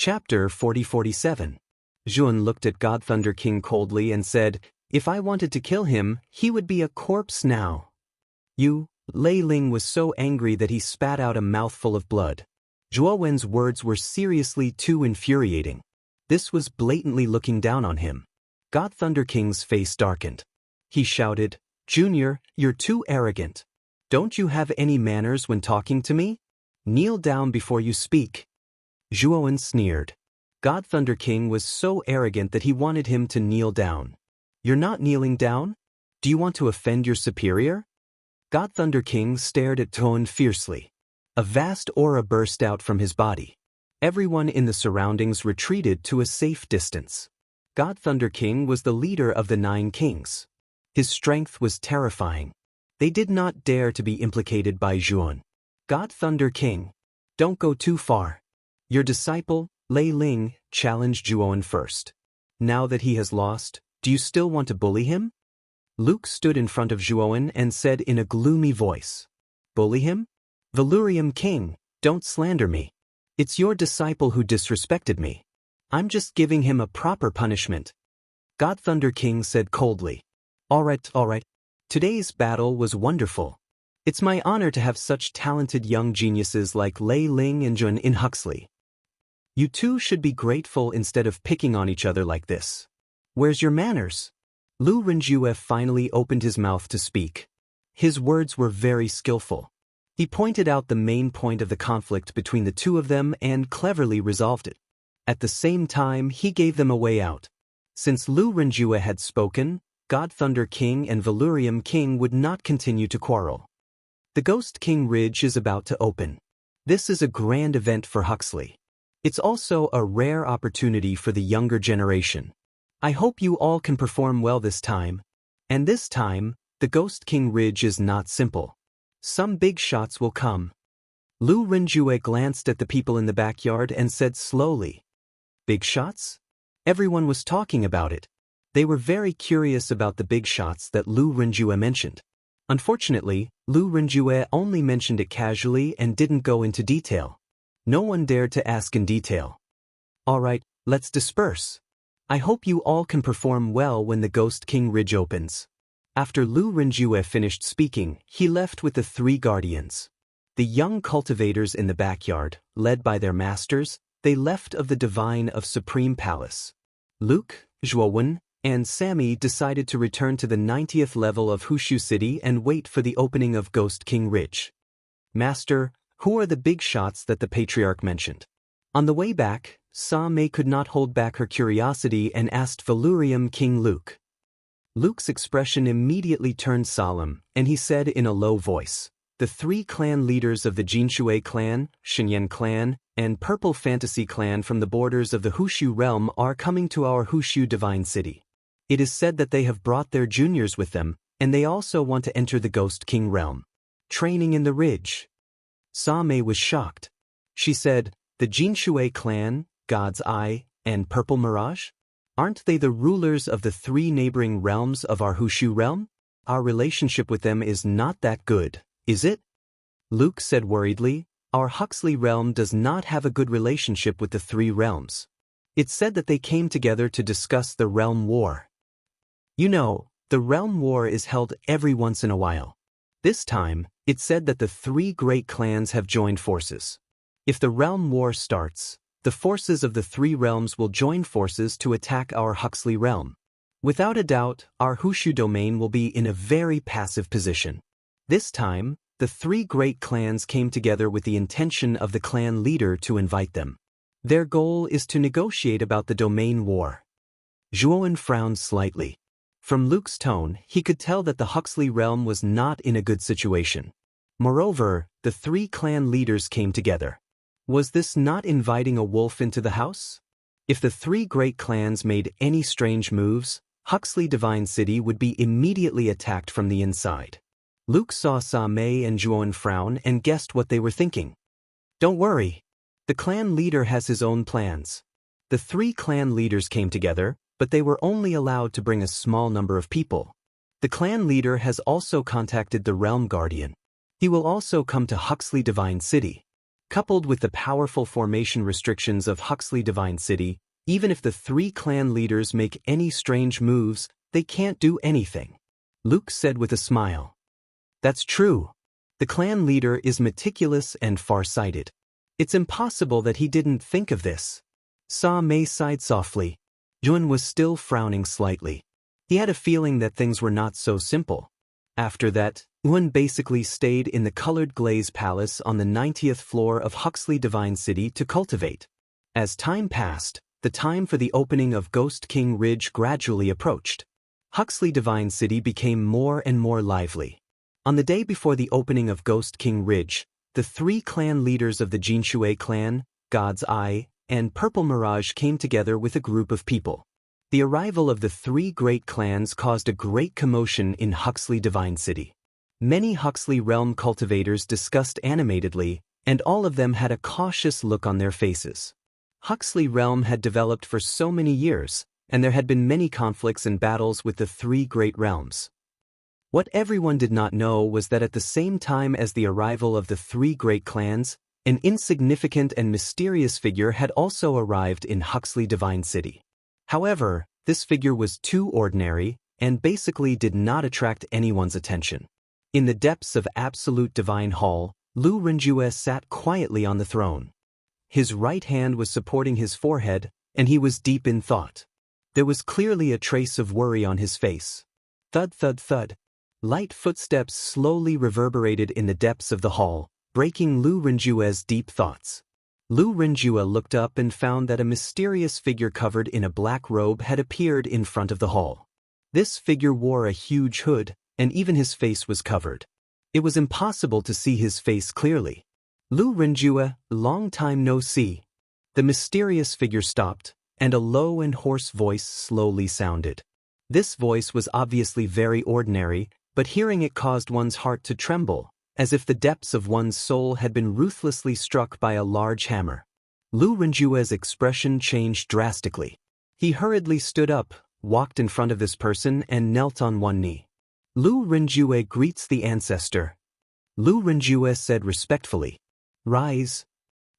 Chapter 40-47. Zhuan looked at God Thunder King coldly and said, "If I wanted to kill him, he would be a corpse now." Lei Ling was so angry that he spat out a mouthful of blood. Zhuo Wen's words were seriously too infuriating. This was blatantly looking down on him. God Thunder King's face darkened. He shouted, "Junior, you're too arrogant. Don't you have any manners when talking to me? Kneel down before you speak." Zhuo Wen sneered. God Thunder King was so arrogant that he wanted him to kneel down. "You're not kneeling down? Do you want to offend your superior?" God Thunder King stared at Zhuo fiercely. A vast aura burst out from his body. Everyone in the surroundings retreated to a safe distance. God Thunder King was the leader of the 9 kings. His strength was terrifying. They did not dare to be implicated by Zhuo. "God Thunder King, don't go too far. Your disciple, Lei Ling, challenged Zhuo first. Now that he has lost, do you still want to bully him?" Luke stood in front of Zhuo and said in a gloomy voice, "Bully him? Valurium King, don't slander me. It's your disciple who disrespected me. I'm just giving him a proper punishment." God Thunder King said coldly, All right. Today's battle was wonderful. It's my honor to have such talented young geniuses like Lei Ling and Zhuan in Huxley. You two should be grateful instead of picking on each other like this. Where's your manners?" Lu Renjue finally opened his mouth to speak. His words were very skillful. He pointed out the main point of the conflict between the two of them and cleverly resolved it. At the same time, he gave them a way out. Since Lu Renjue had spoken, God Thunder King and Valurium King would not continue to quarrel. The Ghost King Ridge is about to open. This is a grand event for Huxley. It's also a rare opportunity for the younger generation. I hope you all can perform well this time. And this time, the Ghost King Ridge is not simple. Some big shots will come. Lu Renjue glanced at the people in the backyard and said slowly, "Big shots?" Everyone was talking about it. They were very curious about the big shots that Lu Renjue mentioned. Unfortunately, Lu Renjue only mentioned it casually and didn't go into detail. No one dared to ask in detail. "All right, let's disperse. I hope you all can perform well when the Ghost King Ridge opens." After Lu Renjue finished speaking, he left with the 3 guardians. The young cultivators in the backyard, led by their masters, they left of the Divine of Supreme Palace. Luke, Zhuo and Sammy decided to return to the 90th level of Hushu City and wait for the opening of Ghost King Ridge. "Master, who are the big shots that the Patriarch mentioned?" On the way back, Sa Mei could not hold back her curiosity and asked Valurium King Luke. Luke's expression immediately turned solemn, and he said in a low voice, "The 3 clan leaders of the Jinshui clan, Shenyan clan, and Purple Fantasy clan from the borders of the Hushu realm are coming to our Hushu Divine City. It is said that they have brought their juniors with them, and they also want to enter the Ghost King realm. Training in the Ridge." Sa Mei was shocked. She said, "The Jinshui clan, God's Eye, and Purple Mirage? Aren't they the rulers of the 3 neighboring realms of our Hushu realm? Our relationship with them is not that good, is it?" Luke said worriedly, "Our Huxley realm does not have a good relationship with the 3 realms. It's said that they came together to discuss the realm war. You know, the realm war is held every once in a while. This time, it's said that the 3 great clans have joined forces. If the realm war starts, the forces of the 3 realms will join forces to attack our Huxley realm. Without a doubt, our Hushu domain will be in a very passive position. This time, the 3 great clans came together with the intention of the clan leader to invite them. Their goal is to negotiate about the domain war." Zhuo frowned slightly. From Luke's tone, he could tell that the Huxley realm was not in a good situation. Moreover, the 3 clan leaders came together. Was this not inviting a wolf into the house? If the 3 great clans made any strange moves, Huxley Divine City would be immediately attacked from the inside. Luke saw Sa Mei and Zhuo frown and guessed what they were thinking. "Don't worry. The clan leader has his own plans." The 3 clan leaders came together, but they were only allowed to bring a small number of people. The clan leader has also contacted the Realm Guardian. He will also come to Huxley Divine City. Coupled with the powerful formation restrictions of Huxley Divine City, even if the three clan leaders make any strange moves, they can't do anything. Luke said with a smile. That's true. The clan leader is meticulous and far-sighted. It's impossible that he didn't think of this. Sa Mei sighed softly. Yun was still frowning slightly. He had a feeling that things were not so simple. After that, Yun basically stayed in the colored glaze palace on the 90th floor of Huxley Divine City to cultivate. As time passed, the time for the opening of Ghost King Ridge gradually approached. Huxley Divine City became more and more lively. On the day before the opening of Ghost King Ridge, the three clan leaders of the Jinshui clan, God's Eye, and Purple Mirage came together with a group of people. The arrival of the three great clans caused a great commotion in Huxley Divine City. Many Huxley Realm cultivators discussed animatedly, and all of them had a cautious look on their faces. Huxley Realm had developed for so many years, and there had been many conflicts and battles with the three great realms. What everyone did not know was that at the same time as the arrival of the three great clans, an insignificant and mysterious figure had also arrived in Huxley Divine City. However, this figure was too ordinary and basically did not attract anyone's attention. In the depths of Absolute Divine Hall, Lu Renjue sat quietly on the throne. His right hand was supporting his forehead, and he was deep in thought. There was clearly a trace of worry on his face. Thud, thud, thud. Light footsteps slowly reverberated in the depths of the hall, breaking Lu Renjue's deep thoughts. Lu Renjue looked up and found that a mysterious figure covered in a black robe had appeared in front of the hall. This figure wore a huge hood, and even his face was covered. It was impossible to see his face clearly. Lu Renjue, long time no see. The mysterious figure stopped, and a low and hoarse voice slowly sounded. This voice was obviously very ordinary, but hearing it caused one's heart to tremble, as if the depths of one's soul had been ruthlessly struck by a large hammer. Lu Renjue's expression changed drastically. He hurriedly stood up, walked in front of this person, and knelt on one knee. Lu Renjue greets the ancestor. Lu Renjue said respectfully. Rise.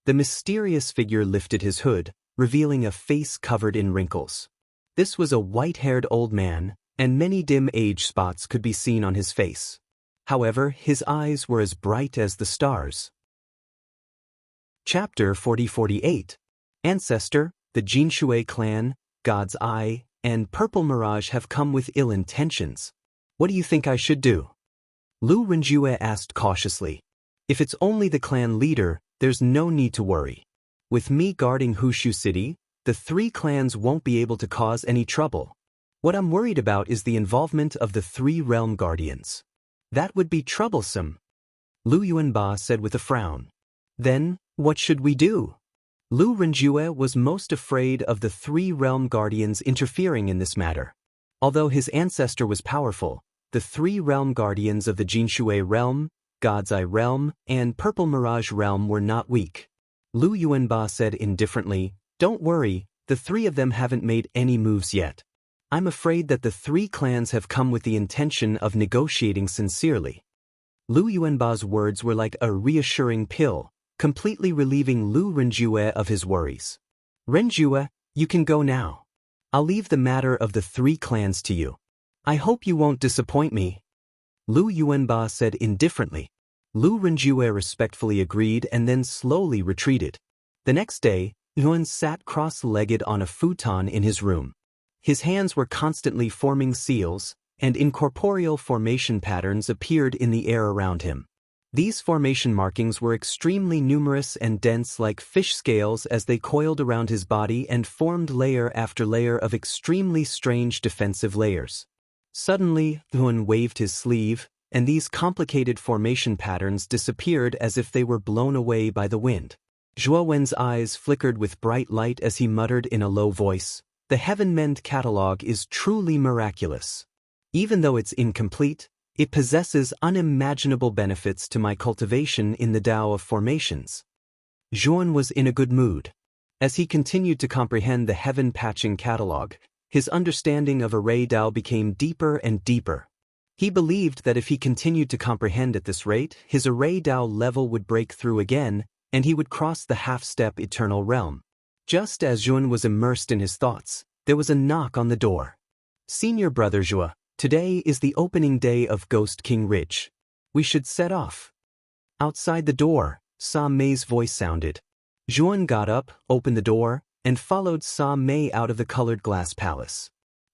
The mysterious figure lifted his hood, revealing a face covered in wrinkles. This was a white-haired old man, and many dim age spots could be seen on his face. However, his eyes were as bright as the stars. Chapter 40-48. Ancestor, the Jinshui clan, God's Eye, and Purple Mirage have come with ill intentions. What do you think I should do? Lu Renjue asked cautiously. If it's only the clan leader, there's no need to worry. With me guarding Hushu City, the three clans won't be able to cause any trouble. What I'm worried about is the involvement of the three realm guardians. That would be troublesome. Lu Yuanba said with a frown. Then, what should we do? Lu Renjue was most afraid of the three realm guardians interfering in this matter. Although his ancestor was powerful, the three realm guardians of the Jinshui realm, God's Eye realm, and Purple Mirage realm were not weak. Lu Yuanba said indifferently, Don't worry, the three of them haven't made any moves yet. I'm afraid that the three clans have come with the intention of negotiating sincerely. Lu Yuanba's words were like a reassuring pill, completely relieving Lu Renjue of his worries. Renjue, you can go now. I'll leave the matter of the three clans to you. I hope you won't disappoint me. Lu Yuanba said indifferently. Lu Renjue respectfully agreed and then slowly retreated. The next day, Yuan sat cross-legged on a futon in his room. His hands were constantly forming seals, and incorporeal formation patterns appeared in the air around him. These formation markings were extremely numerous and dense like fish scales as they coiled around his body and formed layer after layer of extremely strange defensive layers. Suddenly, Yuan waved his sleeve, and these complicated formation patterns disappeared as if they were blown away by the wind. Zhuo Wen's eyes flickered with bright light as he muttered in a low voice, The Heaven Mend catalog is truly miraculous. Even though it's incomplete, it possesses unimaginable benefits to my cultivation in the Tao of formations. Zhuan was in a good mood. As he continued to comprehend the Heaven Patching catalog, his understanding of Array Tao became deeper and deeper. He believed that if he continued to comprehend at this rate, his Array Tao level would break through again, and he would cross the half-step eternal realm. Just as Jun was immersed in his thoughts, there was a knock on the door. "Senior brother Jua, today is the opening day of Ghost King Ridge. We should set off." Outside the door, Sa Mei's voice sounded. Juan got up, opened the door, and followed Sa Mei out of the colored glass palace.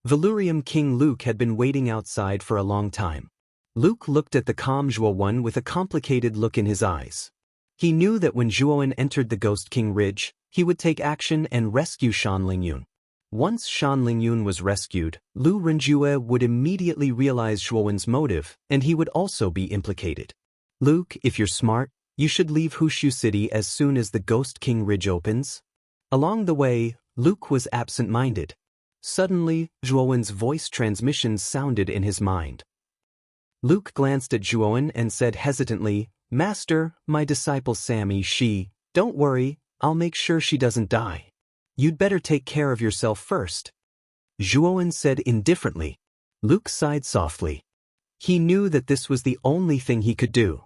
Valurium King Luke had been waiting outside for a long time. Luke looked at the calm Zhuowen with a complicated look in his eyes. He knew that when Zhuowen entered the Ghost King Ridge, he would take action and rescue Shan Lingyun. Once Shan Lingyun was rescued, Lu Renjue would immediately realize Zhuowen's motive, and he would also be implicated. "Luke, if you're smart, you should leave Hushu City as soon as the Ghost King Ridge opens." Along the way, Luke was absent-minded. Suddenly, Zhuowen's voice transmission sounded in his mind. Luke glanced at Zhuowen and said hesitantly, "Master, my disciple Sammy, don't worry, I'll make sure she doesn't die. You'd better take care of yourself first." Zhuowen said indifferently. Luke sighed softly. He knew that this was the only thing he could do.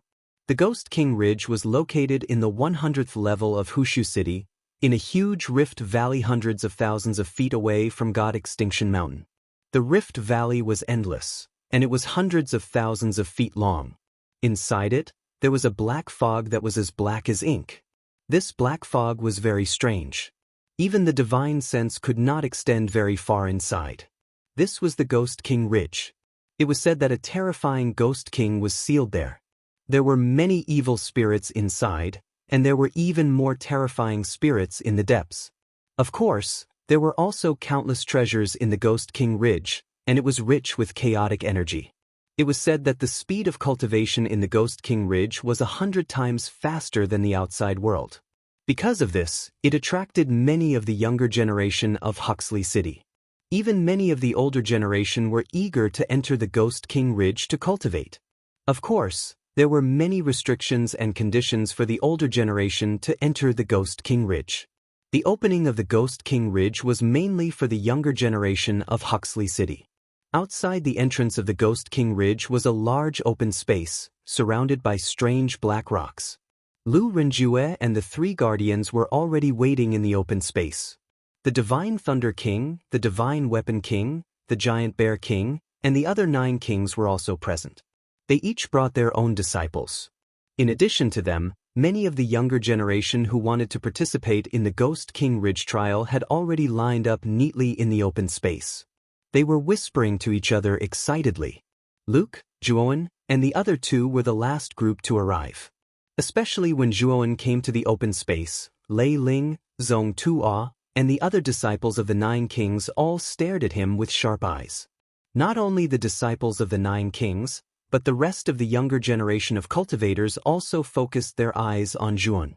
The Ghost King Ridge was located in the 100th level of Hushu City, in a huge rift valley hundreds of thousands of feet away from God Extinction Mountain. The rift valley was endless, and it was hundreds of thousands of feet long. Inside it, there was a black fog that was as black as ink. This black fog was very strange. Even the divine sense could not extend very far inside. This was the Ghost King Ridge. It was said that a terrifying Ghost King was sealed there. There were many evil spirits inside, and there were even more terrifying spirits in the depths. Of course, there were also countless treasures in the Ghost King Ridge, and it was rich with chaotic energy. It was said that the speed of cultivation in the Ghost King Ridge was 100 times faster than the outside world. Because of this, it attracted many of the younger generation of Huxley City. Even many of the older generation were eager to enter the Ghost King Ridge to cultivate. Of course, there were many restrictions and conditions for the older generation to enter the Ghost King Ridge. The opening of the Ghost King Ridge was mainly for the younger generation of Huxley City. Outside the entrance of the Ghost King Ridge was a large open space, surrounded by strange black rocks. Lu Renjue and the three guardians were already waiting in the open space. The Divine Thunder King, the Divine Weapon King, the Giant Bear King, and the other 9 kings were also present. They each brought their own disciples. In addition to them, many of the younger generation who wanted to participate in the Ghost King Ridge trial had already lined up neatly in the open space. They were whispering to each other excitedly. Luke, Zhuowen, and the other 2 were the last group to arrive. Especially when Zhuowen came to the open space, Lei Ling, Zhong Tuo, and the other disciples of the 9 kings all stared at him with sharp eyes. Not only the disciples of the 9 kings, but the rest of the younger generation of cultivators also focused their eyes on Zhuowen.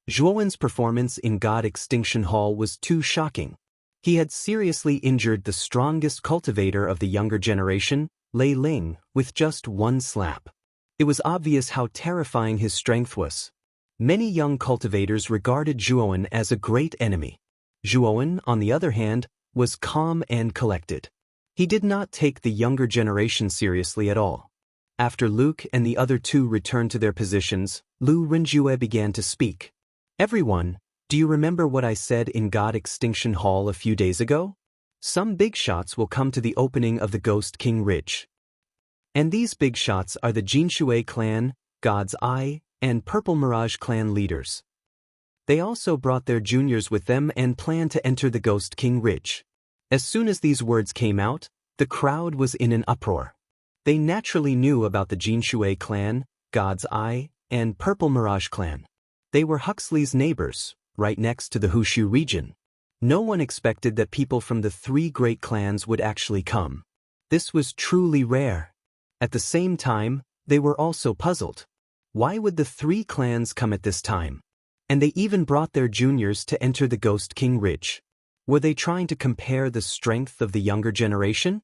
Zhuowen's performance in God Extinction Hall was too shocking. He had seriously injured the strongest cultivator of the younger generation, Lei Ling, with just one slap. It was obvious how terrifying his strength was. Many young cultivators regarded Zhuowen as a great enemy. Zhuowen, on the other hand, was calm and collected. He did not take the younger generation seriously at all. After Luke and the other 2 returned to their positions, Lu Renjue began to speak. "Everyone, do you remember what I said in God Extinction Hall a few days ago? Some big shots will come to the opening of the Ghost King Ridge. And these big shots are the Jinshui clan, God's Eye, and Purple Mirage clan leaders. They also brought their juniors with them and planned to enter the Ghost King Ridge." As soon as these words came out, the crowd was in an uproar. They naturally knew about the Jinshui clan, God's Eye, and Purple Mirage clan. They were Huxley's neighbors, right next to the Hushu region. No one expected that people from the 3 great clans would actually come. This was truly rare. At the same time, they were also puzzled. Why would the 3 clans come at this time? And they even brought their juniors to enter the Ghost King Ridge. Were they trying to compare the strength of the younger generation?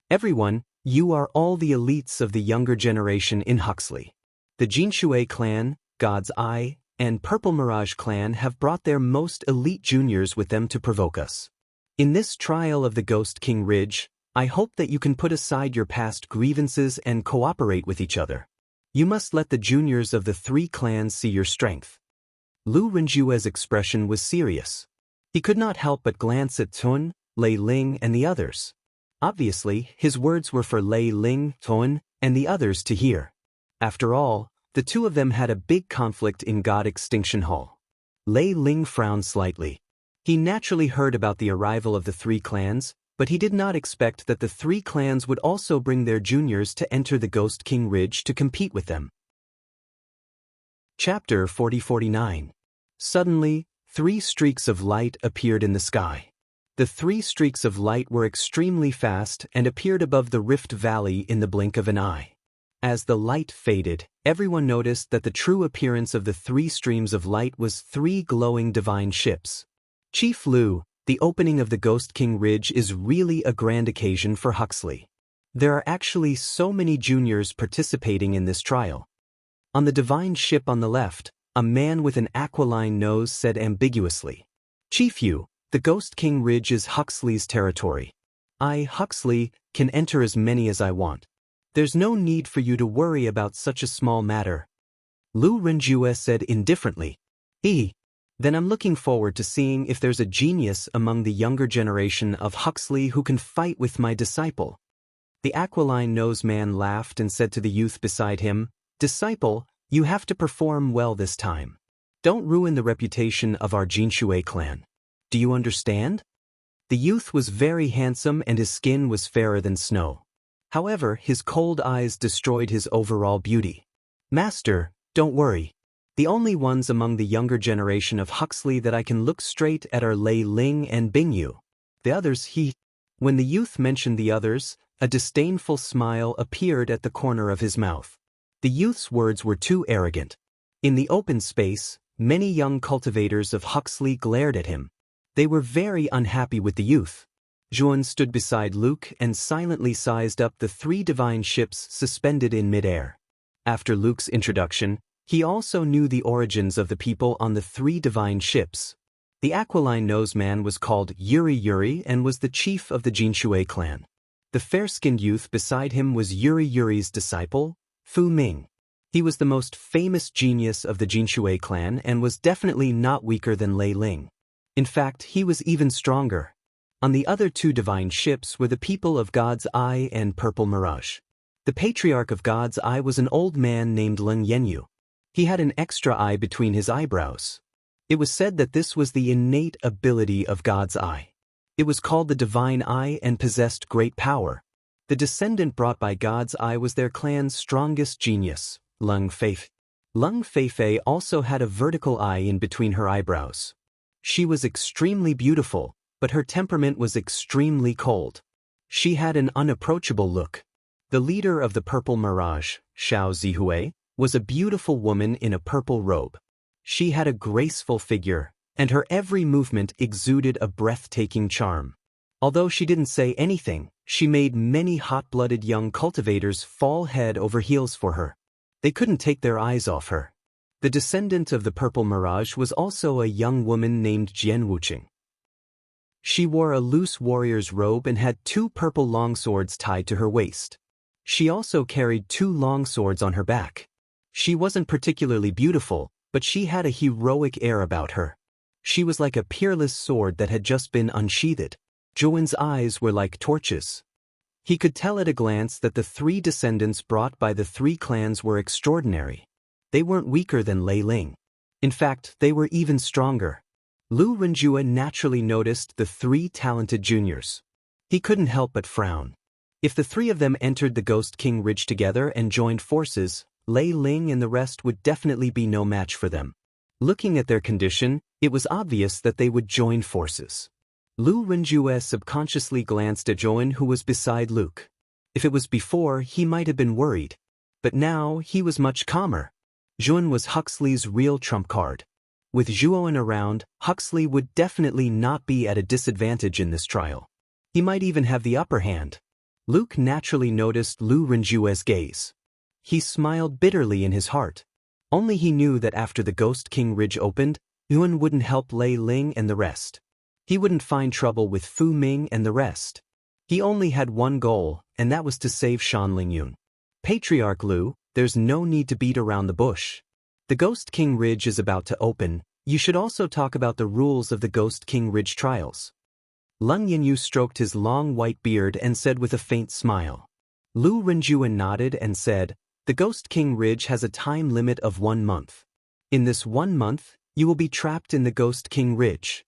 "Everyone, you are all the elites of the younger generation in Huxley. The Jinshui clan, God's Eye, and Purple Mirage clan have brought their most elite juniors with them to provoke us. In this trial of the Ghost King Ridge, I hope that you can put aside your past grievances and cooperate with each other. You must let the juniors of the 3 clans see your strength." Lu Renjue's expression was serious. He could not help but glance at Tun, Lei Ling and the others. Obviously, his words were for Lei Ling, Tun, and the others to hear. After all, the two of them had a big conflict in God Extinction Hall. Lei Ling frowned slightly. He naturally heard about the arrival of the three clans, but he did not expect that the three clans would also bring their juniors to enter the Ghost King Ridge to compete with them. Chapter 40-49. Suddenly, 3 streaks of light appeared in the sky. The 3 streaks of light were extremely fast and appeared above the Rift Valley in the blink of an eye. As the light faded, everyone noticed that the true appearance of the 3 streams of light was 3 glowing divine ships. Chief Lu, the opening of the Ghost King Ridge is really a grand occasion for Huxley. There are actually so many juniors participating in this trial. On the divine ship on the left, a man with an aquiline nose said ambiguously, "Chief Yu, the Ghost King Ridge is Huxley's territory. I, Huxley, can enter as many as I want. There's no need for you to worry about such a small matter." Lu Renjue said indifferently, Then I'm looking forward to seeing if there's a genius among the younger generation of Huxley who can fight with my disciple." The aquiline nose man laughed and said to the youth beside him, "Disciple, you have to perform well this time. Don't ruin the reputation of our Jinshui clan. Do you understand?" The youth was very handsome and his skin was fairer than snow. However, his cold eyes destroyed his overall beauty. "Master, don't worry. The only ones among the younger generation of Huxley that I can look straight at are Lei Ling and Bingyu. The others When the youth mentioned the others, a disdainful smile appeared at the corner of his mouth. The youth's words were too arrogant. In the open space, many young cultivators of Huxley glared at him. They were very unhappy with the youth. Zhuan stood beside Luke and silently sized up the 3 divine ships suspended in midair. After Luke's introduction, he also knew the origins of the people on the 3 divine ships. The aquiline nose man was called Yuri and was the chief of the Jinshui clan. The fair-skinned youth beside him was Yuri's disciple, Fu Ming. He was the most famous genius of the Jinshui clan and was definitely not weaker than Lei Ling. In fact, he was even stronger. On the other 2 divine ships were the people of God's Eye and Purple Mirage. The patriarch of God's Eye was an old man named Leng Yenyu. He had an extra eye between his eyebrows. It was said that this was the innate ability of God's Eye. It was called the Divine Eye and possessed great power. The descendant brought by God's Eye was their clan's strongest genius, Leng Feifei. Leng Feifei also had a vertical eye in between her eyebrows. She was extremely beautiful, but her temperament was extremely cold. She had an unapproachable look. The leader of the Purple Mirage, Xiao Zihui, was a beautiful woman in a purple robe. She had a graceful figure, and her every movement exuded a breathtaking charm. Although she didn't say anything, she made many hot-blooded young cultivators fall head over heels for her. They couldn't take their eyes off her. The descendant of the Purple Mirage was also a young woman named Jian Wuqing. She wore a loose warrior's robe and had 2 purple longswords tied to her waist. She also carried 2 longswords on her back. She wasn't particularly beautiful, but she had a heroic air about her. She was like a peerless sword that had just been unsheathed. Zhuan's eyes were like torches. He could tell at a glance that the 3 descendants brought by the 3 clans were extraordinary. They weren't weaker than Lei Ling. In fact, they were even stronger. Lu Renjue naturally noticed the 3 talented juniors. He couldn't help but frown. If the 3 of them entered the Ghost King Ridge together and joined forces, Lei Ling and the rest would definitely be no match for them. Looking at their condition, it was obvious that they would join forces. Lu Renjue subconsciously glanced at Zhuan, who was beside Luke. If it was before, he might have been worried. But now, he was much calmer. Zhuan was Huxley's real trump card. With Zhuan around, Huxley would definitely not be at a disadvantage in this trial. He might even have the upper hand. Luke naturally noticed Lu Renjue's gaze. He smiled bitterly in his heart. Only he knew that after the Ghost King Ridge opened, Zhuan wouldn't help Lei Ling and the rest. He wouldn't find trouble with Fu Ming and the rest. He only had one goal, and that was to save Shan Lingyun. Patriarch Lu, there's no need to beat around the bush. The Ghost King Ridge is about to open. You should also talk about the rules of the Ghost King Ridge trials. Lung Yanyu stroked his long white beard and said with a faint smile. Lu Renjue nodded and said, the Ghost King Ridge has a time limit of 1 month. In this 1 month, you will be trapped in the Ghost King Ridge.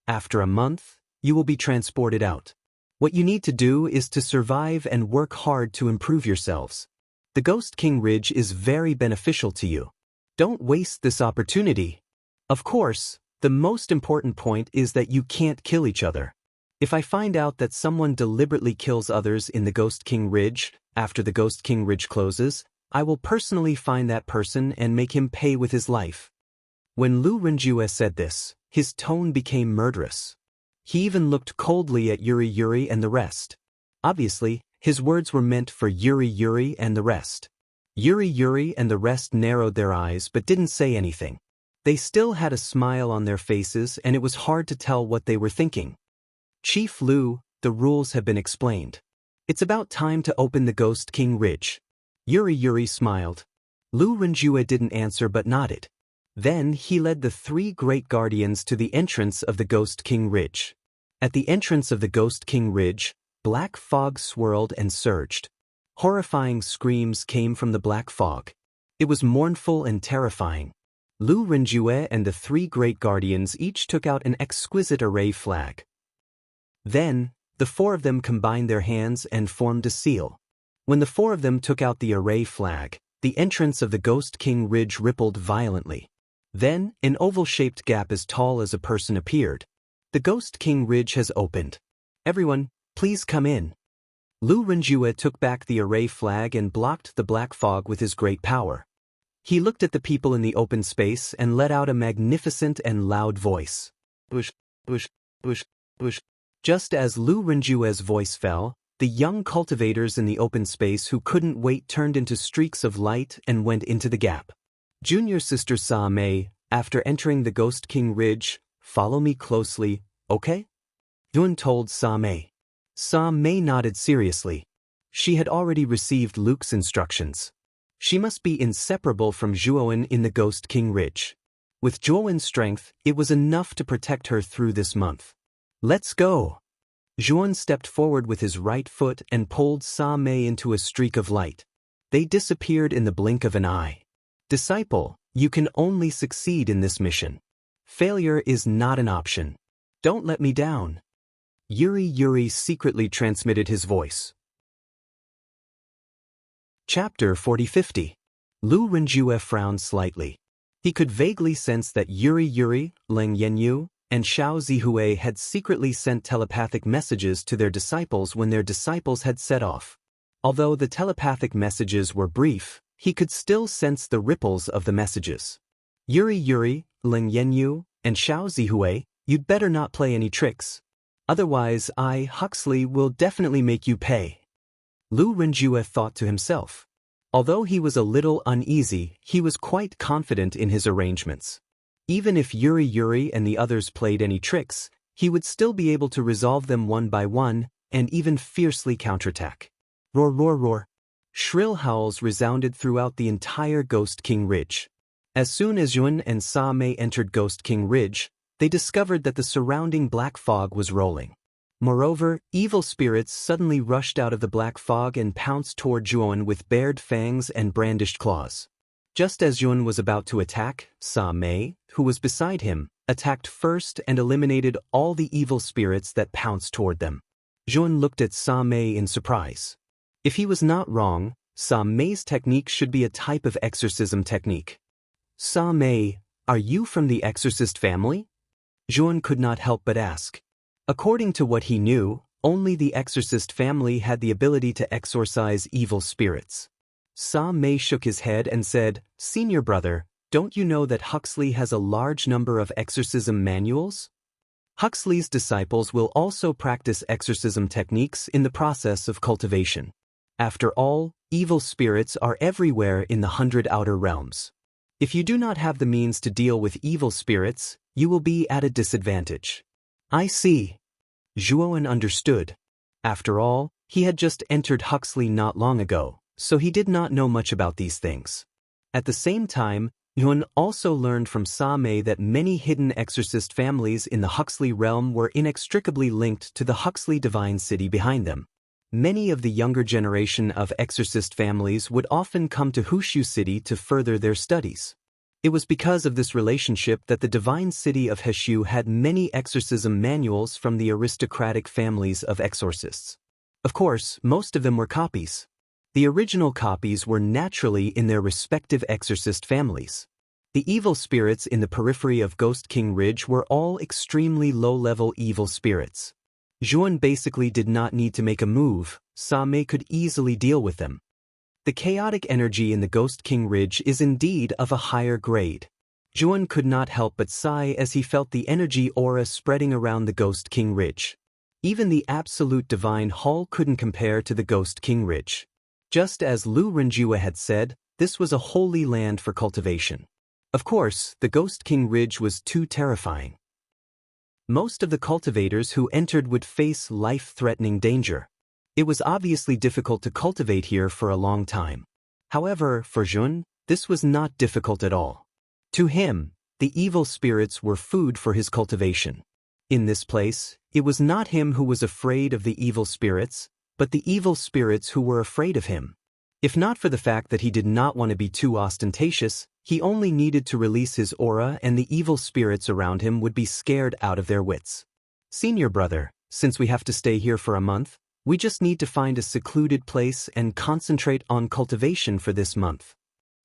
After a month, you will be transported out. What you need to do is to survive and work hard to improve yourselves. The Ghost King Ridge is very beneficial to you. Don't waste this opportunity. Of course, the most important point is that you can't kill each other. If I find out that someone deliberately kills others in the Ghost King Ridge, after the Ghost King Ridge closes, I will personally find that person and make him pay with his life. When Lu Renjue said this, his tone became murderous. He even looked coldly at Yuri and the rest. Obviously, his words were meant for Yuri and the rest. Yuri and the rest narrowed their eyes but didn't say anything. They still had a smile on their faces and it was hard to tell what they were thinking. Chief Lu, the rules have been explained. It's about time to open the Ghost King Ridge. Yuri smiled. Lu Renjue didn't answer but nodded. Then he led the 3 great guardians to the entrance of the Ghost King Ridge. At the entrance of the Ghost King Ridge, black fog swirled and surged. Horrifying screams came from the black fog. It was mournful and terrifying. Lu Renjue and the 3 great guardians each took out an exquisite array flag. Then, the 4 of them combined their hands and formed a seal. When the 4 of them took out the array flag, the entrance of the Ghost King Ridge rippled violently. Then, an oval-shaped gap as tall as a person appeared. The Ghost King Ridge has opened. Everyone, please come in. Lu Renjue took back the array flag and blocked the black fog with his great power. He looked at the people in the open space and let out a magnificent and loud voice. Bush, bush, bush, bush. Just as Lu Renjue's voice fell, the young cultivators in the open space who couldn't wait turned into streaks of light and went into the gap. Junior sister Sa Mei, after entering the Ghost King Ridge, follow me closely, okay? Yun told Sa Mei. Sa Mei nodded seriously. She had already received Luke's instructions. She must be inseparable from Zhuowen in the Ghost King Ridge. With Zhuowen's strength, it was enough to protect her through this month. Let's go! Zhuowen stepped forward with his right foot and pulled Sa Mei into a streak of light. They disappeared in the blink of an eye. Disciple, you can only succeed in this mission. Failure is not an option. Don't let me down. Yuri secretly transmitted his voice. Chapter 40-50. Lu Renjue frowned slightly. He could vaguely sense that Yuri, Leng Yanyu, and Xiao Zihue had secretly sent telepathic messages to their disciples when their disciples had set off. Although the telepathic messages were brief, he could still sense the ripples of the messages. Yuri, Leng Yanyu, and Xiao Zihue, you'd better not play any tricks. Otherwise Huxley, will definitely make you pay. Lu Renjue thought to himself. Although he was a little uneasy, he was quite confident in his arrangements. Even if Yuri and the others played any tricks, he would still be able to resolve them one by one, and even fiercely counterattack. Roar, roar, roar. Shrill howls resounded throughout the entire Ghost King Ridge. As soon as Yun and Sa Mei entered Ghost King Ridge, they discovered that the surrounding black fog was rolling. Moreover, evil spirits suddenly rushed out of the black fog and pounced toward Zhuowen with bared fangs and brandished claws. Just as Yun was about to attack, Sa Mei, who was beside him, attacked first and eliminated all the evil spirits that pounced toward them. Yun looked at Sa Mei in surprise. If he was not wrong, Sa Mei's technique should be a type of exorcism technique. Sa Mei, are you from the exorcist family? Yun could not help but ask. According to what he knew, only the exorcist family had the ability to exorcise evil spirits. Sa Mei shook his head and said, Senior brother, don't you know that Huxley has a large number of exorcism manuals? Huxley's disciples will also practice exorcism techniques in the process of cultivation. After all, evil spirits are everywhere in the 100 outer realms. If you do not have the means to deal with evil spirits, you will be at a disadvantage. I see. Zhuowen understood. After all, he had just entered Huxley not long ago, so he did not know much about these things. At the same time, Yun also learned from Sa Mei that many hidden exorcist families in the Huxley realm were inextricably linked to the Huxley divine city behind them. Many of the younger generation of exorcist families would often come to Hushu City to further their studies. It was because of this relationship that the divine city of Heshu had many exorcism manuals from the aristocratic families of exorcists. Of course, most of them were copies. The original copies were naturally in their respective exorcist families. The evil spirits in the periphery of Ghost King Ridge were all extremely low-level evil spirits. Zhuan basically did not need to make a move, Sa Mei could easily deal with them. The chaotic energy in the Ghost King Ridge is indeed of a higher grade. Zhuan could not help but sigh as he felt the energy aura spreading around the Ghost King Ridge. Even the absolute divine hall couldn't compare to the Ghost King Ridge. Just as Lu Renjue had said, this was a holy land for cultivation. Of course, the Ghost King Ridge was too terrifying. Most of the cultivators who entered would face life-threatening danger. It was obviously difficult to cultivate here for a long time. However, for Zhuan, this was not difficult at all. To him, the evil spirits were food for his cultivation. In this place, it was not him who was afraid of the evil spirits, but the evil spirits who were afraid of him. If not for the fact that he did not want to be too ostentatious, he only needed to release his aura and the evil spirits around him would be scared out of their wits. Senior brother, since we have to stay here for a month, we just need to find a secluded place and concentrate on cultivation for this month.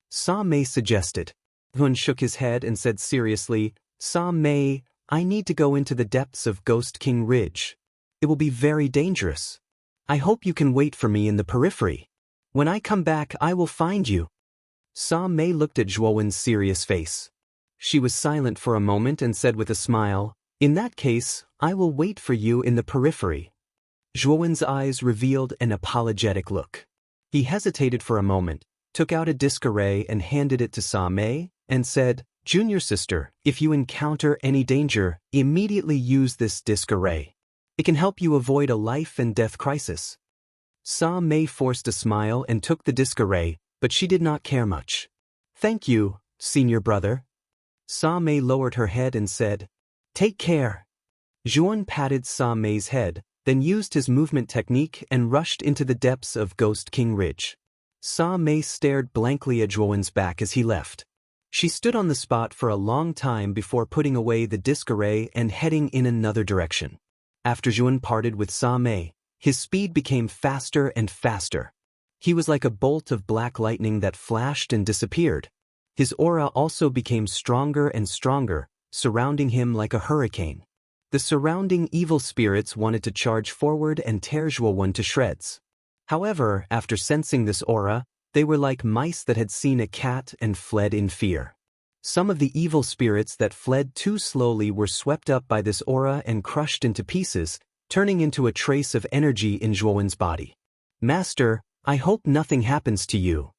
Sa Mei suggested. Hun shook his head and said seriously, Sa Mei, I need to go into the depths of Ghost King Ridge. It will be very dangerous. I hope you can wait for me in the periphery. When I come back, I will find you. Sa Mei looked at Zhuowen's serious face. She was silent for a moment and said with a smile, In that case, I will wait for you in the periphery. Zhuowen's eyes revealed an apologetic look. He hesitated for a moment, took out a disc array and handed it to Sa Mei, and said, Junior sister, if you encounter any danger, immediately use this disc array. It can help you avoid a life and death crisis. Sa Mei forced a smile and took the disc array, but she did not care much. Thank you, senior brother. Sa Mei lowered her head and said, Take care. Zhuan patted Sa Mei's head, then used his movement technique and rushed into the depths of Ghost King Ridge. Sa Mei stared blankly at Zhuowen's back as he left. She stood on the spot for a long time before putting away the disc array and heading in another direction. After Zhuan parted with Sa Mei, his speed became faster and faster. He was like a bolt of black lightning that flashed and disappeared. His aura also became stronger and stronger, surrounding him like a hurricane. The surrounding evil spirits wanted to charge forward and tear Zhuowen to shreds. However, after sensing this aura, they were like mice that had seen a cat and fled in fear. Some of the evil spirits that fled too slowly were swept up by this aura and crushed into pieces, turning into a trace of energy in Zhuowen's body. Master, I hope nothing happens to you.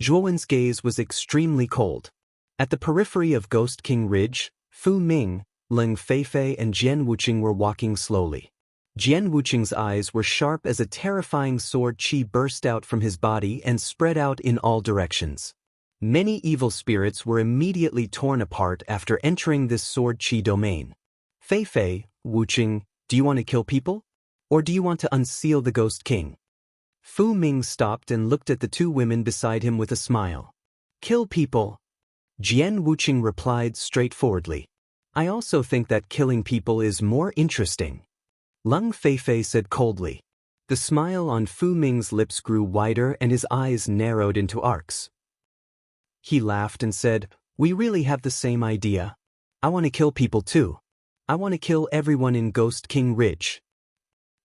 Zhuowen's gaze was extremely cold. At the periphery of Ghost King Ridge, Fu Ming, Leng Feifei and Jian Wuqing were walking slowly. Jian Wuqing's eyes were sharp as a terrifying sword qi burst out from his body and spread out in all directions. Many evil spirits were immediately torn apart after entering this sword qi domain. Feifei, Wuqing, do you want to kill people? Or do you want to unseal the Ghost King? Fu Ming stopped and looked at the two women beside him with a smile. Kill people. Jian Wuqing replied straightforwardly. I also think that killing people is more interesting. Leng Feifei said coldly. The smile on Fu Ming's lips grew wider and his eyes narrowed into arcs. He laughed and said, We really have the same idea. I want to kill people too. I want to kill everyone in Ghost King Ridge.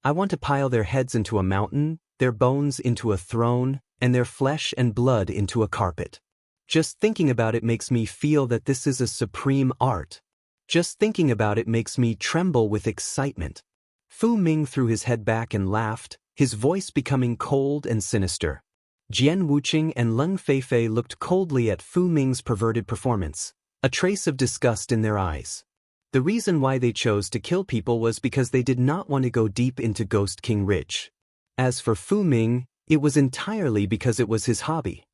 I want to pile their heads into a mountain, their bones into a throne, and their flesh and blood into a carpet. Just thinking about it makes me feel that this is a supreme art. Just thinking about it makes me tremble with excitement. Fu Ming threw his head back and laughed, his voice becoming cold and sinister. Jian Wuqing and Leng Feifei looked coldly at Fu Ming's perverted performance, a trace of disgust in their eyes. The reason why they chose to kill people was because they did not want to go deep into Ghost King Ridge. As for Fu Ming, it was entirely because it was his hobby.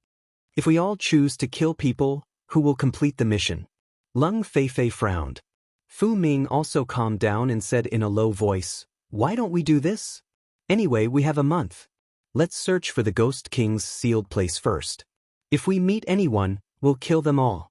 If we all choose to kill people, Who will complete the mission? Lung Feifei frowned. Fu Ming also calmed down and said in a low voice, "Why don't we do this? Anyway, we have a month. Let's search for the Ghost King's sealed place first. If we meet anyone, we'll kill them all.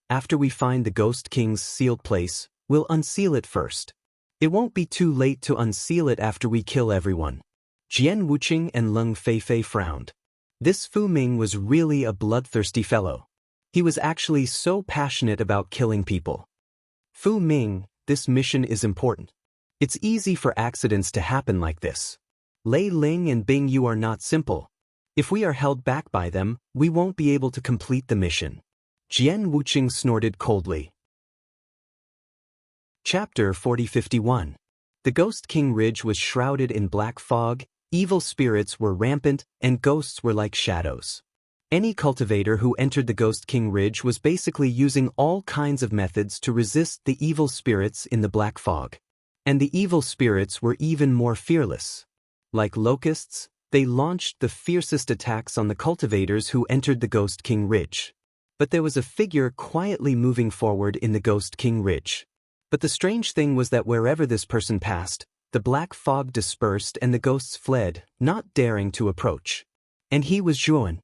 After we find the Ghost King's sealed place, we'll unseal it first. It won't be too late to unseal it after we kill everyone." Jian Wuqing and Lung Feifei frowned. This Fu Ming was really a bloodthirsty fellow. He was actually so passionate about killing people. "Fu Ming, this mission is important. It's easy for accidents to happen like this. Lei Ling and Bing Yu are not simple. If we are held back by them, we won't be able to complete the mission." Jian Wuqing snorted coldly. Chapter 4051. The Ghost King Ridge was shrouded in black fog, evil spirits were rampant, and ghosts were like shadows. Any cultivator who entered the Ghost King Ridge was basically using all kinds of methods to resist the evil spirits in the black fog. And the evil spirits were even more fearless. Like locusts, they launched the fiercest attacks on the cultivators who entered the Ghost King Ridge. But there was a figure quietly moving forward in the Ghost King Ridge. But the strange thing was that wherever this person passed, the black fog dispersed and the ghosts fled, not daring to approach. And he was Zhuan.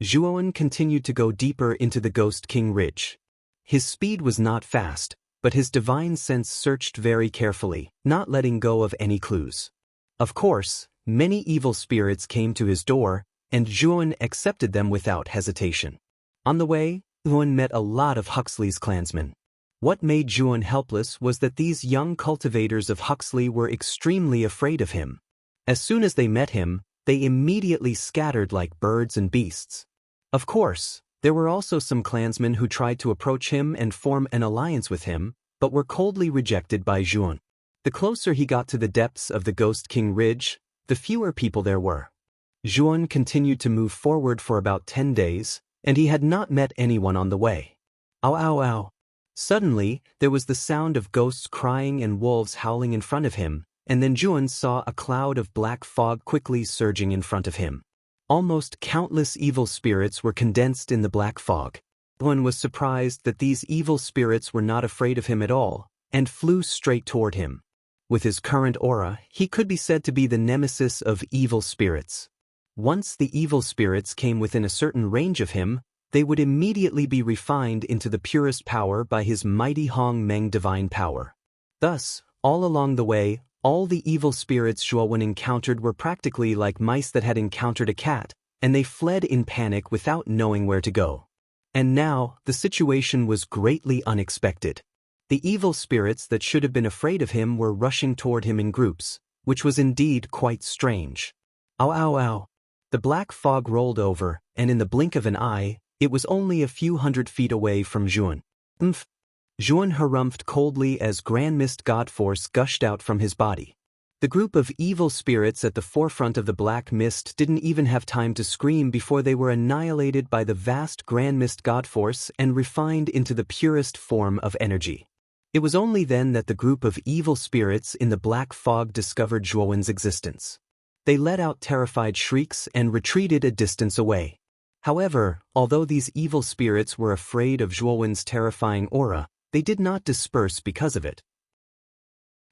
Zhuan continued to go deeper into the Ghost King Ridge. His speed was not fast, but his divine sense searched very carefully, not letting go of any clues. Of course, many evil spirits came to his door, and Zhuan accepted them without hesitation. On the way, Zhuan met a lot of Huxley's clansmen. What made Zhuan helpless was that these young cultivators of Huxley were extremely afraid of him. As soon as they met him, they immediately scattered like birds and beasts. Of course, there were also some clansmen who tried to approach him and form an alliance with him, but were coldly rejected by Zhuan. The closer he got to the depths of the Ghost King Ridge, the fewer people there were. Zhuan continued to move forward for about 10 days, and he had not met anyone on the way. Ow ow ow. Suddenly, there was the sound of ghosts crying and wolves howling in front of him, and then Zhuan saw a cloud of black fog quickly surging in front of him. Almost countless evil spirits were condensed in the black fog. Zhuan was surprised that these evil spirits were not afraid of him at all, and flew straight toward him. With his current aura, he could be said to be the nemesis of evil spirits. Once the evil spirits came within a certain range of him, they would immediately be refined into the purest power by his mighty Hong Meng divine power. Thus, all along the way, all the evil spirits Zhuan encountered were practically like mice that had encountered a cat, and they fled in panic without knowing where to go. And now, the situation was greatly unexpected. The evil spirits that should have been afraid of him were rushing toward him in groups, which was indeed quite strange. Ow ow ow. The black fog rolled over, and in the blink of an eye, it was only a few hundred feet away from Zhuan. Umph! Zhuan harumphed coldly as grand mist god force gushed out from his body. The group of evil spirits at the forefront of the black mist didn't even have time to scream before they were annihilated by the vast grand mist god force and refined into the purest form of energy. It was only then that the group of evil spirits in the black fog discovered Zhuan's existence. They let out terrified shrieks and retreated a distance away. However, although these evil spirits were afraid of Zhuan's terrifying aura, they did not disperse because of it.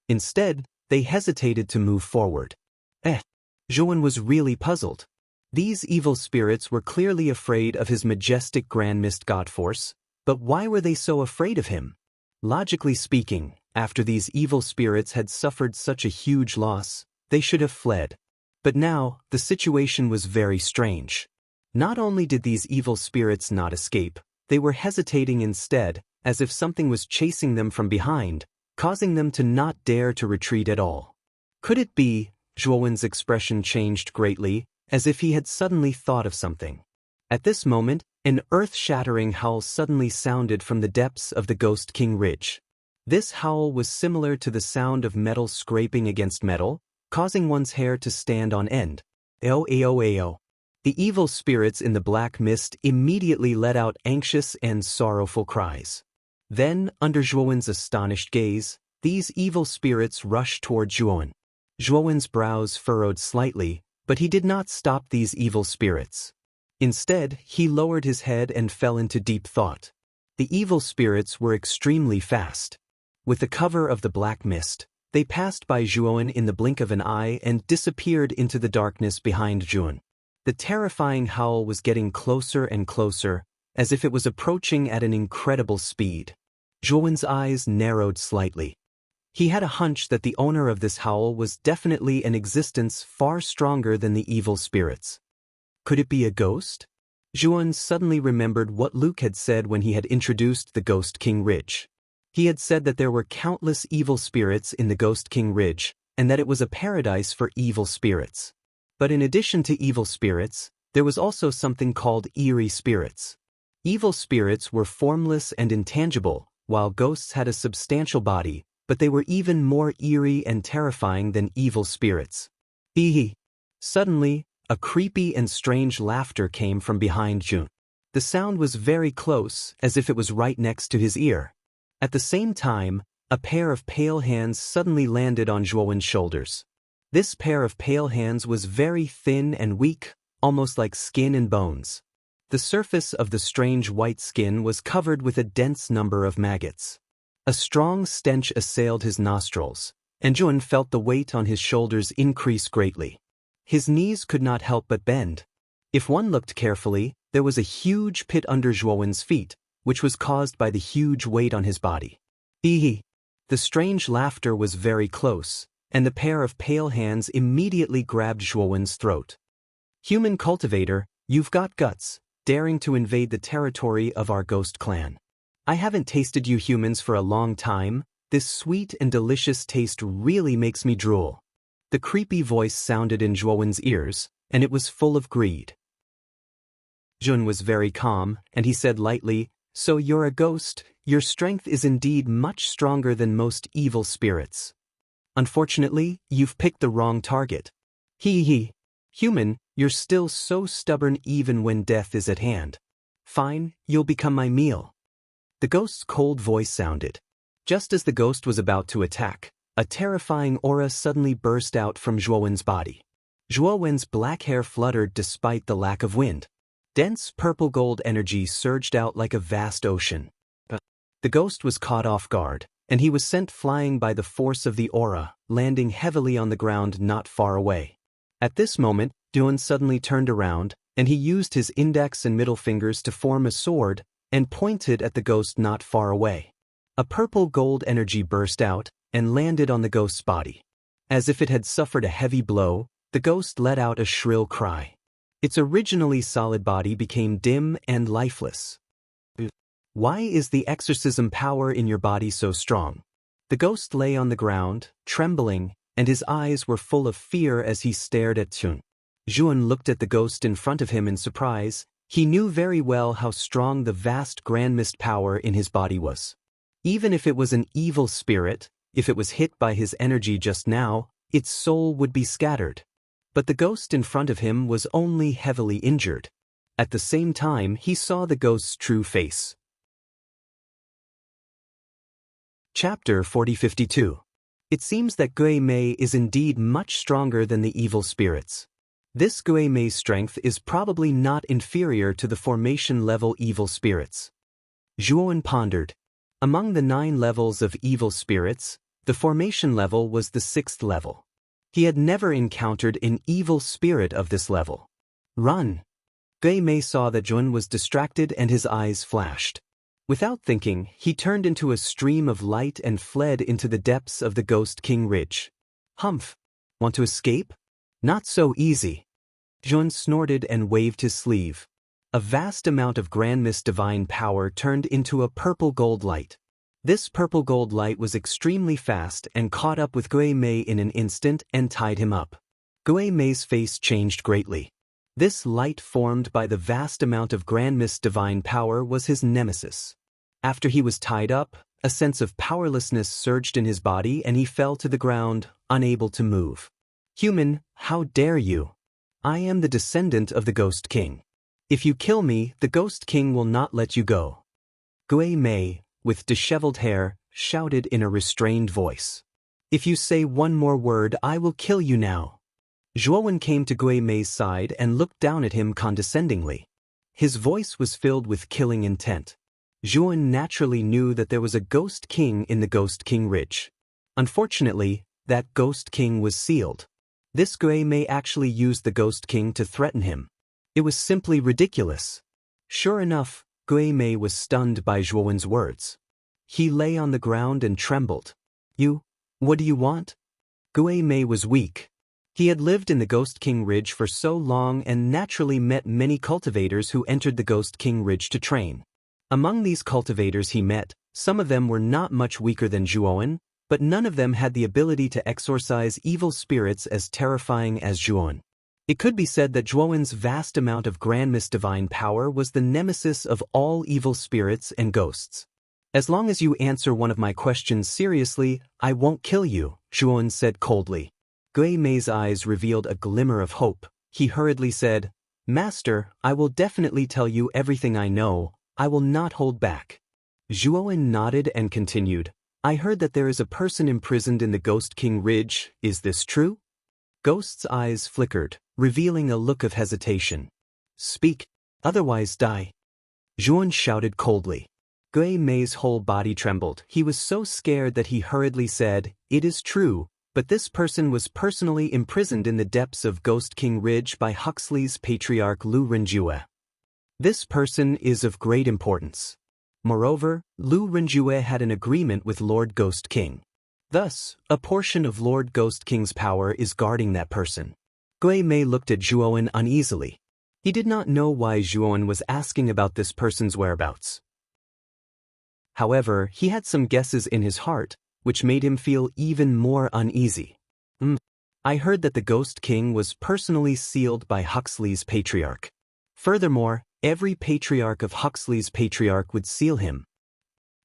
Instead, they hesitated to move forward. Zhuan was really puzzled. These evil spirits were clearly afraid of his majestic grand mist god force, but why were they so afraid of him? Logically speaking, after these evil spirits had suffered such a huge loss, they should have fled. But now, the situation was very strange. Not only did these evil spirits not escape, they were hesitating instead, as if something was chasing them from behind, causing them to not dare to retreat at all. Could it be? Zhuan's expression changed greatly, as if he had suddenly thought of something. At this moment, an earth-shattering howl suddenly sounded from the depths of the Ghost King Ridge. This howl was similar to the sound of metal scraping against metal, causing one's hair to stand on end. Ao ao ao. The evil spirits in the black mist immediately let out anxious and sorrowful cries. Then, under Zhuan's astonished gaze, these evil spirits rushed toward Zhuan. Zhuan's brows furrowed slightly, but he did not stop these evil spirits. Instead, he lowered his head and fell into deep thought. The evil spirits were extremely fast. With the cover of the black mist, they passed by Zhuan in the blink of an eye and disappeared into the darkness behind Zhuan. The terrifying howl was getting closer and closer, as if it was approaching at an incredible speed. Zhuan's eyes narrowed slightly. He had a hunch that the owner of this howl was definitely an existence far stronger than the evil spirits. Could it be a ghost? Zhuan suddenly remembered what Luke had said when he had introduced the Ghost King Ridge. He had said that there were countless evil spirits in the Ghost King Ridge, and that it was a paradise for evil spirits. But in addition to evil spirits, there was also something called eerie spirits. Evil spirits were formless and intangible, while ghosts had a substantial body, but they were even more eerie and terrifying than evil spirits. Hee. Suddenly, a creepy and strange laughter came from behind Zhuan. The sound was very close, as if it was right next to his ear. At the same time, a pair of pale hands suddenly landed on Zhuan's shoulders. This pair of pale hands was very thin and weak, almost like skin and bones. The surface of the strange white skin was covered with a dense number of maggots. A strong stench assailed his nostrils, and Zhuan felt the weight on his shoulders increase greatly. His knees could not help but bend. If one looked carefully, there was a huge pit under Zhuan's feet, which was caused by the huge weight on his body. Hee. The strange laughter was very close, and the pair of pale hands immediately grabbed Zhuan's throat. Human cultivator, you've got guts, daring to invade the territory of our ghost clan. I haven't tasted you humans for a long time. This sweet and delicious taste really makes me drool. The creepy voice sounded in Zhuan's ears, and it was full of greed. Zhuan was very calm, and he said lightly, "So you're a ghost. Your strength is indeed much stronger than most evil spirits. Unfortunately, you've picked the wrong target. Hee. Human, you're still so stubborn even when death is at hand. Fine, you'll become my meal." The ghost's cold voice sounded. Just as the ghost was about to attack, a terrifying aura suddenly burst out from Zhuan's body. Zhuan's black hair fluttered despite the lack of wind. Dense purple-gold energy surged out like a vast ocean. The ghost was caught off guard, and he was sent flying by the force of the aura, landing heavily on the ground not far away. At this moment, Zhuan suddenly turned around, and he used his index and middle fingers to form a sword and pointed at the ghost not far away. A purple-gold energy burst out and landed on the ghost's body. As if it had suffered a heavy blow, the ghost let out a shrill cry. Its originally solid body became dim and lifeless. Why is the exorcism power in your body so strong? The ghost lay on the ground, trembling, and his eyes were full of fear as he stared at Zhuan. Zhuan looked at the ghost in front of him in surprise. He knew very well how strong the vast grand mist power in his body was. Even if it was an evil spirit, if it was hit by his energy just now, its soul would be scattered. But the ghost in front of him was only heavily injured. At the same time, he saw the ghost's true face. Chapter 4052. It seems that Gui Mei is indeed much stronger than the evil spirits. This Gui Mei's strength is probably not inferior to the formation-level evil spirits. Zhuan pondered. Among the 9 levels of evil spirits, the formation level was the 6th level. He had never encountered an evil spirit of this level. Run! Gui Mei saw that Zhuan was distracted and his eyes flashed. Without thinking, he turned into a stream of light and fled into the depths of the Ghost King Ridge. Humph! Want to escape? Not so easy. Zhuan snorted and waved his sleeve. A vast amount of grand mist divine power turned into a purple-gold light. This purple-gold light was extremely fast and caught up with Gui Mei in an instant and tied him up. Gui Mei's face changed greatly. This light formed by the vast amount of grand mist divine power was his nemesis. After he was tied up, a sense of powerlessness surged in his body and he fell to the ground, unable to move. Human, how dare you? I am the descendant of the Ghost King. If you kill me, the Ghost King will not let you go. Gui Mei, with disheveled hair, shouted in a restrained voice. If you say one more word, I will kill you now. Zhuan came to Gui Mei's side and looked down at him condescendingly. His voice was filled with killing intent. Zhuan naturally knew that there was a Ghost King in the Ghost King Ridge. Unfortunately, that Ghost King was sealed. This Gui Mei actually used the Ghost King to threaten him. It was simply ridiculous. Sure enough, Gui Mei was stunned by Zhuan's words. He lay on the ground and trembled. What do you want? Gui Mei was weak. He had lived in the Ghost King Ridge for so long and naturally met many cultivators who entered the Ghost King Ridge to train. Among these cultivators he met, some of them were not much weaker than Zhuan, but none of them had the ability to exorcise evil spirits as terrifying as Zhuan. It could be said that Zhuan's vast amount of grandest divine power was the nemesis of all evil spirits and ghosts. As long as you answer one of my questions seriously, I won't kill you, Zhuan said coldly. Gui Mei's eyes revealed a glimmer of hope. He hurriedly said, Master, I will definitely tell you everything I know. I will not hold back. Zhuan nodded and continued, I heard that there is a person imprisoned in the Ghost King Ridge. Is this true? Ghost's eyes flickered, revealing a look of hesitation. Speak, otherwise die. Zhuan shouted coldly. Gui Mei's whole body trembled. He was so scared that he hurriedly said, It is true, but this person was personally imprisoned in the depths of Ghost King Ridge by Huxley's patriarch Lu Renjue. This person is of great importance. Moreover, Lu Renjue had an agreement with Lord Ghost King. Thus, a portion of Lord Ghost King's power is guarding that person. Gui Mei looked at Zhuan uneasily. He did not know why Zhuan was asking about this person's whereabouts. However, he had some guesses in his heart, which made him feel even more uneasy. I heard that the Ghost King was personally sealed by Huxley's patriarch. Furthermore, every patriarch of Huxley's patriarch would seal him.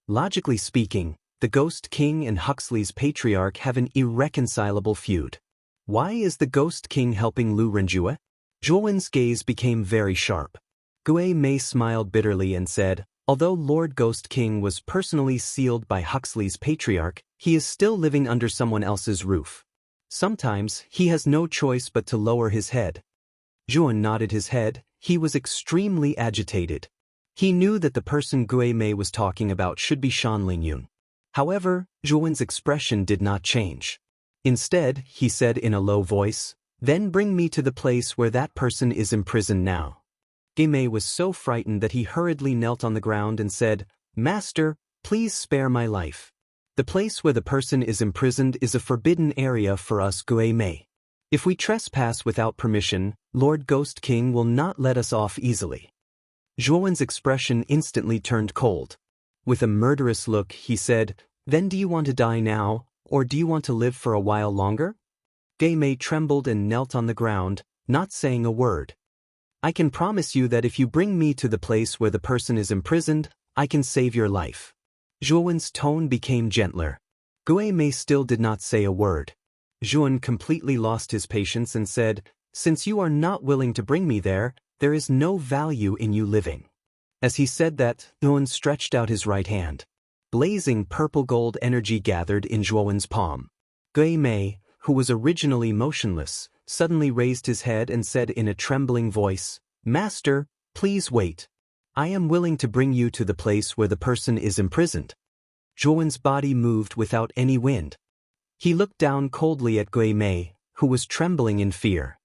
Logically speaking, the Ghost King and Huxley's patriarch have an irreconcilable feud. Why is the Ghost King helping Lu Renjue? Zhuan's gaze became very sharp. Gui Mei smiled bitterly and said, Although Lord Ghost King was personally sealed by Huxley's patriarch, he is still living under someone else's roof. Sometimes, he has no choice but to lower his head. Zhuan nodded his head. He was extremely agitated. He knew that the person Gui Mei was talking about should be Shan Lingyun. However, Zhuan's expression did not change. Instead, he said in a low voice, Then bring me to the place where that person is imprisoned now. Gui Mei was so frightened that he hurriedly knelt on the ground and said, Master, please spare my life. The place where the person is imprisoned is a forbidden area for us Gui Mei. If we trespass without permission, Lord Ghost King will not let us off easily. Zhuan's expression instantly turned cold. With a murderous look, he said, Then do you want to die now, or do you want to live for a while longer? Gui Mei trembled and knelt on the ground, not saying a word. I can promise you that if you bring me to the place where the person is imprisoned, I can save your life. Zhuan's tone became gentler. Gui Mei still did not say a word. Zhuan completely lost his patience and said, Since you are not willing to bring me there is no value in you living. As he said that, Zhuan stretched out his right hand. Blazing purple-gold energy gathered in Zhuan's palm. Gui Mei, who was originally motionless, suddenly raised his head and said in a trembling voice, Master, please wait. I am willing to bring you to the place where the person is imprisoned. Zhuan's body moved without any wind. He looked down coldly at Gui Mei, who was trembling in fear.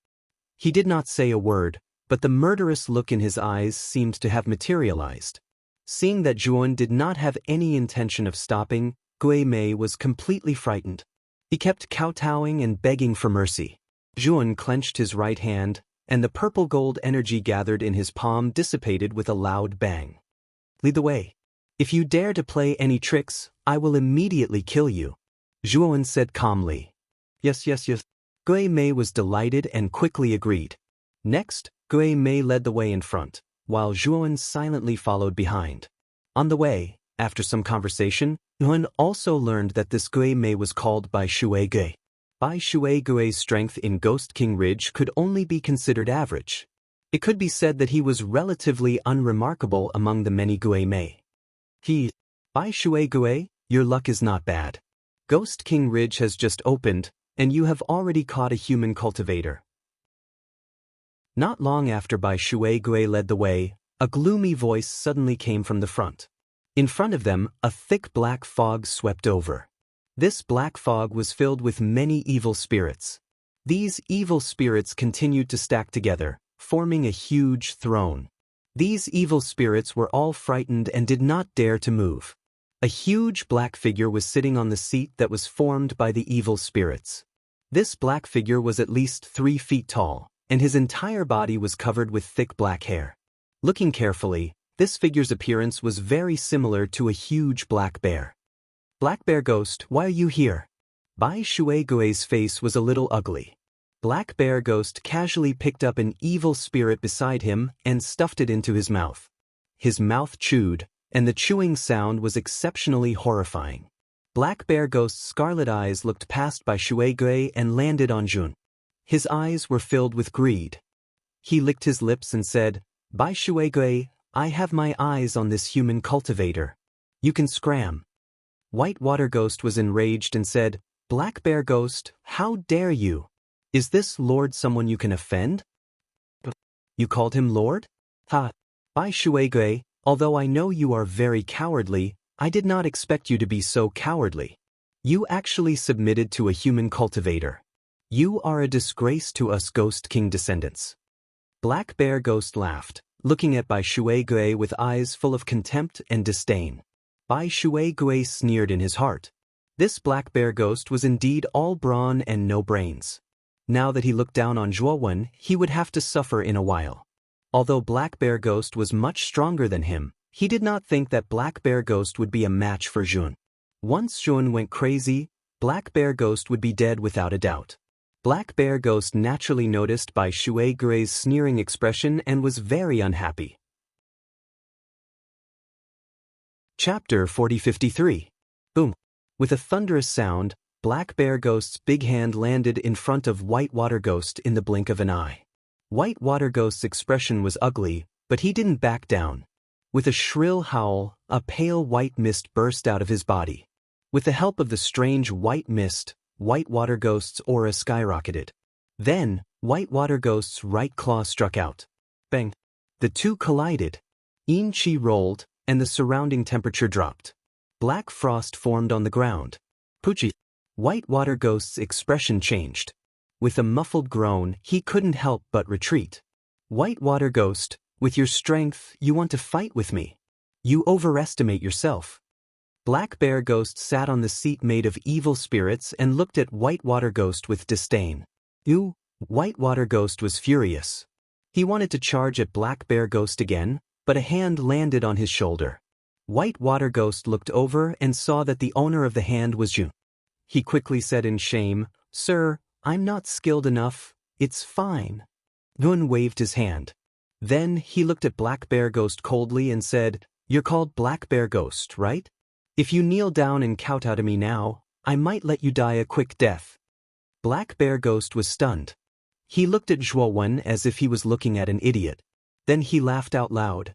He did not say a word, but the murderous look in his eyes seemed to have materialized. Seeing that Zhuan did not have any intention of stopping, Gui Mei was completely frightened. He kept kowtowing and begging for mercy. Zhuan clenched his right hand, and the purple-gold energy gathered in his palm dissipated with a loud bang. Lead the way. If you dare to play any tricks, I will immediately kill you. Zhuan said calmly. Yes. Gui Mei was delighted and quickly agreed. Next, Gui Mei led the way in front, while Zhuan silently followed behind. On the way, after some conversation, Zhuan also learned that this Gui Mei was called Bai Shui Gui. Bai Shui Gui's strength in Ghost King Ridge could only be considered average. It could be said that he was relatively unremarkable among the many Gui Mei. Bai Shui Gui, your luck is not bad. Ghost King Ridge has just opened, and you have already caught a human cultivator. Not long after Bai Shui Gui led the way, A gloomy voice suddenly came from the front. In front of them, a thick black fog swept over. This black fog was filled with many evil spirits. These evil spirits continued to stack together, forming a huge throne. These evil spirits were all frightened and did not dare to move. A huge black figure was sitting on the seat that was formed by the evil spirits. This black figure was at least 3 feet tall, and his entire body was covered with thick black hair. Looking carefully, this figure's appearance was very similar to a huge black bear. Black Bear Ghost, why are you here? Bai Shuegui's face was a little ugly. Black Bear Ghost casually picked up an evil spirit beside him and stuffed it into his mouth. His mouth chewed, and the chewing sound was exceptionally horrifying. Black Bear Ghost's scarlet eyes looked past Bai Shuegui and landed on Jun. His eyes were filled with greed. He licked his lips and said, Bai Shuegui, I have my eyes on this human cultivator. You can scram. White Water Ghost was enraged and said, Black Bear Ghost, how dare you? Is this Lord someone you can offend? You called him Lord? Ha! Bai Shuegui, although I know you are very cowardly, I did not expect you to be so cowardly. You actually submitted to a human cultivator. You are a disgrace to us Ghost King descendants. Black Bear Ghost laughed, looking at Bai Shuegui with eyes full of contempt and disdain. Bai Shuegui sneered in his heart. This Black Bear Ghost was indeed all brawn and no brains. Now that he looked down on Zhuowen, he would have to suffer in a while. Although Black Bear Ghost was much stronger than him, he did not think that Black Bear Ghost would be a match for Jun. Once Jun went crazy, Black Bear Ghost would be dead without a doubt. Black Bear Ghost naturally noticed Bai Shuegui's sneering expression and was very unhappy. Chapter 4053. Boom. With a thunderous sound, Black Bear Ghost's big hand landed in front of White Water Ghost in the blink of an eye. White Water Ghost's expression was ugly, but he didn't back down. With a shrill howl, a pale white mist burst out of his body. With the help of the strange white mist, White Water Ghost's aura skyrocketed. Then, White Water Ghost's right claw struck out. Bang! The two collided. Yin Qi rolled, and the surrounding temperature dropped. Black frost formed on the ground. Poochie! White Water Ghost's expression changed. With a muffled groan, he couldn't help but retreat. White Water Ghost, with your strength, you want to fight with me. You overestimate yourself. Black Bear Ghost sat on the seat made of evil spirits and looked at White Water Ghost with disdain. White Water Ghost was furious. He wanted to charge at Black Bear Ghost again, but a hand landed on his shoulder. White Water Ghost looked over and saw that the owner of the hand was Jun. He quickly said in shame, Sir, I'm not skilled enough, it's fine. Jun waved his hand. Then he looked at Black Bear Ghost coldly and said, You're called Black Bear Ghost, right? If you kneel down and kowtow to me now, I might let you die a quick death. Black Bear Ghost was stunned. He looked at Zhuowen as if he was looking at an idiot. Then he laughed out loud.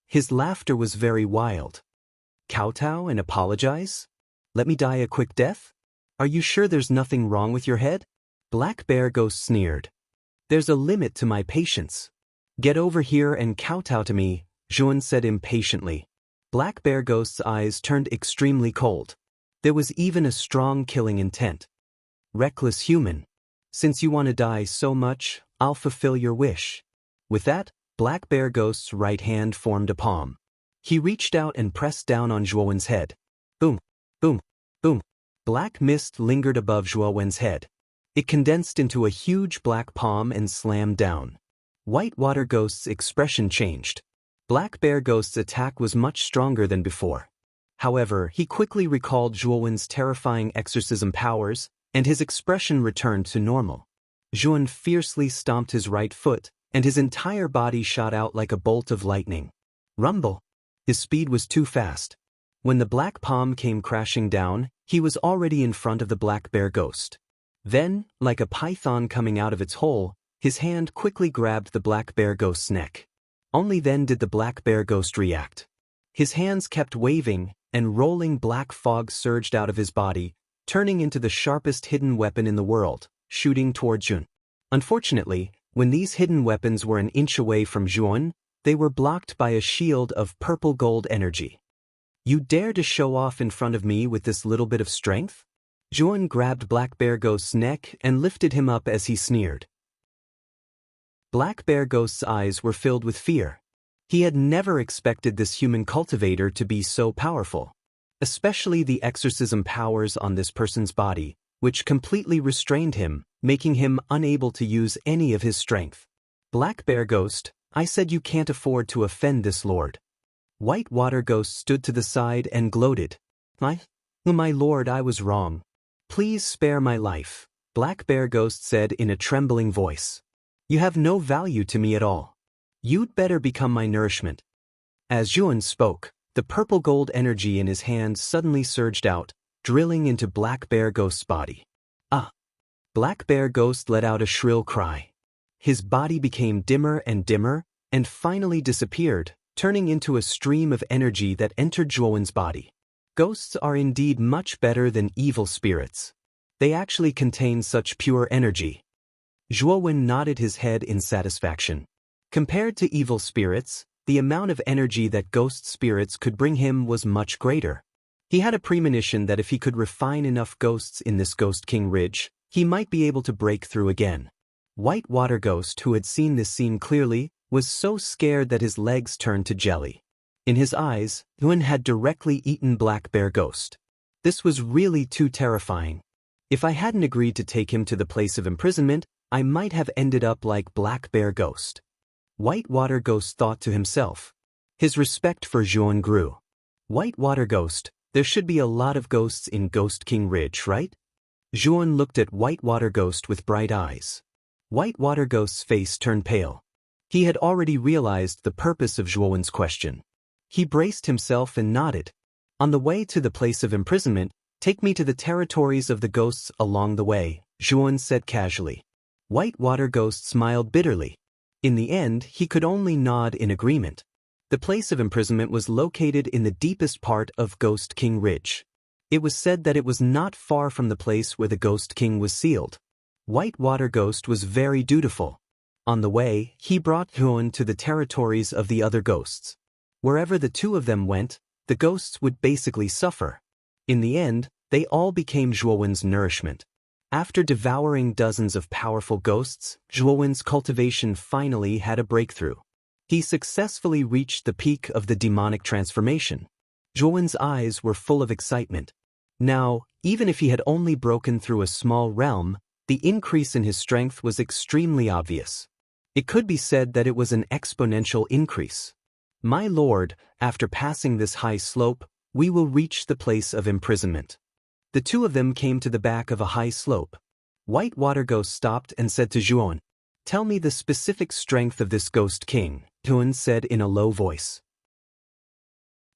His laughter was very wild. Kowtow and apologize? Let me die a quick death? Are you sure there's nothing wrong with your head? Black Bear Ghost sneered. There's a limit to my patience. Get over here and kowtow to me, Zhuan said impatiently. Black Bear Ghost's eyes turned extremely cold. There was even a strong killing intent. Reckless human. Since you want to die so much, I'll fulfill your wish. With that, Black Bear Ghost's right hand formed a palm. He reached out and pressed down on Zhuowen's head. Boom, boom, boom. Black mist lingered above Zhuowen's head. It condensed into a huge black palm and slammed down. White Water Ghost's expression changed. Black Bear Ghost's attack was much stronger than before. However, he quickly recalled Zhuowen's terrifying exorcism powers, and his expression returned to normal. Zhuowen fiercely stomped his right foot, and his entire body shot out like a bolt of lightning. Rumble! His speed was too fast. When the black palm came crashing down, he was already in front of the Black Bear Ghost. Then, like a python coming out of its hole, his hand quickly grabbed the Black Bear Ghost's neck. Only then did the Black Bear Ghost react. His hands kept waving, and rolling black fog surged out of his body, turning into the sharpest hidden weapon in the world, shooting toward Jun. Unfortunately, when these hidden weapons were an inch away from Zhuowen, They were blocked by a shield of purple gold energy. You dare to show off in front of me with this little bit of strength? Zhuan grabbed Black Bear Ghost's neck and lifted him up as he sneered. Black Bear Ghost's eyes were filled with fear. He had never expected this human cultivator to be so powerful, especially the exorcism powers on this person's body, which completely restrained him, making him unable to use any of his strength. Black Bear Ghost, I said you can't afford to offend this lord. White Water Ghost stood to the side and gloated. My lord, I was wrong. Please spare my life, Black Bear Ghost said in a trembling voice. You have no value to me at all. You'd better become my nourishment. As Zhuan spoke, the purple gold energy in his hand suddenly surged out, drilling into Black Bear Ghost's body. Ah! Black Bear Ghost let out a shrill cry. His body became dimmer and finally disappeared, turning into a stream of energy that entered Zhuan's body. Ghosts are indeed much better than evil spirits. They actually contain such pure energy. Zhuan nodded his head in satisfaction. Compared to evil spirits, the amount of energy that ghost spirits could bring him was much greater. He had a premonition that if he could refine enough ghosts in this Ghost King Ridge, he might be able to break through again. White Water Ghost, who had seen this scene clearly, was so scared that his legs turned to jelly. In his eyes, Zhuan had directly eaten Black Bear Ghost. This was really too terrifying. If I hadn't agreed to take him to the place of imprisonment, I might have ended up like Black Bear Ghost. White Water Ghost thought to himself. His respect for Zhuan grew. White Water Ghost, there should be a lot of ghosts in Ghost King Ridge, right? Zhuan looked at White Water Ghost with bright eyes. White Water Ghost's face turned pale. He had already realized the purpose of Zhuan's question. He braced himself and nodded. On the way to the place of imprisonment, take me to the territories of the ghosts along the way, Zhuan said casually. White Water Ghost smiled bitterly. In the end, he could only nod in agreement. The place of imprisonment was located in the deepest part of Ghost King Ridge. It was said that it was not far from the place where the Ghost King was sealed. White Water Ghost was very dutiful. On the way, he brought Zhuan to the territories of the other ghosts. Wherever the two of them went, the ghosts would basically suffer. In the end, they all became Zhuan's nourishment. After devouring dozens of powerful ghosts, Zhuan's cultivation finally had a breakthrough. He successfully reached the peak of the demonic transformation. Zhuan's eyes were full of excitement. Now, even if he had only broken through a small realm, the increase in his strength was extremely obvious. It could be said that it was an exponential increase. My lord, after passing this high slope, we will reach the place of imprisonment. The two of them came to the back of a high slope. White Water Ghost stopped and said to Zhuan, "Tell me the specific strength of this Ghost King," Zhuan said in a low voice.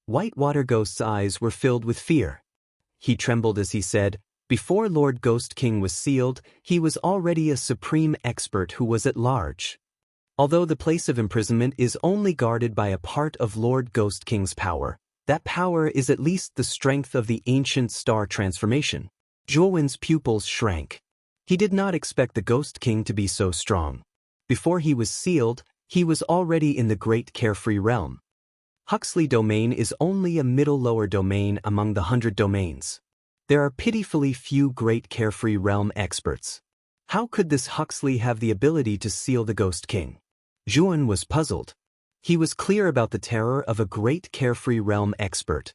White Water Ghost's eyes were filled with fear. He trembled as he said, "Before Lord Ghost King was sealed, he was already a supreme expert who was at large. Although the place of imprisonment is only guarded by a part of Lord Ghost King's power, that power is at least the strength of the ancient star transformation." Zhuan's pupils shrank. He did not expect the Ghost King to be so strong. Before he was sealed, he was already in the Great Carefree Realm. Huxley Domain is only a middle-lower domain among the 100 domains. There are pitifully few Great Carefree Realm experts. How could this Huxley have the ability to seal the Ghost King? Zhuan was puzzled. He was clear about the terror of a Great Carefree Realm expert.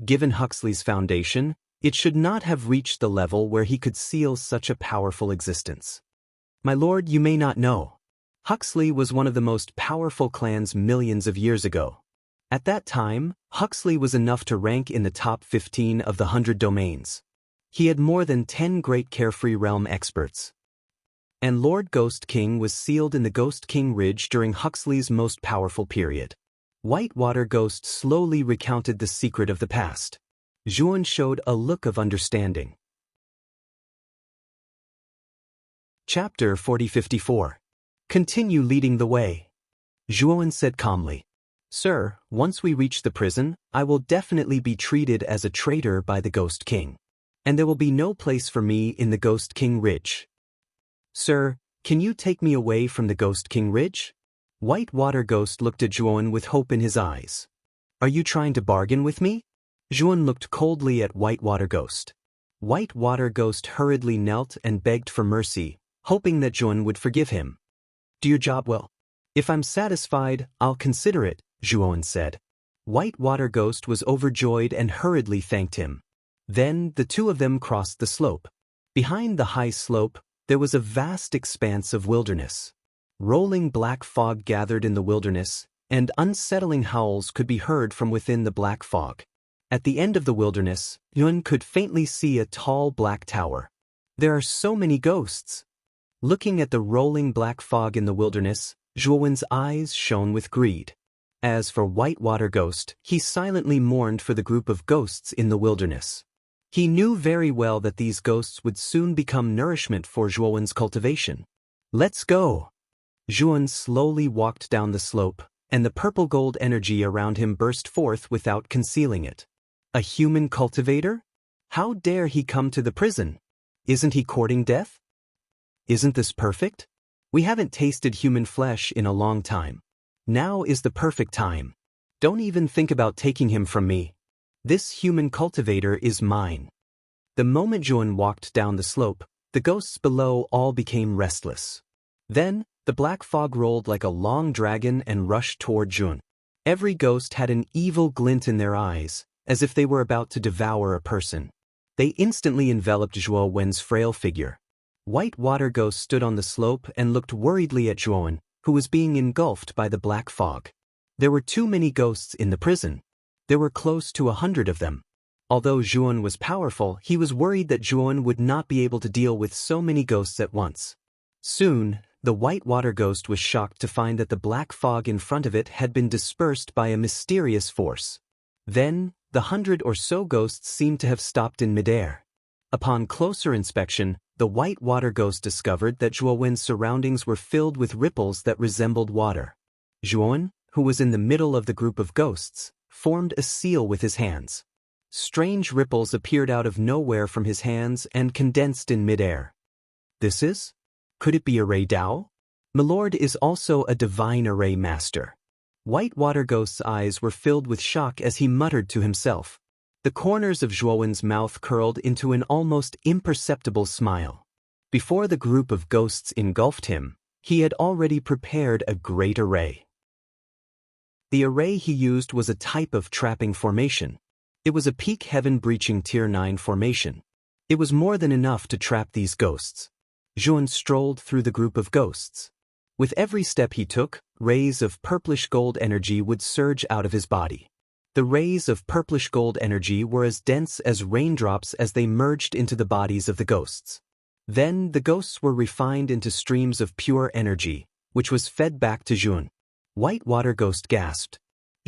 Given Huxley's foundation, it should not have reached the level where he could seal such a powerful existence. My lord, you may not know. Huxley was one of the most powerful clans millions of years ago. At that time, Huxley was enough to rank in the top 15 of the 100 domains. He had more than 10 Great Carefree Realm experts. And Lord Ghost King was sealed in the Ghost King Ridge during Huxley's most powerful period. White Water Ghost slowly recounted the secret of the past. Zhuan showed a look of understanding. Chapter 4054. Continue leading the way. Zhuan said calmly, "Sir, once we reach the prison, I will definitely be treated as a traitor by the Ghost King. And there will be no place for me in the Ghost King Ridge. Sir, can you take me away from the Ghost King Ridge?" White Water Ghost looked at Zhuan with hope in his eyes. Are you trying to bargain with me? Zhuan looked coldly at White Water Ghost. White Water Ghost hurriedly knelt and begged for mercy, hoping that Zhuan would forgive him. Do your job well. If I'm satisfied, I'll consider it, Zhuan said. White Water Ghost was overjoyed and hurriedly thanked him. Then the two of them crossed the slope. Behind the high slope, there was a vast expanse of wilderness. Rolling black fog gathered in the wilderness, and unsettling howls could be heard from within the black fog. At the end of the wilderness, Yun could faintly see a tall black tower. There are so many ghosts. Looking at the rolling black fog in the wilderness, Zhuowen's eyes shone with greed. As for White Water Ghost, he silently mourned for the group of ghosts in the wilderness. He knew very well that these ghosts would soon become nourishment for Zhuowen's cultivation. Let's go! Zhuowen slowly walked down the slope, and the purple gold energy around him burst forth without concealing it. A human cultivator? How dare he come to the prison? Isn't he courting death? Isn't this perfect? We haven't tasted human flesh in a long time. Now is the perfect time. Don't even think about taking him from me. This human cultivator is mine. The moment Zhuan walked down the slope, the ghosts below all became restless. Then, the black fog rolled like a long dragon and rushed toward Zhuan. Every ghost had an evil glint in their eyes, as if they were about to devour a person. They instantly enveloped Zhuowen's frail figure. White Water Ghost stood on the slope and looked worriedly at Zhuowen, who was being engulfed by the black fog. There were too many ghosts in the prison. There were close to 100 of them. Although Zhuowen was powerful, he was worried that Zhuowen would not be able to deal with so many ghosts at once. Soon, the White Water Ghost was shocked to find that the black fog in front of it had been dispersed by a mysterious force. Then, the 100 or so ghosts seemed to have stopped in midair. Upon closer inspection, the White Water Ghost discovered that Zhuowen's surroundings were filled with ripples that resembled water. Zhuowen, who was in the middle of the group of ghosts, formed a seal with his hands. Strange ripples appeared out of nowhere from his hands and condensed in midair. This is? Could it be Array Dao? Milord is also a divine array master. White Water Ghost's eyes were filled with shock as he muttered to himself. The corners of Zhuowen's mouth curled into an almost imperceptible smile. Before the group of ghosts engulfed him, he had already prepared a great array. The array he used was a type of trapping formation. It was a peak heaven-breaching Tier 9 formation. It was more than enough to trap these ghosts. Zhuowen strolled through the group of ghosts. With every step he took, rays of purplish gold energy would surge out of his body. The rays of purplish gold energy were as dense as raindrops as they merged into the bodies of the ghosts. Then the ghosts were refined into streams of pure energy, which was fed back to Zhuowen. White Water Ghost gasped.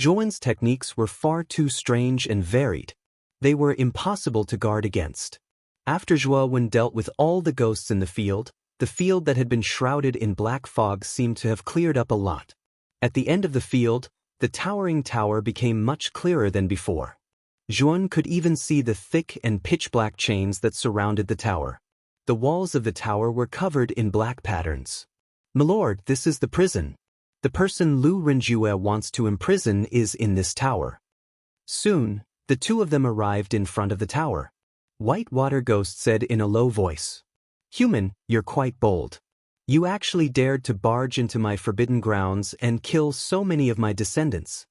Zhuowen's techniques were far too strange and varied. They were impossible to guard against. After Zhuowen dealt with all the ghosts in the field that had been shrouded in black fog seemed to have cleared up a lot. At the end of the field, the towering tower became much clearer than before. Zhuowen could even see the thick and pitch-black chains that surrounded the tower. The walls of the tower were covered in black patterns. Milord, this is the prison. The person Lu Renjue wants to imprison is in this tower. Soon, the two of them arrived in front of the tower. White Water Ghost said in a low voice, "Human, you're quite bold. You actually dared to barge into my forbidden grounds and kill so many of my descendants."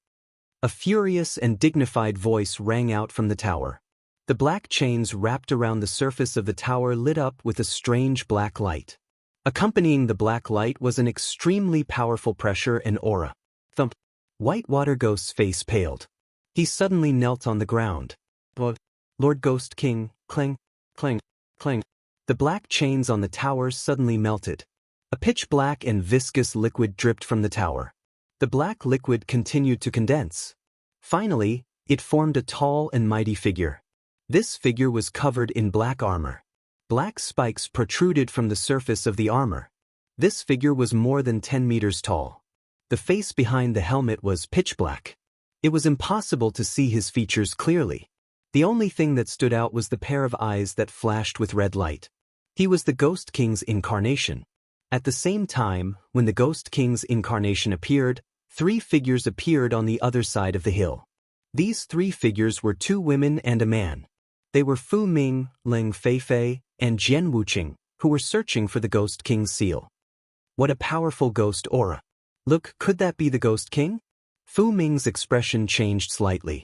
A furious and dignified voice rang out from the tower. The black chains wrapped around the surface of the tower lit up with a strange black light. Accompanying the black light was an extremely powerful pressure and aura. Thump. White Water Ghost's face paled. He suddenly knelt on the ground. Lord Ghost King, clang, clang, clang. The black chains on the tower suddenly melted. A pitch-black and viscous liquid dripped from the tower. The black liquid continued to condense. Finally, it formed a tall and mighty figure. This figure was covered in black armor. Black spikes protruded from the surface of the armor. This figure was more than 10 meters tall. The face behind the helmet was pitch black. It was impossible to see his features clearly. The only thing that stood out was the pair of eyes that flashed with red light. He was the Ghost King's incarnation. At the same time, when the Ghost King's incarnation appeared, 3 figures appeared on the other side of the hill. These 3 figures were 2 women and a man. They were Fu Ming, Ling Feifei, and Jian Wuqing, who were searching for the Ghost King's seal. What a powerful ghost aura. Look, could that be the Ghost King? Fu Ming's expression changed slightly.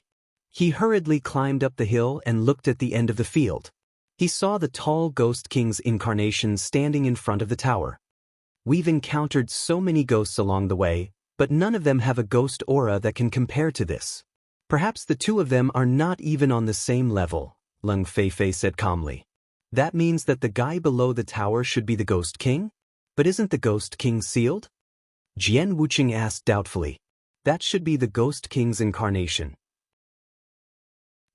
He hurriedly climbed up the hill and looked at the end of the field. He saw the tall Ghost King's incarnation standing in front of the tower. We've encountered so many ghosts along the way, but none of them have a ghost aura that can compare to this. Perhaps the 2 of them are not even on the same level, Ling Feifei said calmly. That means that the guy below the tower should be the Ghost King? But isn't the Ghost King sealed? Jian Wuqing asked doubtfully. That should be the Ghost King's incarnation.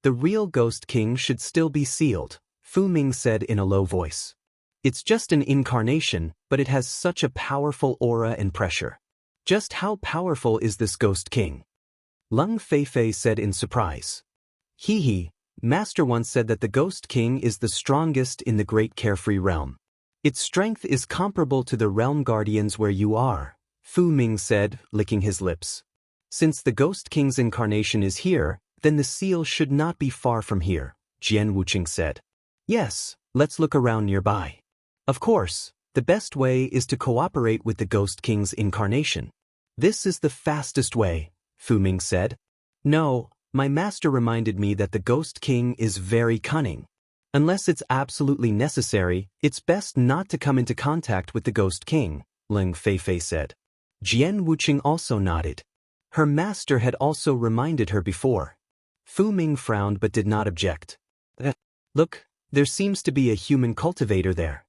The real Ghost King should still be sealed, Fu Ming said in a low voice. It's just an incarnation, but it has such a powerful aura and pressure. Just how powerful is this Ghost King? Ling Feifei said in surprise. Master once said that the Ghost King is the strongest in the Great Carefree Realm. Its strength is comparable to the Realm Guardians where you are, Fu Ming said, licking his lips. Since the Ghost King's incarnation is here, then the seal should not be far from here, Jian Wuqing said. Yes, let's look around nearby. Of course, the best way is to cooperate with the Ghost King's incarnation. This is the fastest way, Fu Ming said. No, my master reminded me that the Ghost King is very cunning. Unless it's absolutely necessary, it's best not to come into contact with the Ghost King, Ling Feifei said. Jian Wuqing also nodded. Her master had also reminded her before. Fu Ming frowned but did not object. Look, there seems to be a human cultivator there.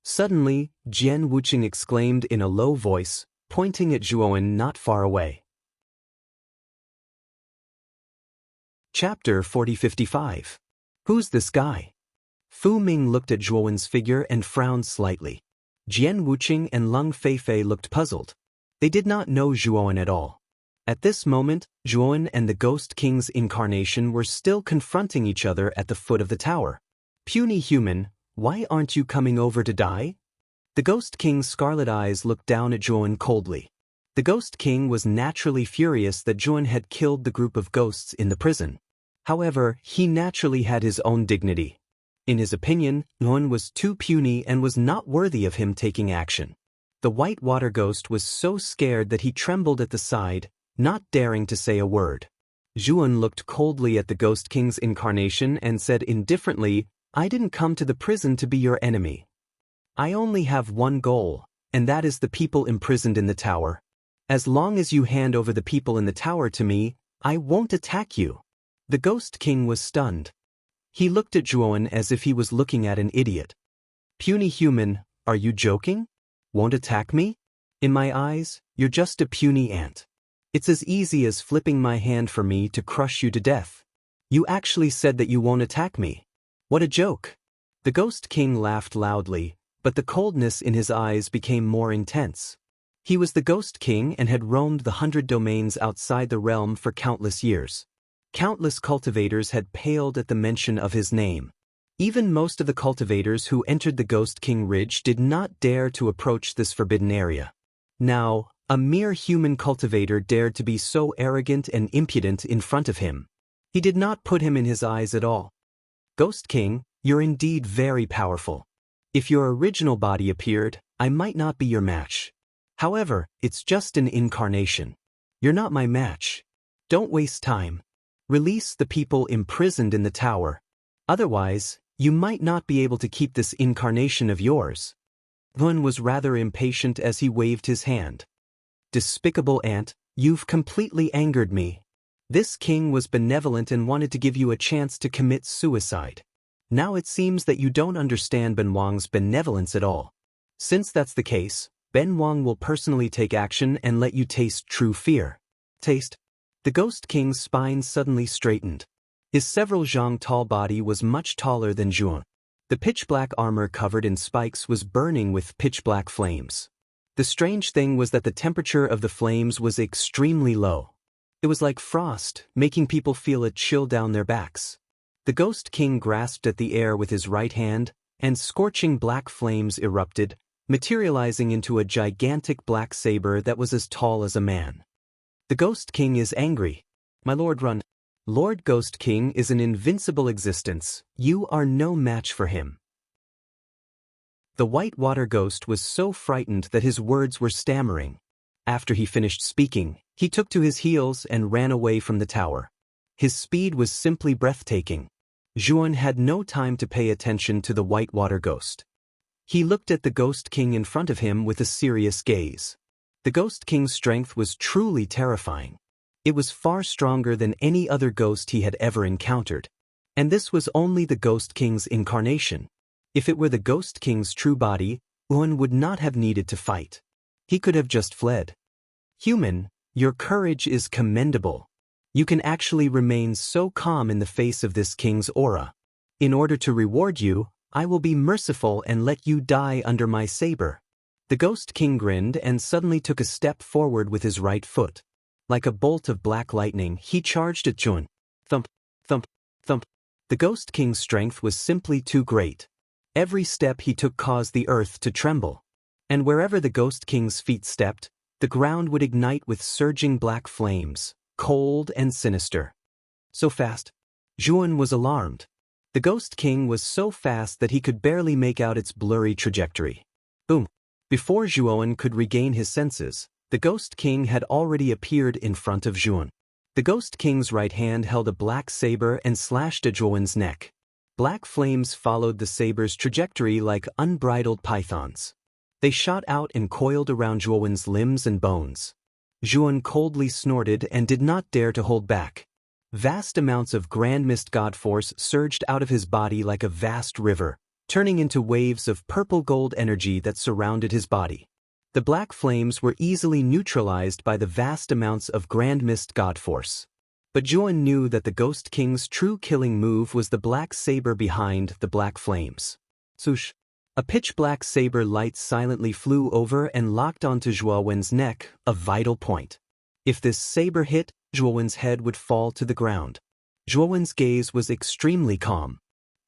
Suddenly, Jian Wuqing exclaimed in a low voice, pointing at Zhuowen not far away. Chapter 40-55. Who's this guy? Fu Ming looked at Zhuowen's figure and frowned slightly. Jian Wuqing and Ling Feifei looked puzzled. They did not know Zhuowen at all. At this moment, Zhuowen and the Ghost King's incarnation were still confronting each other at the foot of the tower. Puny human, why aren't you coming over to die? The Ghost King's scarlet eyes looked down at Zhuowen coldly. The Ghost King was naturally furious that Zhuowen had killed the group of ghosts in the prison. However, he naturally had his own dignity. In his opinion, Zhuowen was too puny and was not worthy of him taking action. The white water ghost was so scared that he trembled at the side, not daring to say a word. Zhuowen looked coldly at the Ghost King's incarnation and said indifferently, I didn't come to the prison to be your enemy. I only have one goal, and that is the people imprisoned in the tower. As long as you hand over the people in the tower to me, I won't attack you. The Ghost King was stunned. He looked at Zhuowen as if he was looking at an idiot. Puny human, are you joking? Won't attack me? In my eyes, you're just a puny ant. It's as easy as flipping my hand for me to crush you to death. You actually said that you won't attack me. What a joke. The Ghost King laughed loudly, but the coldness in his eyes became more intense. He was the Ghost King and had roamed the 100 domains outside the realm for countless years. Countless cultivators had paled at the mention of his name. Even most of the cultivators who entered the Ghost King Ridge did not dare to approach this forbidden area. Now, a mere human cultivator dared to be so arrogant and impudent in front of him. He did not put him in his eyes at all. Ghost King, you're indeed very powerful. If your original body appeared, I might not be your match. However, it's just an incarnation. You're not my match. Don't waste time. Release the people imprisoned in the tower. Otherwise, you might not be able to keep this incarnation of yours. Zhuowen was rather impatient as he waved his hand. Despicable ant, you've completely angered me. This king was benevolent and wanted to give you a chance to commit suicide. Now it seems that you don't understand Ben Wang's benevolence at all. Since that's the case, Ben Wang will personally take action and let you taste true fear. Taste? The Ghost King's spine suddenly straightened. His several zhang tall body was much taller than Zhuowen. The pitch-black armor covered in spikes was burning with pitch-black flames. The strange thing was that the temperature of the flames was extremely low. It was like frost, making people feel a chill down their backs. The Ghost King grasped at the air with his right hand, and scorching black flames erupted, materializing into a gigantic black saber that was as tall as a man. The Ghost King is angry. My lord, run. Lord Ghost King is an invincible existence. You are no match for him. The white water ghost was so frightened that his words were stammering. After he finished speaking, he took to his heels and ran away from the tower. His speed was simply breathtaking. Zhuan had no time to pay attention to the white water ghost. He looked at the Ghost King in front of him with a serious gaze. The Ghost King's strength was truly terrifying. It was far stronger than any other ghost he had ever encountered. And this was only the Ghost King's incarnation. If it were the Ghost King's true body, Zhuan would not have needed to fight. He could have just fled. Human, your courage is commendable. You can actually remain so calm in the face of this king's aura. In order to reward you, I will be merciful and let you die under my saber. The Ghost King grinned and suddenly took a step forward with his right foot. Like a bolt of black lightning, he charged at Zhuan. Thump, thump, thump. The Ghost King's strength was simply too great. Every step he took caused the earth to tremble. And wherever the Ghost King's feet stepped, the ground would ignite with surging black flames, cold and sinister. So fast. Zhuan was alarmed. The Ghost King was so fast that he could barely make out its blurry trajectory. Boom. Before Zhuan could regain his senses, the Ghost King had already appeared in front of Zhuan. The Ghost King's right hand held a black saber and slashed at Zhuan's neck. Black flames followed the saber's trajectory like unbridled pythons. They shot out and coiled around Zhuan's limbs and bones. Zhuan coldly snorted and did not dare to hold back. Vast amounts of Grand Mist God Force surged out of his body like a vast river, turning into waves of purple gold energy that surrounded his body. The black flames were easily neutralized by the vast amounts of Grand Mist God Force. But Zhuan knew that the Ghost King's true killing move was the black saber behind the black flames. Swoosh! A pitch-black saber light silently flew over and locked onto Zhuan's neck, a vital point. If this saber hit, Zhuan's head would fall to the ground. Zhuan's gaze was extremely calm.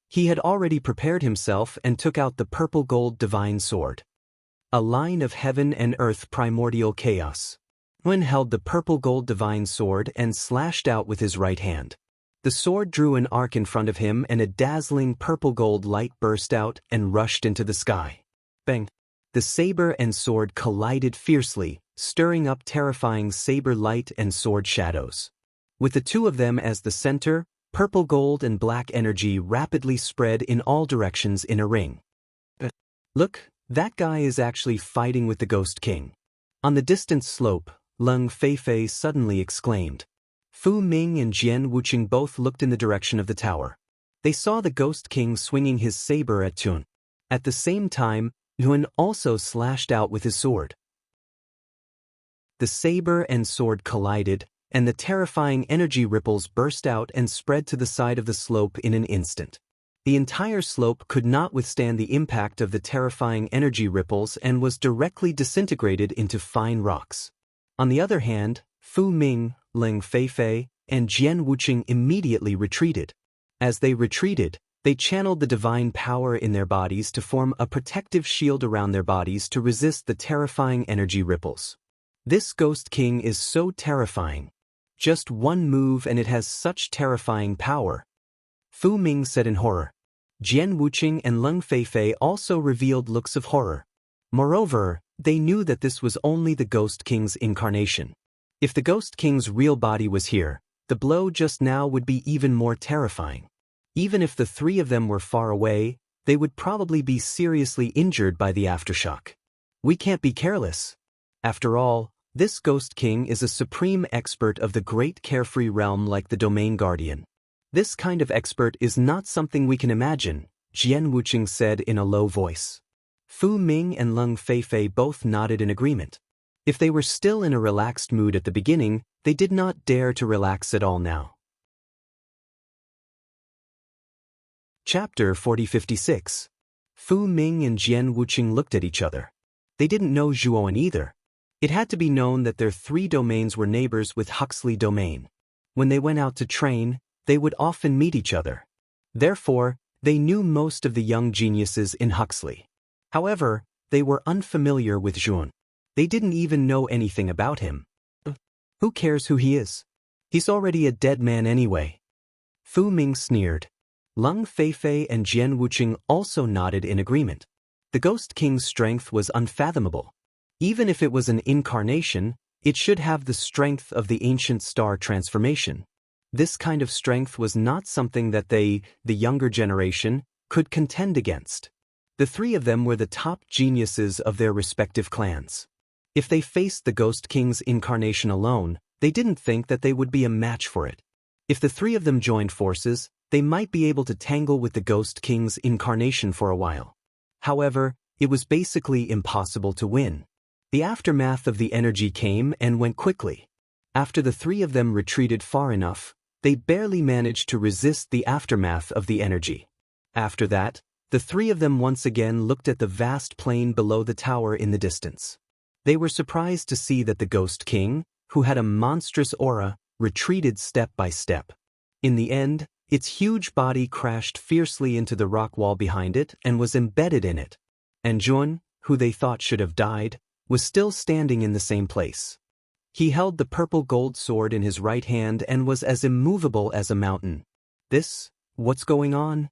He had already prepared himself and took out the purple gold divine sword. A line of heaven and earth primordial chaos. Zhuan held the purple gold divine sword and slashed out with his right hand. The sword drew an arc in front of him and a dazzling purple gold light burst out and rushed into the sky. Bang! The saber and sword collided fiercely, stirring up terrifying saber light and sword shadows. With the two of them as the center, purple gold and black energy rapidly spread in all directions in a ring. Look, that guy is actually fighting with the Ghost King. On the distant slope, Leng Feifei suddenly exclaimed. Fu Ming and Jian Wuqing both looked in the direction of the tower. They saw the Ghost King swinging his saber at Zhuan. At the same time, Zhuan also slashed out with his sword. The saber and sword collided, and the terrifying energy ripples burst out and spread to the side of the slope in an instant. The entire slope could not withstand the impact of the terrifying energy ripples and was directly disintegrated into fine rocks. On the other hand, Fu Ming, Leng Feifei, and Jian Wuqing immediately retreated. As they retreated, they channeled the divine power in their bodies to form a protective shield around their bodies to resist the terrifying energy ripples. This Ghost King is so terrifying. Just one move and it has such terrifying power. Fu Ming said in horror. Jian Wuqing and Leng Feifei also revealed looks of horror. Moreover, they knew that this was only the Ghost King's incarnation. If the Ghost King's real body was here, the blow just now would be even more terrifying. Even if the three of them were far away, they would probably be seriously injured by the aftershock. We can't be careless. After all, this Ghost King is a supreme expert of the great carefree realm like the Domain Guardian. This kind of expert is not something we can imagine, Jian Wuqing said in a low voice. Fu Ming and Leng Feifei both nodded in agreement. If they were still in a relaxed mood at the beginning, they did not dare to relax at all now. Chapter 4056. Fu Ming and Jian Wuqing looked at each other. They didn't know Zhuan either. It had to be known that their three domains were neighbors with Huxley Domain. When they went out to train, they would often meet each other. Therefore, they knew most of the young geniuses in Huxley. However, they were unfamiliar with Zhuan. They didn't even know anything about him. Who cares who he is? He's already a dead man anyway. Fu Ming sneered. Lung Feifei and Jian Wuqing also nodded in agreement. The Ghost King's strength was unfathomable. Even if it was an incarnation, it should have the strength of the ancient star transformation. This kind of strength was not something that they, the younger generation, could contend against. The three of them were the top geniuses of their respective clans. If they faced the Ghost King's incarnation alone, they didn't think that they would be a match for it. If the three of them joined forces, they might be able to tangle with the Ghost King's incarnation for a while. However, it was basically impossible to win. The aftermath of the energy came and went quickly. After the three of them retreated far enough, they barely managed to resist the aftermath of the energy. After that, the three of them once again looked at the vast plain below the tower in the distance. They were surprised to see that the Ghost King, who had a monstrous aura, retreated step by step. In the end, its huge body crashed fiercely into the rock wall behind it and was embedded in it. And Zhuan, who they thought should have died, was still standing in the same place. He held the purple gold sword in his right hand and was as immovable as a mountain. What's going on?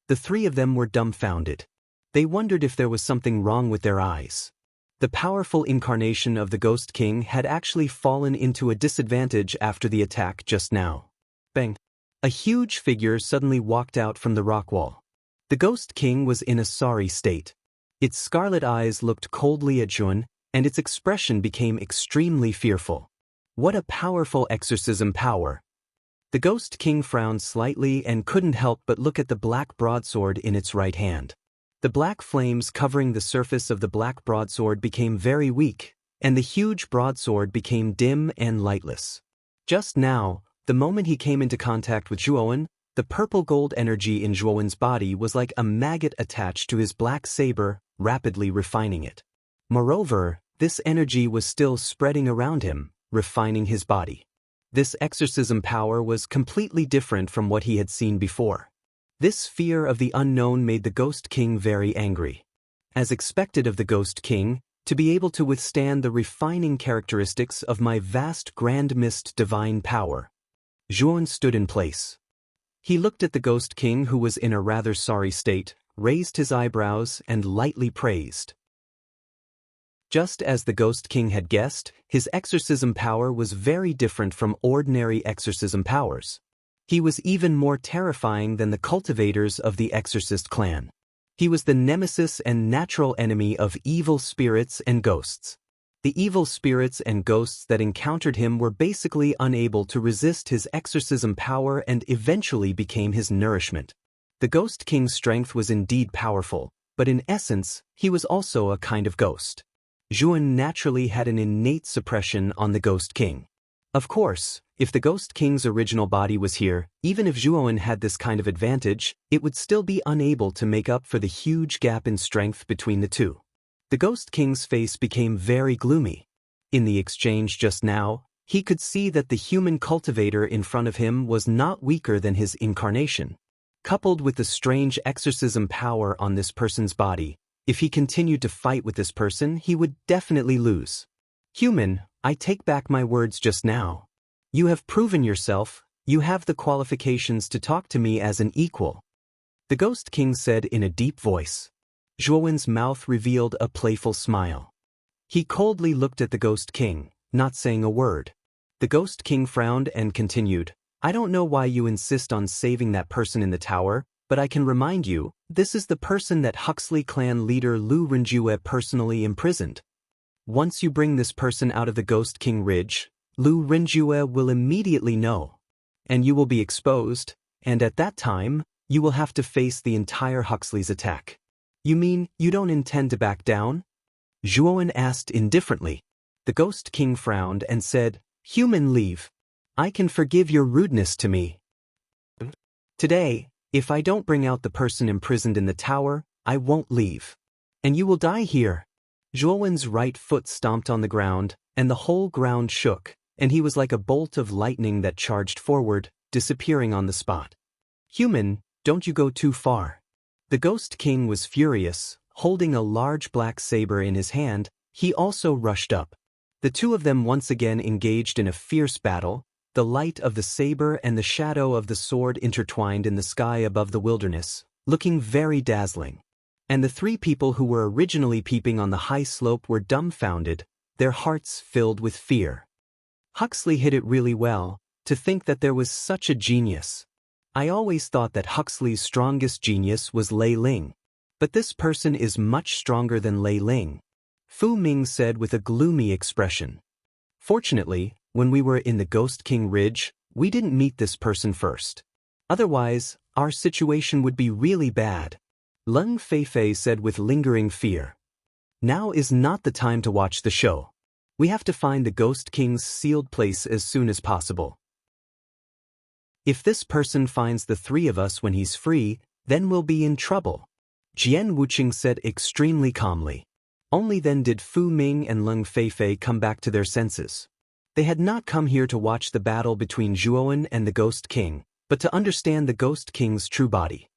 The three of them were dumbfounded. They wondered if there was something wrong with their eyes. The powerful incarnation of the Ghost King had actually fallen into a disadvantage after the attack just now. Bang! A huge figure suddenly walked out from the rock wall. The Ghost King was in a sorry state. Its scarlet eyes looked coldly at Zhuan, and its expression became extremely fearful. What a powerful exorcism power! The Ghost King frowned slightly and couldn't help but look at the black broadsword in its right hand. The black flames covering the surface of the black broadsword became very weak, and the huge broadsword became dim and lightless. Just now, the moment he came into contact with Zhuan, the purple gold energy in Zhuan's body was like a maggot attached to his black saber, rapidly refining it. Moreover, this energy was still spreading around him, refining his body. This exorcism power was completely different from what he had seen before. This fear of the unknown made the Ghost King very angry. As expected of the Ghost King, to be able to withstand the refining characteristics of my vast grand mist divine power. Zhuan stood in place. He looked at the Ghost King, who was in a rather sorry state, raised his eyebrows and lightly praised. Just as the Ghost King had guessed, his exorcism power was very different from ordinary exorcism powers. He was even more terrifying than the cultivators of the Exorcist clan. He was the nemesis and natural enemy of evil spirits and ghosts. The evil spirits and ghosts that encountered him were basically unable to resist his exorcism power and eventually became his nourishment. The Ghost King's strength was indeed powerful, but in essence, he was also a kind of ghost. Zhuan naturally had an innate suppression on the Ghost King. Of course, if the Ghost King's original body was here, even if Zhuan had this kind of advantage, it would still be unable to make up for the huge gap in strength between the two. The Ghost King's face became very gloomy. In the exchange just now, he could see that the human cultivator in front of him was not weaker than his incarnation. Coupled with the strange exorcism power on this person's body, if he continued to fight with this person, he would definitely lose. Human, I take back my words just now. You have proven yourself, you have the qualifications to talk to me as an equal. The Ghost King said in a deep voice. Zhuan's mouth revealed a playful smile. He coldly looked at the Ghost King, not saying a word. The Ghost King frowned and continued, I don't know why you insist on saving that person in the tower, but I can remind you, this is the person that Huxley clan leader Lu Renjue personally imprisoned. Once you bring this person out of the Ghost King Ridge, Lu Renjue will immediately know. And you will be exposed, and at that time, you will have to face the entire Huxley's attack. You mean you don't intend to back down? Zhuan asked indifferently. The Ghost King frowned and said, Human, leave. I can forgive your rudeness to me. Today, if I don't bring out the person imprisoned in the tower, I won't leave. And you will die here. Zhuan's right foot stomped on the ground, and the whole ground shook, and he was like a bolt of lightning that charged forward, disappearing on the spot. Human, don't you go too far. The Ghost King was furious, holding a large black saber in his hand, he also rushed up. The two of them once again engaged in a fierce battle, the light of the saber and the shadow of the sword intertwined in the sky above the wilderness, looking very dazzling. And the three people who were originally peeping on the high slope were dumbfounded, their hearts filled with fear. Huxley hit it really well, to think that there was such a genius. I always thought that Huxley's strongest genius was Lei Ling. But this person is much stronger than Lei Ling, Fu Ming said with a gloomy expression. Fortunately, when we were in the Ghost King Ridge, we didn't meet this person first. Otherwise, our situation would be really bad. Leng Feifei said with lingering fear. Now is not the time to watch the show. We have to find the Ghost King's sealed place as soon as possible. If this person finds the three of us when he's free, then we'll be in trouble, Jian Wuqing said extremely calmly. Only then did Fu Ming and Leng Feifei come back to their senses. They had not come here to watch the battle between Zhuowen and the Ghost King, but to understand the Ghost King's true body.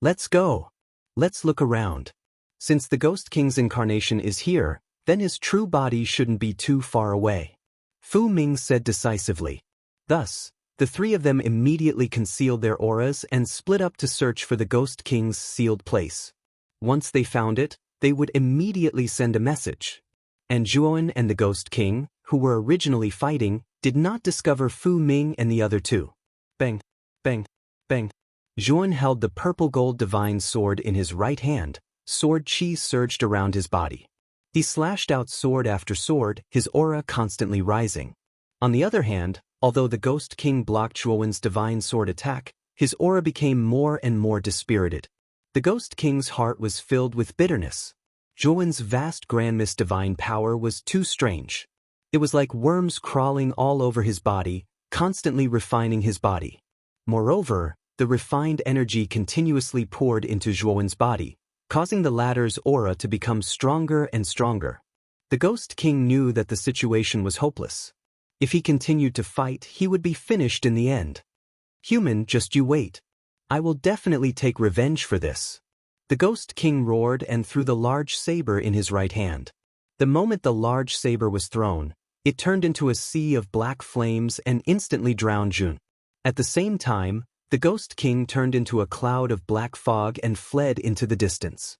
Let's go. Let's look around. Since the Ghost King's incarnation is here, then his true body shouldn't be too far away, Fu Ming said decisively. Thus, the three of them immediately concealed their auras and split up to search for the Ghost King's sealed place. Once they found it, they would immediately send a message. And Zhuowen and the Ghost King, who were originally fighting, did not discover Fu Ming and the other two. Bang, bang, bang. Zhuowen held the purple gold divine sword in his right hand, sword chi surged around his body. He slashed out sword after sword, his aura constantly rising. On the other hand, although the Ghost King blocked Zhuowen's divine sword attack, his aura became more and more dispirited. The Ghost King's heart was filled with bitterness. Zhuowen's vast grandmist divine power was too strange. It was like worms crawling all over his body, constantly refining his body. Moreover, the refined energy continuously poured into Zhuowen's body, causing the latter's aura to become stronger and stronger. The Ghost King knew that the situation was hopeless. If he continued to fight, he would be finished in the end. Human, just you wait. I will definitely take revenge for this. The Ghost King roared and threw the large saber in his right hand. The moment the large saber was thrown, it turned into a sea of black flames and instantly drowned Jun. At the same time, the Ghost King turned into a cloud of black fog and fled into the distance.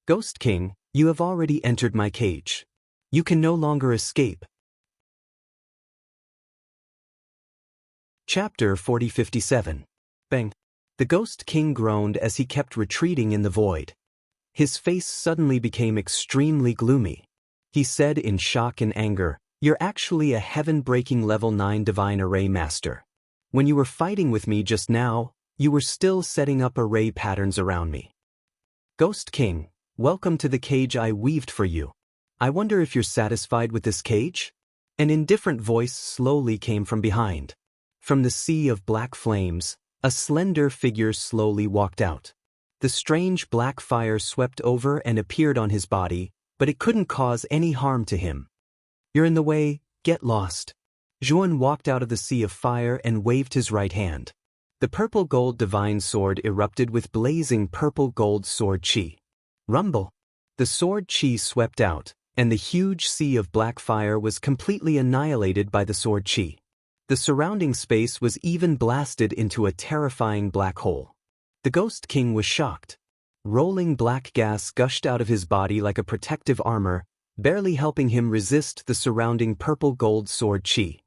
Ghost King, you have already entered my cage. You can no longer escape. Chapter 4057. Bang. The Ghost King groaned as he kept retreating in the void. His face suddenly became extremely gloomy. He said in shock and anger, "You're actually a heaven-breaking level 9 divine array master. When you were fighting with me just now, you were still setting up array patterns around me. Ghost King, welcome to the cage I weaved for you. I wonder if you're satisfied with this cage?" An indifferent voice slowly came from behind. From the sea of black flames, a slender figure slowly walked out. The strange black fire swept over and appeared on his body, but it couldn't cause any harm to him. "You're in the way, get lost." Zhuowen walked out of the sea of fire and waved his right hand. The purple gold divine sword erupted with blazing purple gold sword chi. Rumble! The sword chi swept out, and the huge sea of black fire was completely annihilated by the sword chi. The surrounding space was even blasted into a terrifying black hole. The Ghost King was shocked. Rolling black gas gushed out of his body like a protective armor, barely helping him resist the surrounding purple gold sword chi.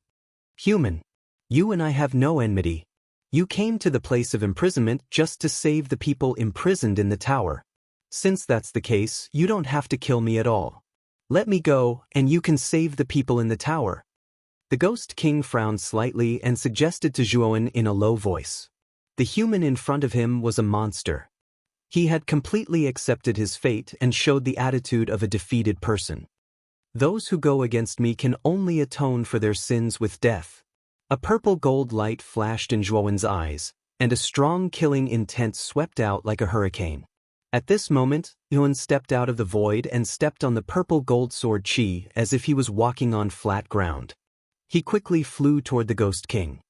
"Human, you and I have no enmity. You came to the place of imprisonment just to save the people imprisoned in the tower. Since that's the case, you don't have to kill me at all. Let me go, and you can save the people in the tower." The Ghost King frowned slightly and suggested to Zhuowen in a low voice. The human in front of him was a monster. He had completely accepted his fate and showed the attitude of a defeated person. "Those who go against me can only atone for their sins with death." A purple gold light flashed in Zhuowen's eyes, and a strong killing intent swept out like a hurricane. At this moment, Zhuowen stepped out of the void and stepped on the purple gold sword chi as if he was walking on flat ground. He quickly flew toward the Ghost King.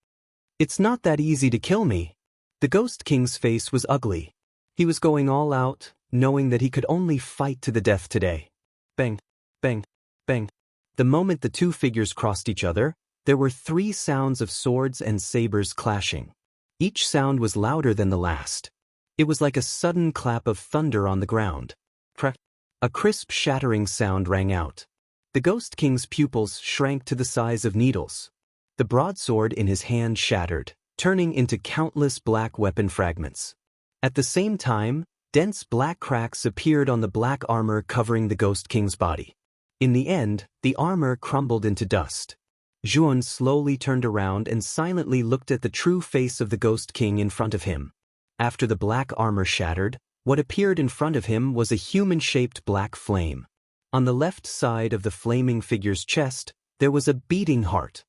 "It's not that easy to kill me." The Ghost King's face was ugly. He was going all out, knowing that he could only fight to the death today. Bang, bang, bang. The moment the two figures crossed each other, there were 3 sounds of swords and sabers clashing. Each sound was louder than the last. It was like a sudden clap of thunder on the ground. Crack. A crisp shattering sound rang out. The Ghost King's pupils shrank to the size of needles. The broadsword in his hand shattered, turning into countless black weapon fragments. At the same time, dense black cracks appeared on the black armor covering the Ghost King's body. In the end, the armor crumbled into dust. Juan slowly turned around and silently looked at the true face of the Ghost King in front of him. After the black armor shattered, what appeared in front of him was a human-shaped black flame. On the left side of the flaming figure's chest, there was a beating heart.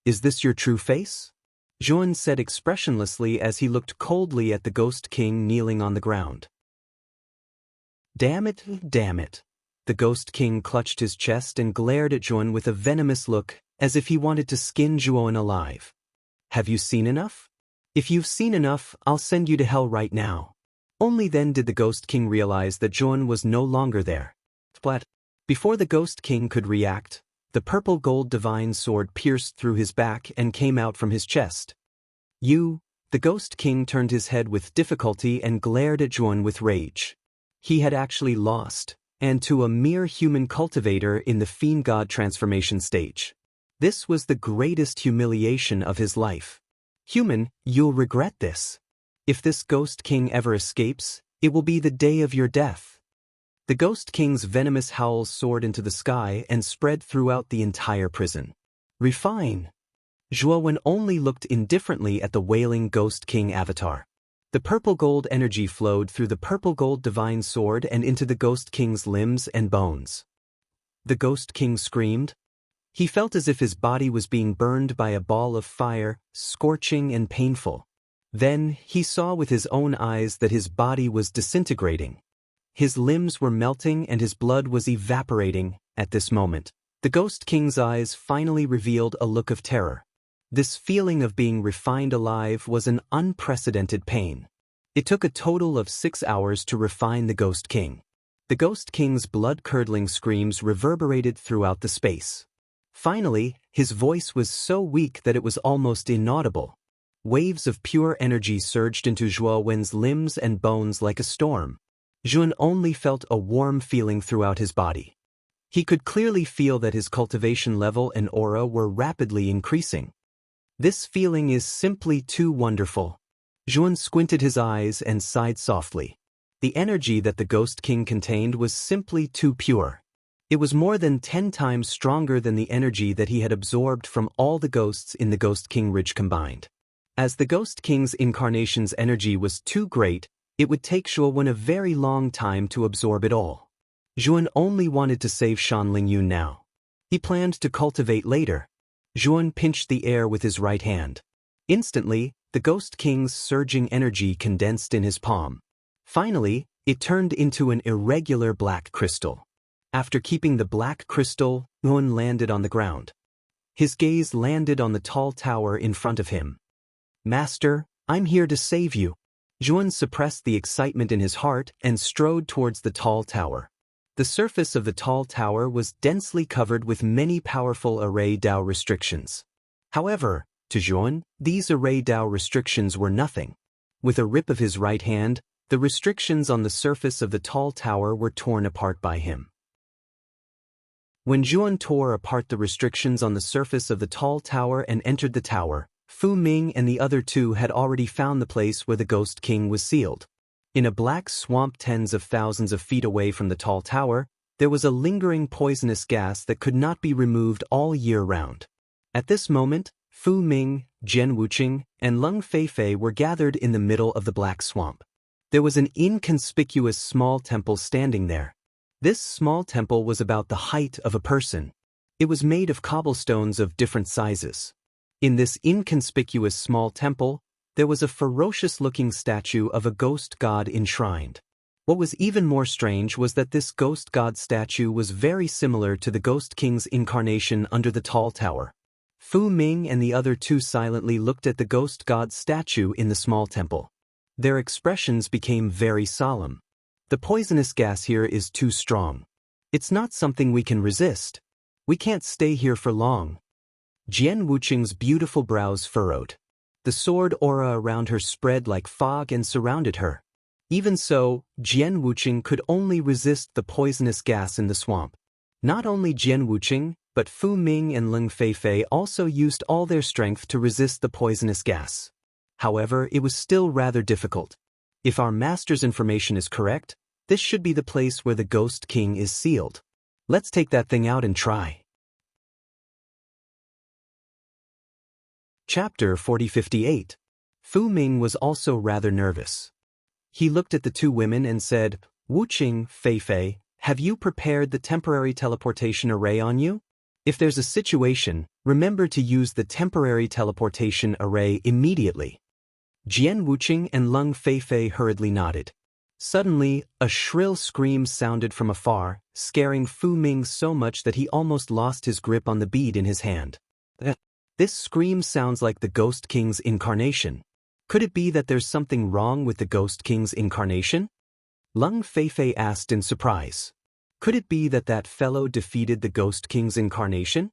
"Is this your true face?" Juan said expressionlessly as he looked coldly at the Ghost King kneeling on the ground. "Damn it, damn it." The Ghost King clutched his chest and glared at Juan with a venomous look, as if he wanted to skin Juan alive. "Have you seen enough? If you've seen enough, I'll send you to hell right now." Only then did the Ghost King realize that Juan was no longer there. Splat. Before the Ghost King could react, the purple gold divine sword pierced through his back and came out from his chest. "You..." The Ghost King turned his head with difficulty and glared at Juan with rage. He had actually lost, and to a mere human cultivator in the fiend god transformation stage. This was the greatest humiliation of his life. "Human, you'll regret this. If this Ghost King ever escapes, it will be the day of your death." The Ghost King's venomous howls soared into the sky and spread throughout the entire prison. "Refine." Juan only looked indifferently at the wailing Ghost King avatar. The purple gold energy flowed through the purple gold divine sword and into the Ghost King's limbs and bones. The Ghost King screamed. He felt as if his body was being burned by a ball of fire, scorching and painful. Then, he saw with his own eyes that his body was disintegrating. His limbs were melting and his blood was evaporating. At this moment, the Ghost King's eyes finally revealed a look of terror. This feeling of being refined alive was an unprecedented pain. It took a total of 6 hours to refine the Ghost King. The Ghost King's blood-curdling screams reverberated throughout the space. Finally, his voice was so weak that it was almost inaudible. Waves of pure energy surged into Juan's limbs and bones like a storm. Juan only felt a warm feeling throughout his body. He could clearly feel that his cultivation level and aura were rapidly increasing. This feeling is simply too wonderful. Juan squinted his eyes and sighed softly. The energy that the Ghost King contained was simply too pure. It was more than 10 times stronger than the energy that he had absorbed from all the ghosts in the Ghost King Ridge combined. As the Ghost King's incarnation's energy was too great, it would take Juan a very long time to absorb it all. Juan only wanted to save Shan Lingyun now. He planned to cultivate later. Juan pinched the air with his right hand. Instantly, the Ghost King's surging energy condensed in his palm. Finally, it turned into an irregular black crystal. After keeping the black crystal, Juan landed on the ground. His gaze landed on the tall tower in front of him. "Master, I'm here to save you." Juan suppressed the excitement in his heart and strode towards the tall tower. The surface of the tall tower was densely covered with many powerful array Dao restrictions. However, to Juan, these array Dao restrictions were nothing. With a rip of his right hand, the restrictions on the surface of the tall tower were torn apart by him. When Juan tore apart the restrictions on the surface of the tall tower and entered the tower, Fu Ming and the other two had already found the place where the Ghost King was sealed. In a black swamp tens of thousands of feet away from the tall tower, there was a lingering poisonous gas that could not be removed all year round. At this moment, Fu Ming, Jian Wuqing, and Lung Feifei were gathered in the middle of the black swamp. There was an inconspicuous small temple standing there. This small temple was about the height of a person. It was made of cobblestones of different sizes. In this inconspicuous small temple, there was a ferocious-looking statue of a ghost god enshrined. What was even more strange was that this ghost god statue was very similar to the Ghost King's incarnation under the tall tower. Fu Ming and the other two silently looked at the ghost god statue in the small temple. Their expressions became very solemn. The poisonous gas here is too strong. It's not something we can resist. We can't stay here for long. Jian Wuqing's beautiful brows furrowed. The sword aura around her spread like fog and surrounded her. Even so, Jian Wuqing could only resist the poisonous gas in the swamp. Not only Jian Wuqing, but Fu Ming and Leng Feifei also used all their strength to resist the poisonous gas. However, it was still rather difficult. If our master's information is correct, this should be the place where the Ghost King is sealed. Let's take that thing out and try. Chapter 4058. Fu Ming was also rather nervous. He looked at the two women and said, "Wuqing, Feifei, have you prepared the temporary teleportation array on you? If there's a situation, remember to use the temporary teleportation array immediately." Jian Wuqing and Leng Feifei hurriedly nodded. Suddenly, a shrill scream sounded from afar, scaring Fu Ming so much that he almost lost his grip on the bead in his hand. This scream sounds like the Ghost King's incarnation. Could it be that there's something wrong with the Ghost King's incarnation? Leng Feifei asked in surprise. Could it be that that fellow defeated the Ghost King's incarnation?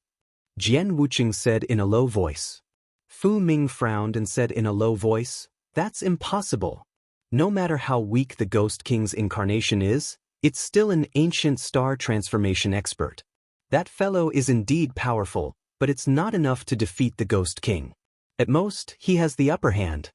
Jian Wuqing said in a low voice. Fu Ming frowned and said in a low voice, "That's impossible. No matter how weak the Ghost King's incarnation is, it's still an ancient star transformation expert. That fellow is indeed powerful, but it's not enough to defeat the Ghost King. At most, he has the upper hand."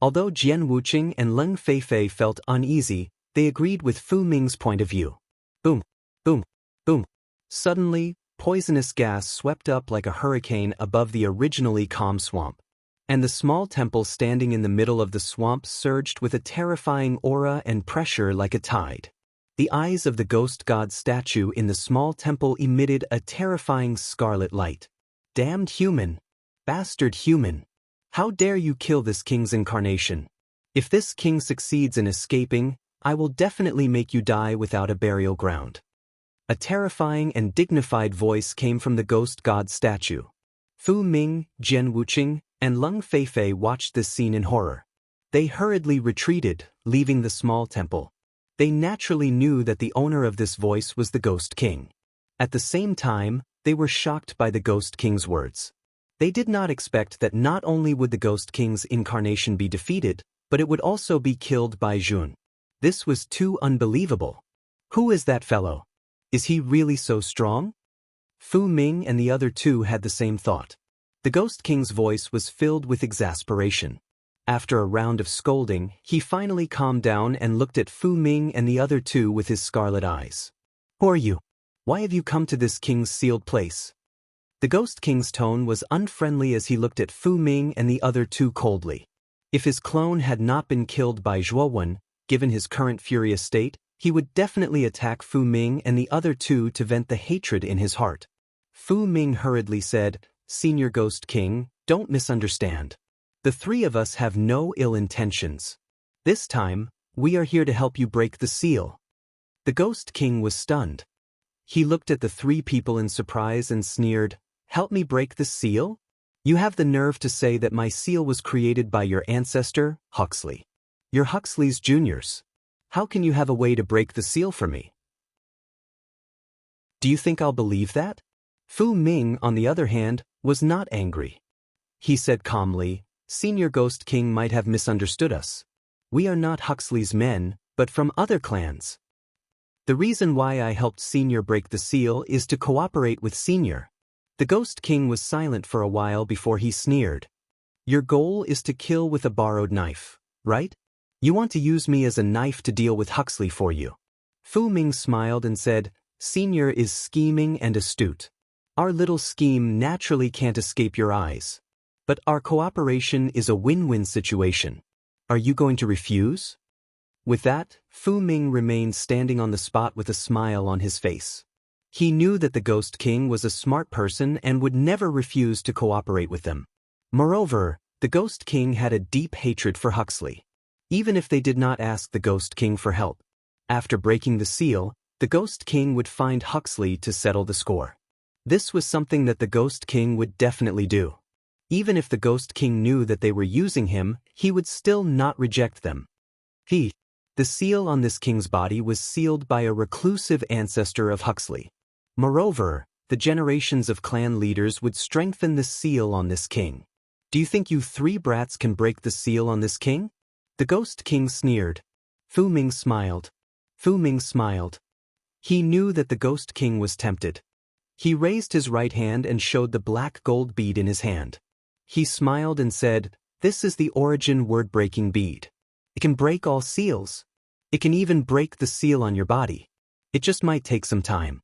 Although Jian Wuqing and Leng Feifei felt uneasy, they agreed with Fu Ming's point of view. Boom, boom, boom. Suddenly, poisonous gas swept up like a hurricane above the originally calm swamp. And the small temple standing in the middle of the swamp surged with a terrifying aura and pressure like a tide. The eyes of the ghost god statue in the small temple emitted a terrifying scarlet light. "Damned human! Bastard human! How dare you kill this king's incarnation? If this king succeeds in escaping, I will definitely make you die without a burial ground." A terrifying and dignified voice came from the ghost god statue. Fu Ming, Jian Wuqing, and Leng Feifei watched this scene in horror. They hurriedly retreated, leaving the small temple. They naturally knew that the owner of this voice was the Ghost King. At the same time, they were shocked by the Ghost King's words. They did not expect that not only would the Ghost King's incarnation be defeated, but it would also be killed by Jun. This was too unbelievable. Who is that fellow? Is he really so strong? Fu Ming and the other two had the same thought. The Ghost King's voice was filled with exasperation. After a round of scolding, he finally calmed down and looked at Fu Ming and the other two with his scarlet eyes. "Who are you? Why have you come to this king's sealed place?" The Ghost King's tone was unfriendly as he looked at Fu Ming and the other two coldly. If his clone had not been killed by Zhuowen, given his current furious state, he would definitely attack Fu Ming and the other two to vent the hatred in his heart. Fu Ming hurriedly said, "Senior Ghost King, don't misunderstand. The three of us have no ill intentions. This time, we are here to help you break the seal." The Ghost King was stunned. He looked at the three people in surprise and sneered, "Help me break the seal? You have the nerve to say that my seal was created by your ancestor, Huxley. You're Huxley's juniors. How can you have a way to break the seal for me? Do you think I'll believe that?" Fu Ming, on the other hand, was not angry. He said calmly, "Senior Ghost King might have misunderstood us. We are not Huxley's men, but from other clans. The reason why I helped Senior break the seal is to cooperate with Senior." The Ghost King was silent for a while before he sneered. "Your goal is to kill with a borrowed knife, right? You want to use me as a knife to deal with Huxley for you." Fu Ming smiled and said, "Senior is scheming and astute. Our little scheme naturally can't escape your eyes. But our cooperation is a win-win situation. Are you going to refuse?" With that, Fu Ming remained standing on the spot with a smile on his face. He knew that the Ghost King was a smart person and would never refuse to cooperate with them. Moreover, the Ghost King had a deep hatred for Huxley. Even if they did not ask the Ghost King for help, after breaking the seal, the Ghost King would find Huxley to settle the score. This was something that the Ghost King would definitely do. Even if the Ghost King knew that they were using him, he would still not reject them. The seal on this king's body was sealed by a reclusive ancestor of Huxley. Moreover, the generations of clan leaders would strengthen the seal on this king. Do you think you 3 brats can break the seal on this king? The Ghost King sneered. Fu Ming smiled. Fu Ming smiled. He knew that the Ghost King was tempted. He raised his right hand and showed the black gold bead in his hand. He smiled and said, "This is the origin word-breaking bead. It can break all seals. It can even break the seal on your body. It just might take some time."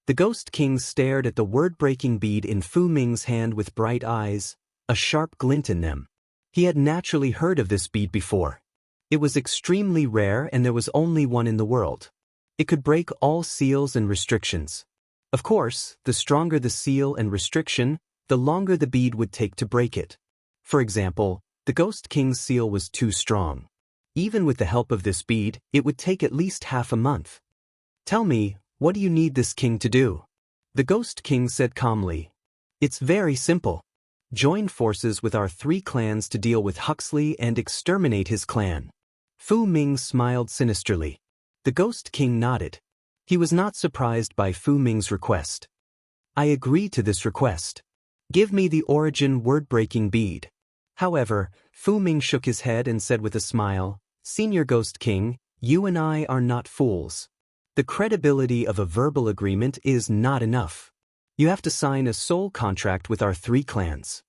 The Ghost King stared at the word-breaking bead in Fu Ming's hand with bright eyes, a sharp glint in them. He had naturally heard of this bead before. It was extremely rare and there was only one in the world. It could break all seals and restrictions. Of course, the stronger the seal and restriction, the longer the bead would take to break it. For example, the Ghost King's seal was too strong. Even with the help of this bead, it would take at least half a month. "Tell me, what do you need this king to do?" The Ghost King said calmly. "It's very simple. Join forces with our 3 clans to deal with Huxley and exterminate his clan." Fu Ming smiled sinisterly. The Ghost King nodded. He was not surprised by Fu Ming's request. "I agree to this request. Give me the origin word-breaking bead." However, Fu Ming shook his head and said with a smile, "Senior Ghost King, you and I are not fools. The credibility of a verbal agreement is not enough. You have to sign a soul contract with our 3 clans."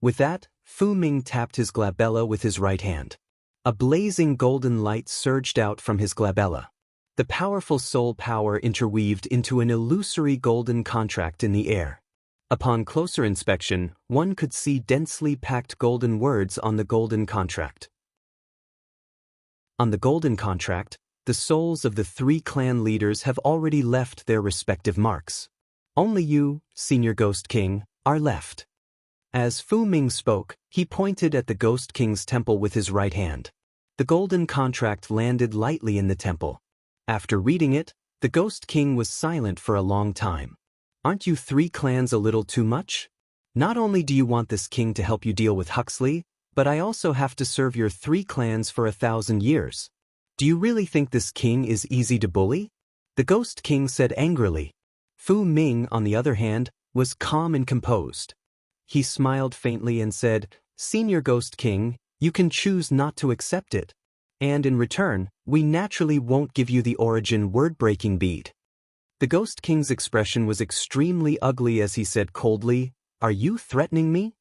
With that, Fu Ming tapped his glabella with his right hand. A blazing golden light surged out from his glabella. The powerful soul power interweaved into an illusory golden contract in the air. Upon closer inspection, one could see densely packed golden words on the golden contract. On the golden contract, the souls of the 3 clan leaders have already left their respective marks. Only you, Senior Ghost King, are left. As Fu Ming spoke, he pointed at the Ghost King's temple with his right hand. The golden contract landed lightly in the temple. After reading it, the Ghost King was silent for a long time. "Aren't you 3 clans a little too much? Not only do you want this king to help you deal with Huxley, but I also have to serve your 3 clans for 1,000 years. Do you really think this king is easy to bully?" The Ghost King said angrily. Fu Ming, on the other hand, was calm and composed. He smiled faintly and said, "Senior Ghost King, you can choose not to accept it. And in return, we naturally won't give you the origin word-breaking bead." The Ghost King's expression was extremely ugly as he said coldly, "Are you threatening me?"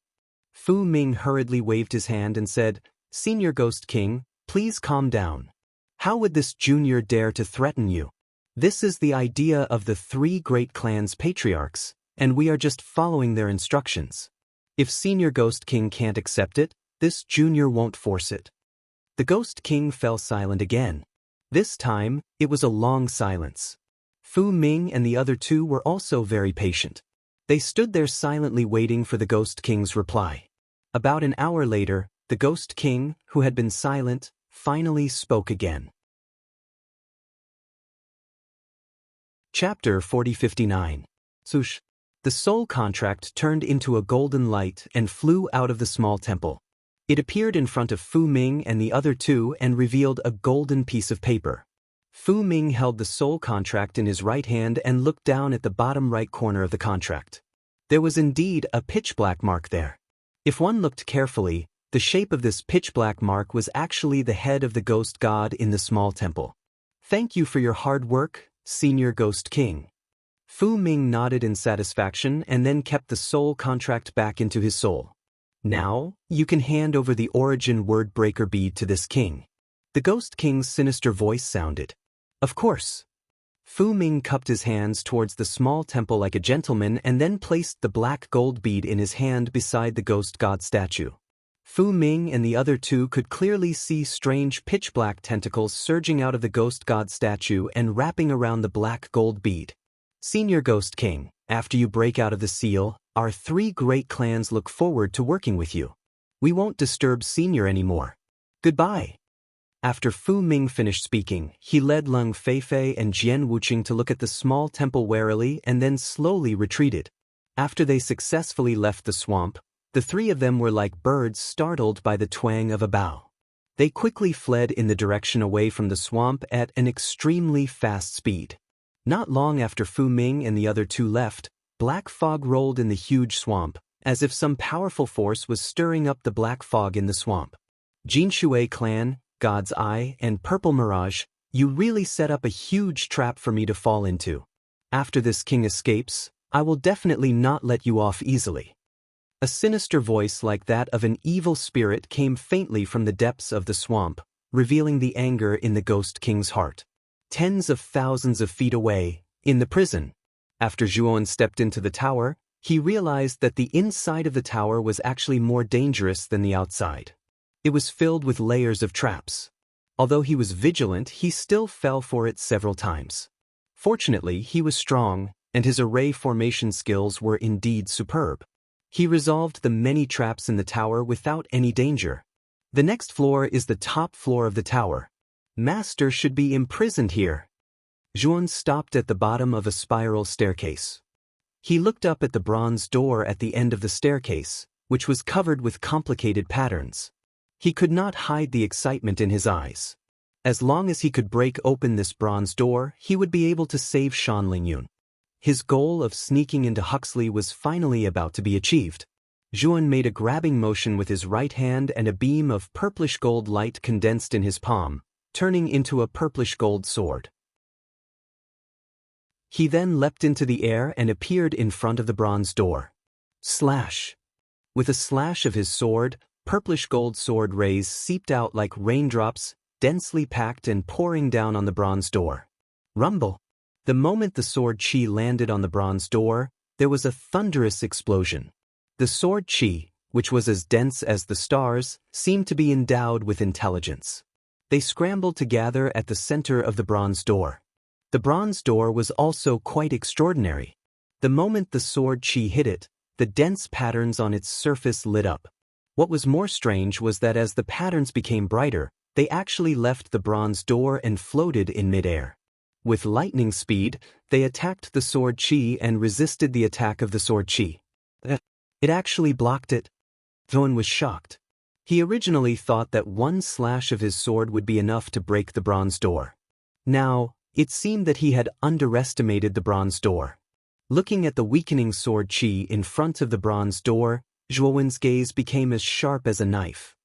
Fu Ming hurriedly waved his hand and said, "Senior Ghost King, please calm down. How would this junior dare to threaten you? This is the idea of the 3 great clans' patriarchs, and we are just following their instructions. If Senior Ghost King can't accept it, this junior won't force it." The Ghost King fell silent again. This time, it was a long silence. Fu Ming and the other 2 were also very patient. They stood there silently waiting for the Ghost King's reply. About an hour later, the Ghost King, who had been silent, finally spoke again. Chapter 4059. Sush. The soul contract turned into a golden light and flew out of the small temple. It appeared in front of Fu Ming and the other 2 and revealed a golden piece of paper. Fu Ming held the soul contract in his right hand and looked down at the bottom right corner of the contract. There was indeed a pitch-black mark there. If one looked carefully, the shape of this pitch-black mark was actually the head of the ghost god in the small temple. "Thank you for your hard work, Senior Ghost King." Fu Ming nodded in satisfaction and then kept the soul contract back into his soul. "Now, you can hand over the origin word breaker bead to this king." The Ghost King's sinister voice sounded. "Of course." Fu Ming cupped his hands towards the small temple like a gentleman and then placed the black gold bead in his hand beside the ghost god statue. Fu Ming and the other 2 could clearly see strange pitch-black tentacles surging out of the ghost god statue and wrapping around the black gold bead. "Senior Ghost King, after you break out of the seal, our 3 great clans look forward to working with you. We won't disturb Senior anymore. Goodbye." After Fu Ming finished speaking, he led Leng Feifei and Jian Wuqing to look at the small temple warily and then slowly retreated. After they successfully left the swamp, the 3 of them were like birds startled by the twang of a bow. They quickly fled in the direction away from the swamp at an extremely fast speed. Not long after Fu Ming and the other two left, black fog rolled in the huge swamp, as if some powerful force was stirring up the black fog in the swamp. Jin Shui clan, God's Eye, and Purple Mirage, you really set up a huge trap for me to fall into. After this king escapes, I will definitely not let you off easily. A sinister voice like that of an evil spirit came faintly from the depths of the swamp, revealing the anger in the Ghost King's heart. Tens of thousands of feet away, in the prison. After Zhuon stepped into the tower, he realized that the inside of the tower was actually more dangerous than the outside. It was filled with layers of traps. Although he was vigilant, he still fell for it several times. Fortunately, he was strong, and his array formation skills were indeed superb. He resolved the many traps in the tower without any danger. The next floor is the top floor of the tower. Master should be imprisoned here. Zhuon stopped at the bottom of a spiral staircase. He looked up at the bronze door at the end of the staircase, which was covered with complicated patterns. He could not hide the excitement in his eyes. As long as he could break open this bronze door, he would be able to save Shan Lingyun. His goal of sneaking into Huxley was finally about to be achieved. Zhuon made a grabbing motion with his right hand and a beam of purplish-gold light condensed in his palm, turning into a purplish-gold sword. He then leapt into the air and appeared in front of the bronze door. Slash! With a slash of his sword, purplish-gold sword rays seeped out like raindrops, densely packed and pouring down on the bronze door. Rumble! The moment the sword chi landed on the bronze door, there was a thunderous explosion. The sword chi, which was as dense as the stars, seemed to be endowed with intelligence. They scrambled to gather at the center of the bronze door. The bronze door was also quite extraordinary. The moment the sword chi hit it, the dense patterns on its surface lit up. What was more strange was that as the patterns became brighter, they actually left the bronze door and floated in midair. With lightning speed, they attacked the sword chi and resisted the attack of the sword chi. It actually blocked it. Zhuon was shocked. He originally thought that one slash of his sword would be enough to break the bronze door. Now, it seemed that he had underestimated the bronze door. Looking at the weakening sword chi in front of the bronze door, Zhuon's gaze became as sharp as a knife.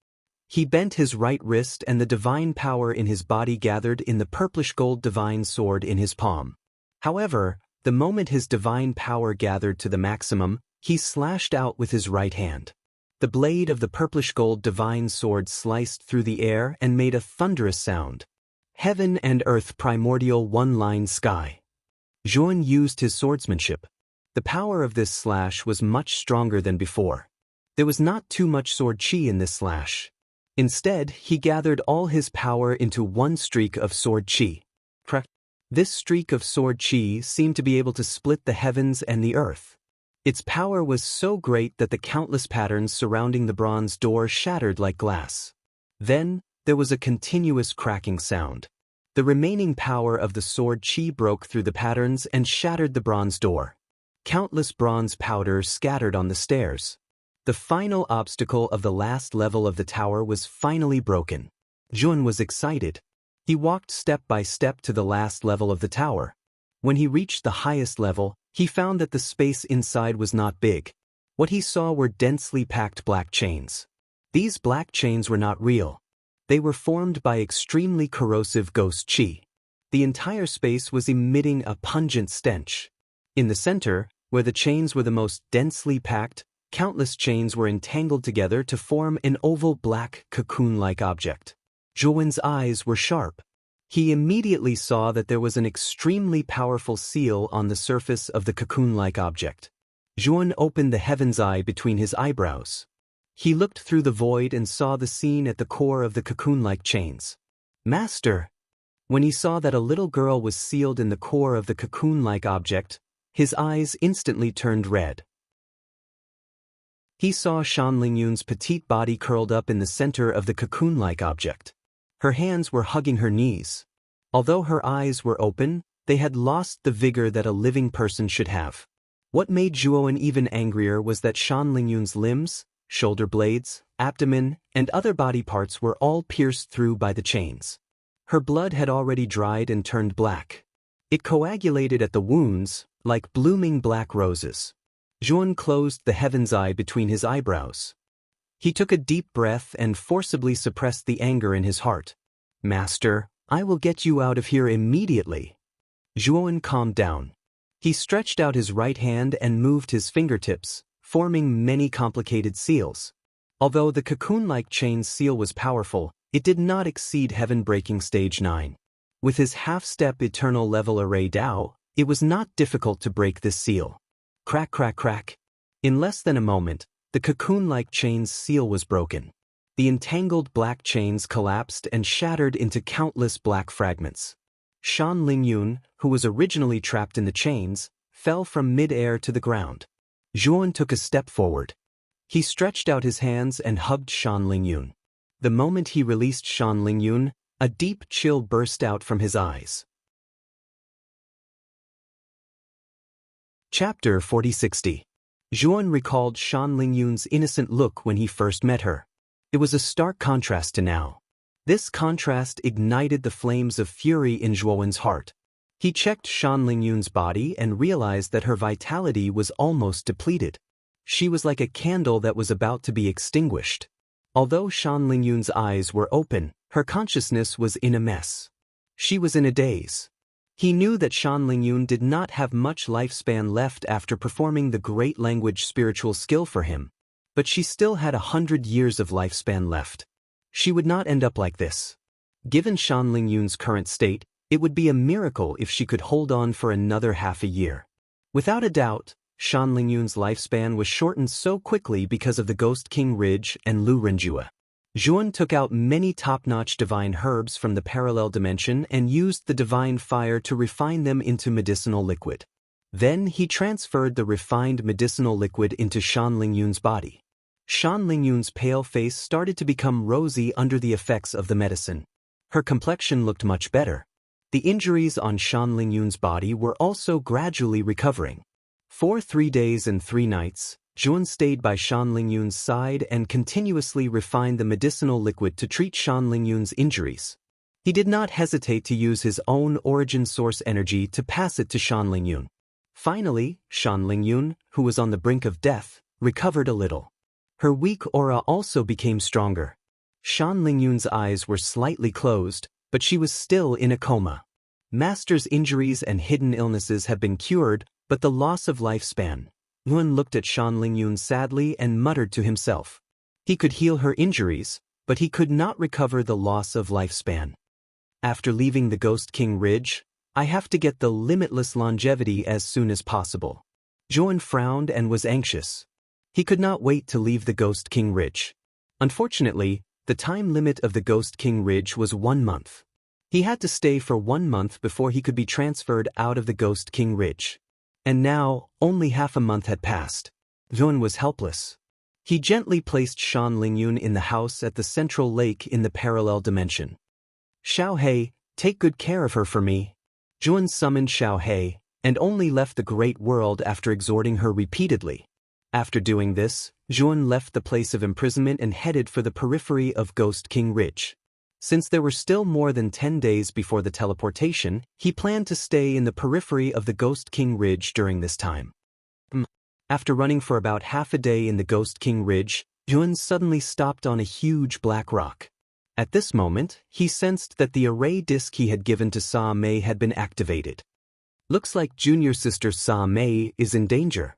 He bent his right wrist and the divine power in his body gathered in the purplish-gold divine sword in his palm. However, the moment his divine power gathered to the maximum, he slashed out with his right hand. The blade of the purplish-gold divine sword sliced through the air and made a thunderous sound. Heaven and earth primordial one-line sky. Zhuon used his swordsmanship. The power of this slash was much stronger than before. There was not too much sword chi in this slash. Instead, he gathered all his power into one streak of sword chi. This streak of sword chi seemed to be able to split the heavens and the earth. Its power was so great that the countless patterns surrounding the bronze door shattered like glass. Then, there was a continuous cracking sound. The remaining power of the sword chi broke through the patterns and shattered the bronze door. Countless bronze powder scattered on the stairs. The final obstacle of the last level of the tower was finally broken. Zhuon was excited. He walked step by step to the last level of the tower. When he reached the highest level, he found that the space inside was not big. What he saw were densely packed black chains. These black chains were not real. They were formed by extremely corrosive ghost chi. The entire space was emitting a pungent stench. In the center, where the chains were the most densely packed, countless chains were entangled together to form an oval black cocoon-like object. Zhuon's eyes were sharp. He immediately saw that there was an extremely powerful seal on the surface of the cocoon-like object. Zhuon opened the heaven's eye between his eyebrows. He looked through the void and saw the scene at the core of the cocoon-like chains. Master! When he saw that a little girl was sealed in the core of the cocoon-like object, his eyes instantly turned red. He saw Shan Lingyun's petite body curled up in the center of the cocoon-like object. Her hands were hugging her knees. Although her eyes were open, they had lost the vigor that a living person should have. What made Zhuon even angrier was that Shan Lingyun's limbs, shoulder blades, abdomen, and other body parts were all pierced through by the chains. Her blood had already dried and turned black. It coagulated at the wounds, like blooming black roses. Juan closed the heaven's eye between his eyebrows. He took a deep breath and forcibly suppressed the anger in his heart. "Master, I will get you out of here immediately." Juan calmed down. He stretched out his right hand and moved his fingertips, forming many complicated seals. Although the cocoon-like chain seal was powerful, it did not exceed heaven-breaking stage 9. With his half-step eternal level array Dao, it was not difficult to break this seal. Crack, crack, crack. In less than a moment, the cocoon-like chain's seal was broken. The entangled black chains collapsed and shattered into countless black fragments. Shan Lingyun, who was originally trapped in the chains, fell from mid-air to the ground. Juan took a step forward. He stretched out his hands and hugged Shan Lingyun. The moment he released Shan Lingyun, a deep chill burst out from his eyes. Chapter 4060. Juan recalled Shan Lingyun's innocent look when he first met her. It was a stark contrast to now. This contrast ignited the flames of fury in Juan's heart. He checked Shan Lingyun's body and realized that her vitality was almost depleted. She was like a candle that was about to be extinguished. Although Shan Lingyun's eyes were open, her consciousness was in a mess. She was in a daze. He knew that Shan Lingyun did not have much lifespan left after performing the great language spiritual skill for him, but she still had 100 years of lifespan left. She would not end up like this. Given Shan Lingyun's current state, it would be a miracle if she could hold on for another half a year. Without a doubt, Shan Lingyun's lifespan was shortened so quickly because of the Ghost King Ridge and Lu Renjua. Juan took out many top-notch divine herbs from the parallel dimension and used the divine fire to refine them into medicinal liquid. Then he transferred the refined medicinal liquid into Shan Lingyun's body. Shan Lingyun's pale face started to become rosy under the effects of the medicine. Her complexion looked much better. The injuries on Shan Lingyun's body were also gradually recovering. For 3 days and 3 nights, Juan stayed by Shan Lingyun's side and continuously refined the medicinal liquid to treat Shan Lingyun's injuries. He did not hesitate to use his own origin source energy to pass it to Shan Lingyun. Finally, Shan Lingyun, who was on the brink of death, recovered a little. Her weak aura also became stronger. Shan Lingyun's eyes were slightly closed, but she was still in a coma. Master's injuries and hidden illnesses have been cured, but the loss of lifespan. Juan looked at Shan Lingyun sadly and muttered to himself. He could heal her injuries, but he could not recover the loss of lifespan. After leaving the Ghost King Ridge, I have to get the limitless longevity as soon as possible. Juan frowned and was anxious. He could not wait to leave the Ghost King Ridge. Unfortunately, the time limit of the Ghost King Ridge was 1 month. He had to stay for 1 month before he could be transferred out of the Ghost King Ridge. And now, only half a month had passed. Juan was helpless. He gently placed Shan Lingyun in the house at the central lake in the parallel dimension. "Xiao He, take good care of her for me." Juan summoned Xiao He, and only left the great world after exhorting her repeatedly. After doing this, Juan left the place of imprisonment and headed for the periphery of Ghost King Ridge. Since there were still more than 10 days before the teleportation, he planned to stay in the periphery of the Ghost King Ridge during this time. After running for about half a day in the Ghost King Ridge, Juan suddenly stopped on a huge black rock. At this moment, he sensed that the array disk he had given to Sa Mei had been activated. Looks like junior sister Sa Mei is in danger.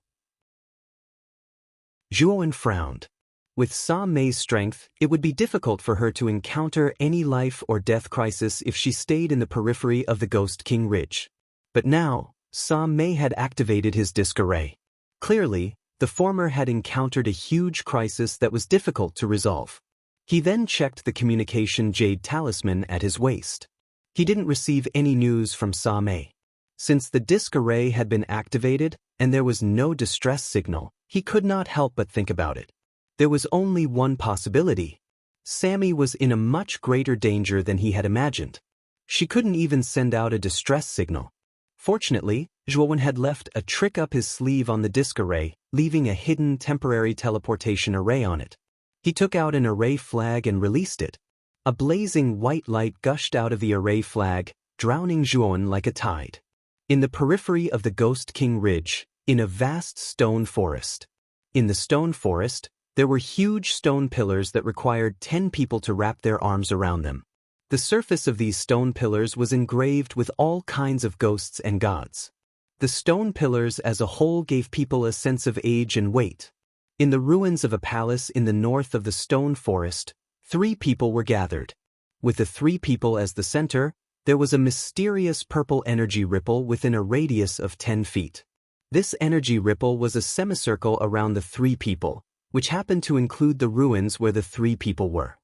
Juan frowned. With Sa Mei's strength, it would be difficult for her to encounter any life or death crisis if she stayed in the periphery of the Ghost King Ridge. But now, Sa Mei had activated his disk array. Clearly, the former had encountered a huge crisis that was difficult to resolve. He then checked the communication jade talisman at his waist. He didn't receive any news from Sa Mei. Since the disk array had been activated and there was no distress signal, he could not help but think about it. There was only one possibility. Sammy was in a much greater danger than he had imagined. She couldn't even send out a distress signal. Fortunately, Zhuowen had left a trick up his sleeve on the disc array, leaving a hidden temporary teleportation array on it. He took out an array flag and released it. A blazing white light gushed out of the array flag, drowning Zhuowen like a tide. In the periphery of the Ghost King Ridge, in a vast stone forest. In the stone forest, there were huge stone pillars that required 10 people to wrap their arms around them. The surface of these stone pillars was engraved with all kinds of ghosts and gods. The stone pillars as a whole gave people a sense of age and weight. In the ruins of a palace in the north of the stone forest, 3 people were gathered. With the 3 people as the center, there was a mysterious purple energy ripple within a radius of 10 feet. This energy ripple was a semicircle around the 3 people, which happened to include the ruins where the 3 people were.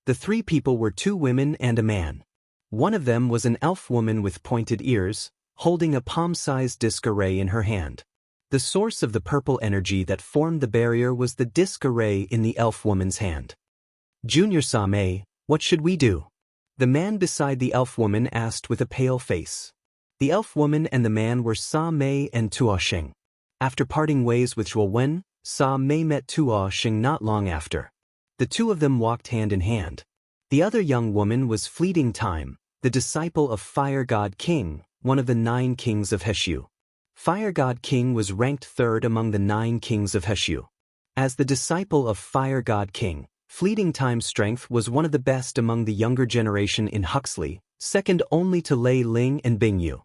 The 3 people were 2 women and a man. One of them was an elf woman with pointed ears, holding a palm-sized disc array in her hand. The source of the purple energy that formed the barrier was the disc array in the elf woman's hand. Junior Sa-mei, what should we do? The man beside the elf woman asked with a pale face. The elf woman and the man were Sa-mei and Tuo-sheng. After parting ways with Zhuowen, Sa-mei met Tuo-sheng not long after. The 2 of them walked hand in hand. The other young woman was Fleeting Time, the disciple of Fire God King, one of the 9 kings of Heshu. Fire God King was ranked 3rd among the 9 kings of Heshu. As the disciple of Fire God King, Fleeting Time's strength was one of the best among the younger generation in Huxley, second only to Lei Ling and Bingyu.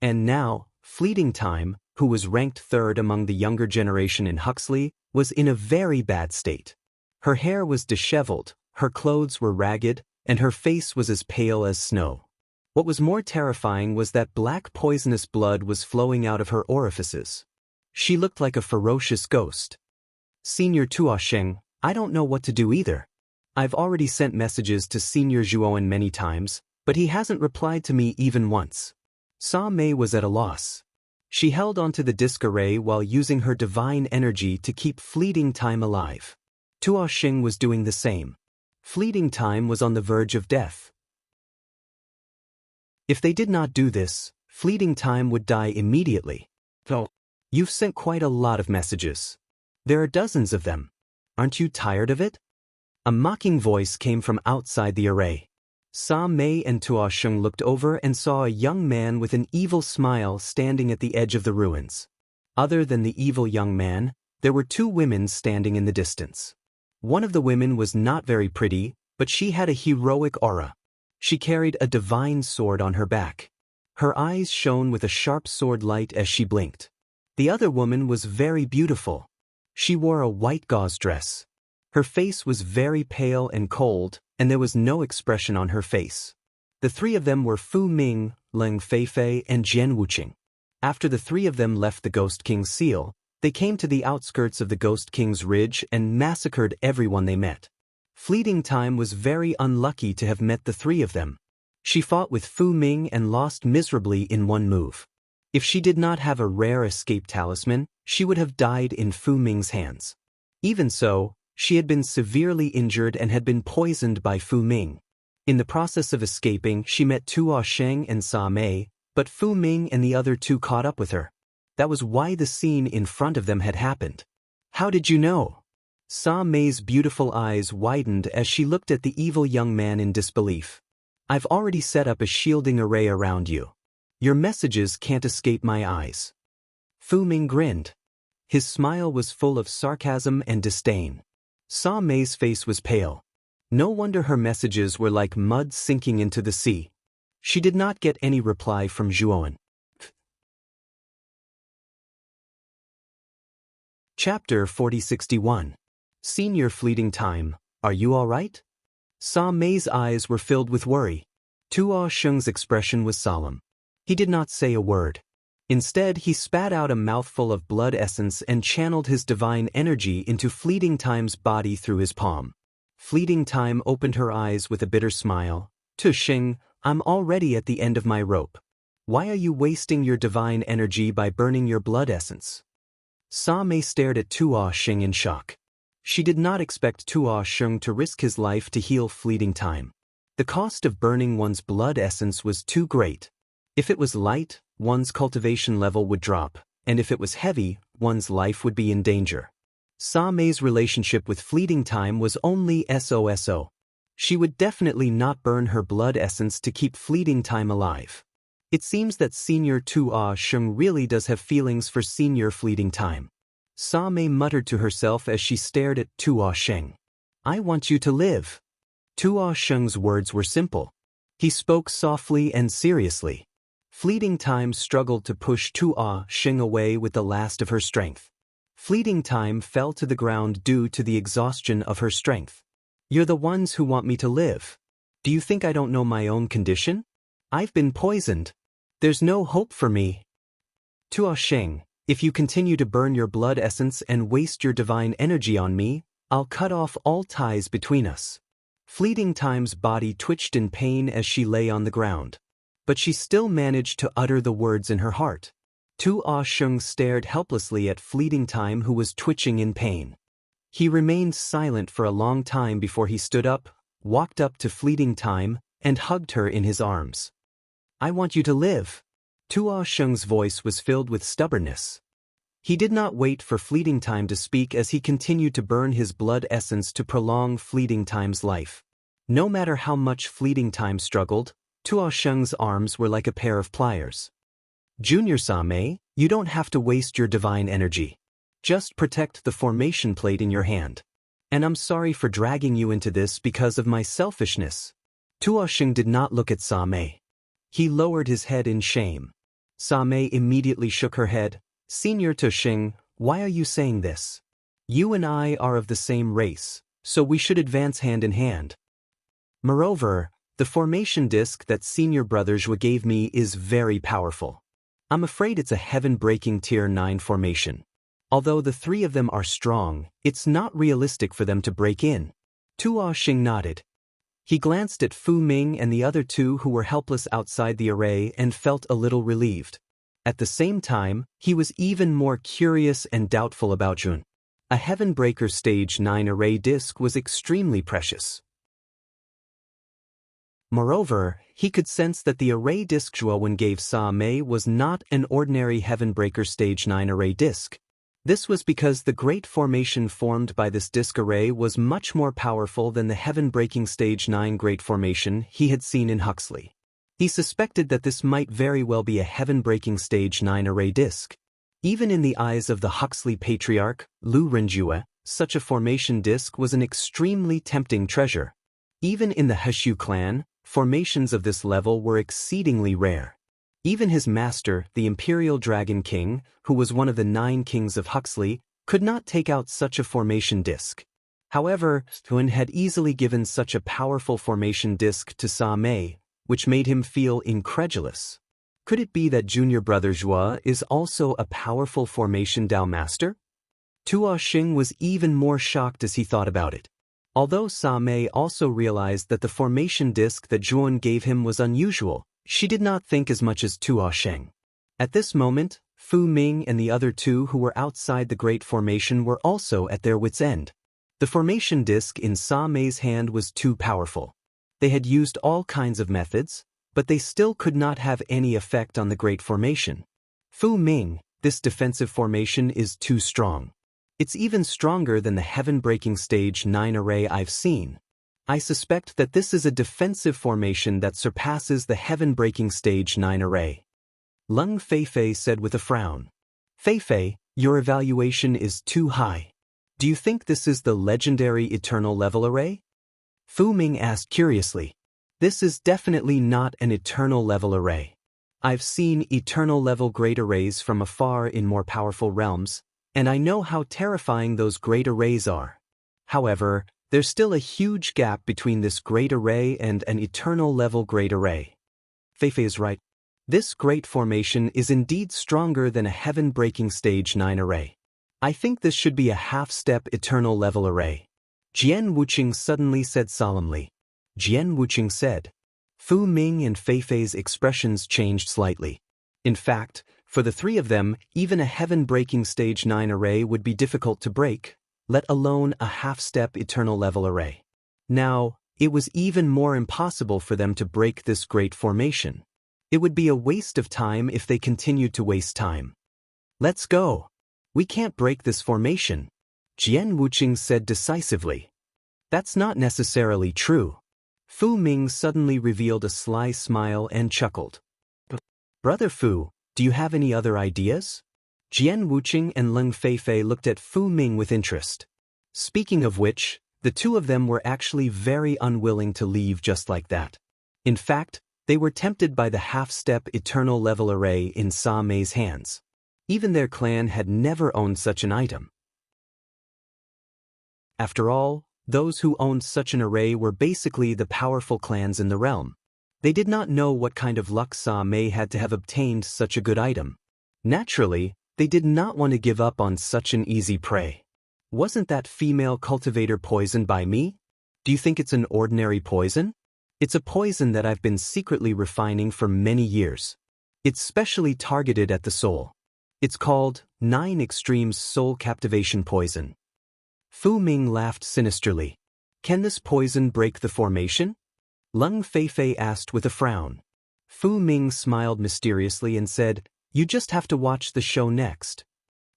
And now, Fleeting Time, who was ranked 3rd among the younger generation in Huxley, was in a very bad state. Her hair was disheveled, her clothes were ragged, and her face was as pale as snow. What was more terrifying was that black poisonous blood was flowing out of her orifices. She looked like a ferocious ghost. Senior Tuo-sheng, I don't know what to do either. I've already sent messages to Senior Zhuowen many times, but he hasn't replied to me even once. Sa-mei was at a loss. She held onto the disc array while using her divine energy to keep Fleeting Time alive. Tuo-sheng was doing the same. Fleeting Time was on the verge of death. If they did not do this, Fleeting Time would die immediately. Oh, you've sent quite a lot of messages. There are dozens of them. Aren't you tired of it? A mocking voice came from outside the array. Sa-mei and Tuo-sheng looked over and saw a young man with an evil smile standing at the edge of the ruins. Other than the evil young man, there were 2 women standing in the distance. One of the women was not very pretty, but she had a heroic aura. She carried a divine sword on her back. Her eyes shone with a sharp sword light as she blinked. The other woman was very beautiful. She wore a white gauze dress. Her face was very pale and cold, and there was no expression on her face. The 3 of them were Fu Ming, Leng Feifei, and Jian Wuqing. After the 3 of them left the Ghost King's seal, they came to the outskirts of the Ghost King's Ridge and massacred everyone they met. Fleeting Time was very unlucky to have met the 3 of them. She fought with Fu Ming and lost miserably in one move. If she did not have a rare escape talisman, she would have died in Fu Ming's hands. Even so, she had been severely injured and had been poisoned by Fu Ming. In the process of escaping, she met Tuo-sheng and Sa-mei, but Fu Ming and the other 2 caught up with her. That was why the scene in front of them had happened. How did you know? Sa-mei's beautiful eyes widened as she looked at the evil young man in disbelief. I've already set up a shielding array around you. Your messages can't escape my eyes. Fu Ming grinned. His smile was full of sarcasm and disdain. Sa-mei's face was pale. No wonder her messages were like mud sinking into the sea. She did not get any reply from Zhuowen. Chapter 4061. Senior Fleeting Time, are you all right? Sa-mei's eyes were filled with worry. Tuo-sheng's expression was solemn. He did not say a word. Instead, he spat out a mouthful of blood essence and channeled his divine energy into Fleeting Time's body through his palm. Fleeting Time opened her eyes with a bitter smile. Tu-sheng, I'm already at the end of my rope. Why are you wasting your divine energy by burning your blood essence? Sa-mei stared at Tuo-sheng in shock. She did not expect Tuo-sheng to risk his life to heal Fleeting Time. The cost of burning one's blood essence was too great. If it was light, one's cultivation level would drop, and if it was heavy, one's life would be in danger. Sa Mei's relationship with fleeting time was only SOSO. She would definitely not burn her blood essence to keep fleeting time alive. It seems that Senior Tua Sheng really does have feelings for Senior Fleeting Time. Sa Mei muttered to herself as she stared at Tua Sheng. I want you to live. Tua Sheng's words were simple. He spoke softly and seriously. Fleeting Time struggled to push Tua Sheng away with the last of her strength. Fleeting Time fell to the ground due to the exhaustion of her strength. You're the ones who want me to live. Do you think I don't know my own condition? I've been poisoned. There's no hope for me. Tua Sheng, if you continue to burn your blood essence and waste your divine energy on me, I'll cut off all ties between us. Fleeting Time's body twitched in pain as she lay on the ground. But she still managed to utter the words in her heart. Tua Sheng stared helplessly at Fleeting Time, who was twitching in pain. He remained silent for a long time before he stood up, walked up to Fleeting Time, and hugged her in his arms. I want you to live. Tua Sheng's voice was filled with stubbornness. He did not wait for Fleeting Time to speak as he continued to burn his blood essence to prolong Fleeting Time's life. No matter how much Fleeting Time struggled, Tua Sheng's arms were like a pair of pliers. Junior Sa Mei, you don't have to waste your divine energy. Just protect the formation plate in your hand. And I'm sorry for dragging you into this because of my selfishness. Tua Sheng did not look at Sa Mei. He lowered his head in shame. Sa Mei immediately shook her head. Senior Tu Sheng, why are you saying this? You and I are of the same race, so we should advance hand in hand. Moreover, the formation disc that Senior Brother Zhua gave me is very powerful. I'm afraid it's a heaven-breaking Tier 9 formation. Although the three of them are strong, it's not realistic for them to break in. Tua Sheng nodded. He glanced at Fu Ming and the other two who were helpless outside the array and felt a little relieved. At the same time, he was even more curious and doubtful about Jun. A Heaven Breaker Stage 9 array disc was extremely precious. Moreover, he could sense that the array disc Zhuowen gave Sa Mei was not an ordinary Heaven Breaker Stage 9 array disc. This was because the great formation formed by this disc array was much more powerful than the Heaven-Breaking Stage 9 Great Formation he had seen in Huxley. He suspected that this might very well be a Heaven-Breaking Stage 9 array disc. Even in the eyes of the Huxley Patriarch, Lu Renjue, such a formation disc was an extremely tempting treasure. Even in the Heshu clan, formations of this level were exceedingly rare. Even his master, the Imperial Dragon King, who was one of the 9 kings of Huxley, could not take out such a formation disc. However, Hun had easily given such a powerful formation disc to Sa Mei, which made him feel incredulous. Could it be that Junior Brother Zhua is also a powerful formation Dao master? Tua Sheng was even more shocked as he thought about it. Although Sa Mei also realized that the formation disc that Zhuan gave him was unusual, she did not think as much as Tua Sheng. At this moment, Fu Ming and the other two who were outside the Great Formation were also at their wits' end. The formation disc in Sa Mei's hand was too powerful. They had used all kinds of methods, but they still could not have any effect on the Great Formation. Fu Ming, this defensive formation is too strong. It's even stronger than the Heaven-Breaking Stage 9 array I've seen. I suspect that this is a defensive formation that surpasses the Heaven-Breaking Stage 9 array. Lung Feifei said with a frown. Feifei, your evaluation is too high. Do you think this is the legendary Eternal Level array? Fu Ming asked curiously. This is definitely not an Eternal Level array. I've seen Eternal Level great arrays from afar in more powerful realms, and I know how terrifying those great arrays are. However, there's still a huge gap between this great array and an Eternal Level great array. Feifei is right. This great formation is indeed stronger than a Heaven-Breaking Stage 9 array. I think this should be a half-step Eternal Level array. Jian Wuqing suddenly said solemnly. Jian Wuqing said. Fu Ming and Feifei's expressions changed slightly. In fact, for the three of them, even a Heaven-Breaking Stage 9 array would be difficult to break, let alone a half-step Eternal Level array. Now, it was even more impossible for them to break this great formation. It would be a waste of time if they continued to waste time. Let's go. We can't break this formation, Jian Wuqing said decisively. That's not necessarily true. Fu Ming suddenly revealed a sly smile and chuckled. Brother Fu, do you have any other ideas? Jian Wuqing and Leng Feifei looked at Fu Ming with interest. Speaking of which, the two of them were actually very unwilling to leave just like that. In fact, they were tempted by the half-step eternal level array in Sa Mei's hands. Even their clan had never owned such an item. After all, those who owned such an array were basically the powerful clans in the realm. They did not know what kind of luck Sa Mei had to have obtained such a good item. Naturally, they did not want to give up on such an easy prey. Wasn't that female cultivator poisoned by me? Do you think it's an ordinary poison? It's a poison that I've been secretly refining for many years. It's specially targeted at the soul. It's called 9 Extremes Soul Captivation Poison. Fu Ming laughed sinisterly. Can this poison break the formation? Leng Feifei asked with a frown. Fu Ming smiled mysteriously and said, You just have to watch the show next.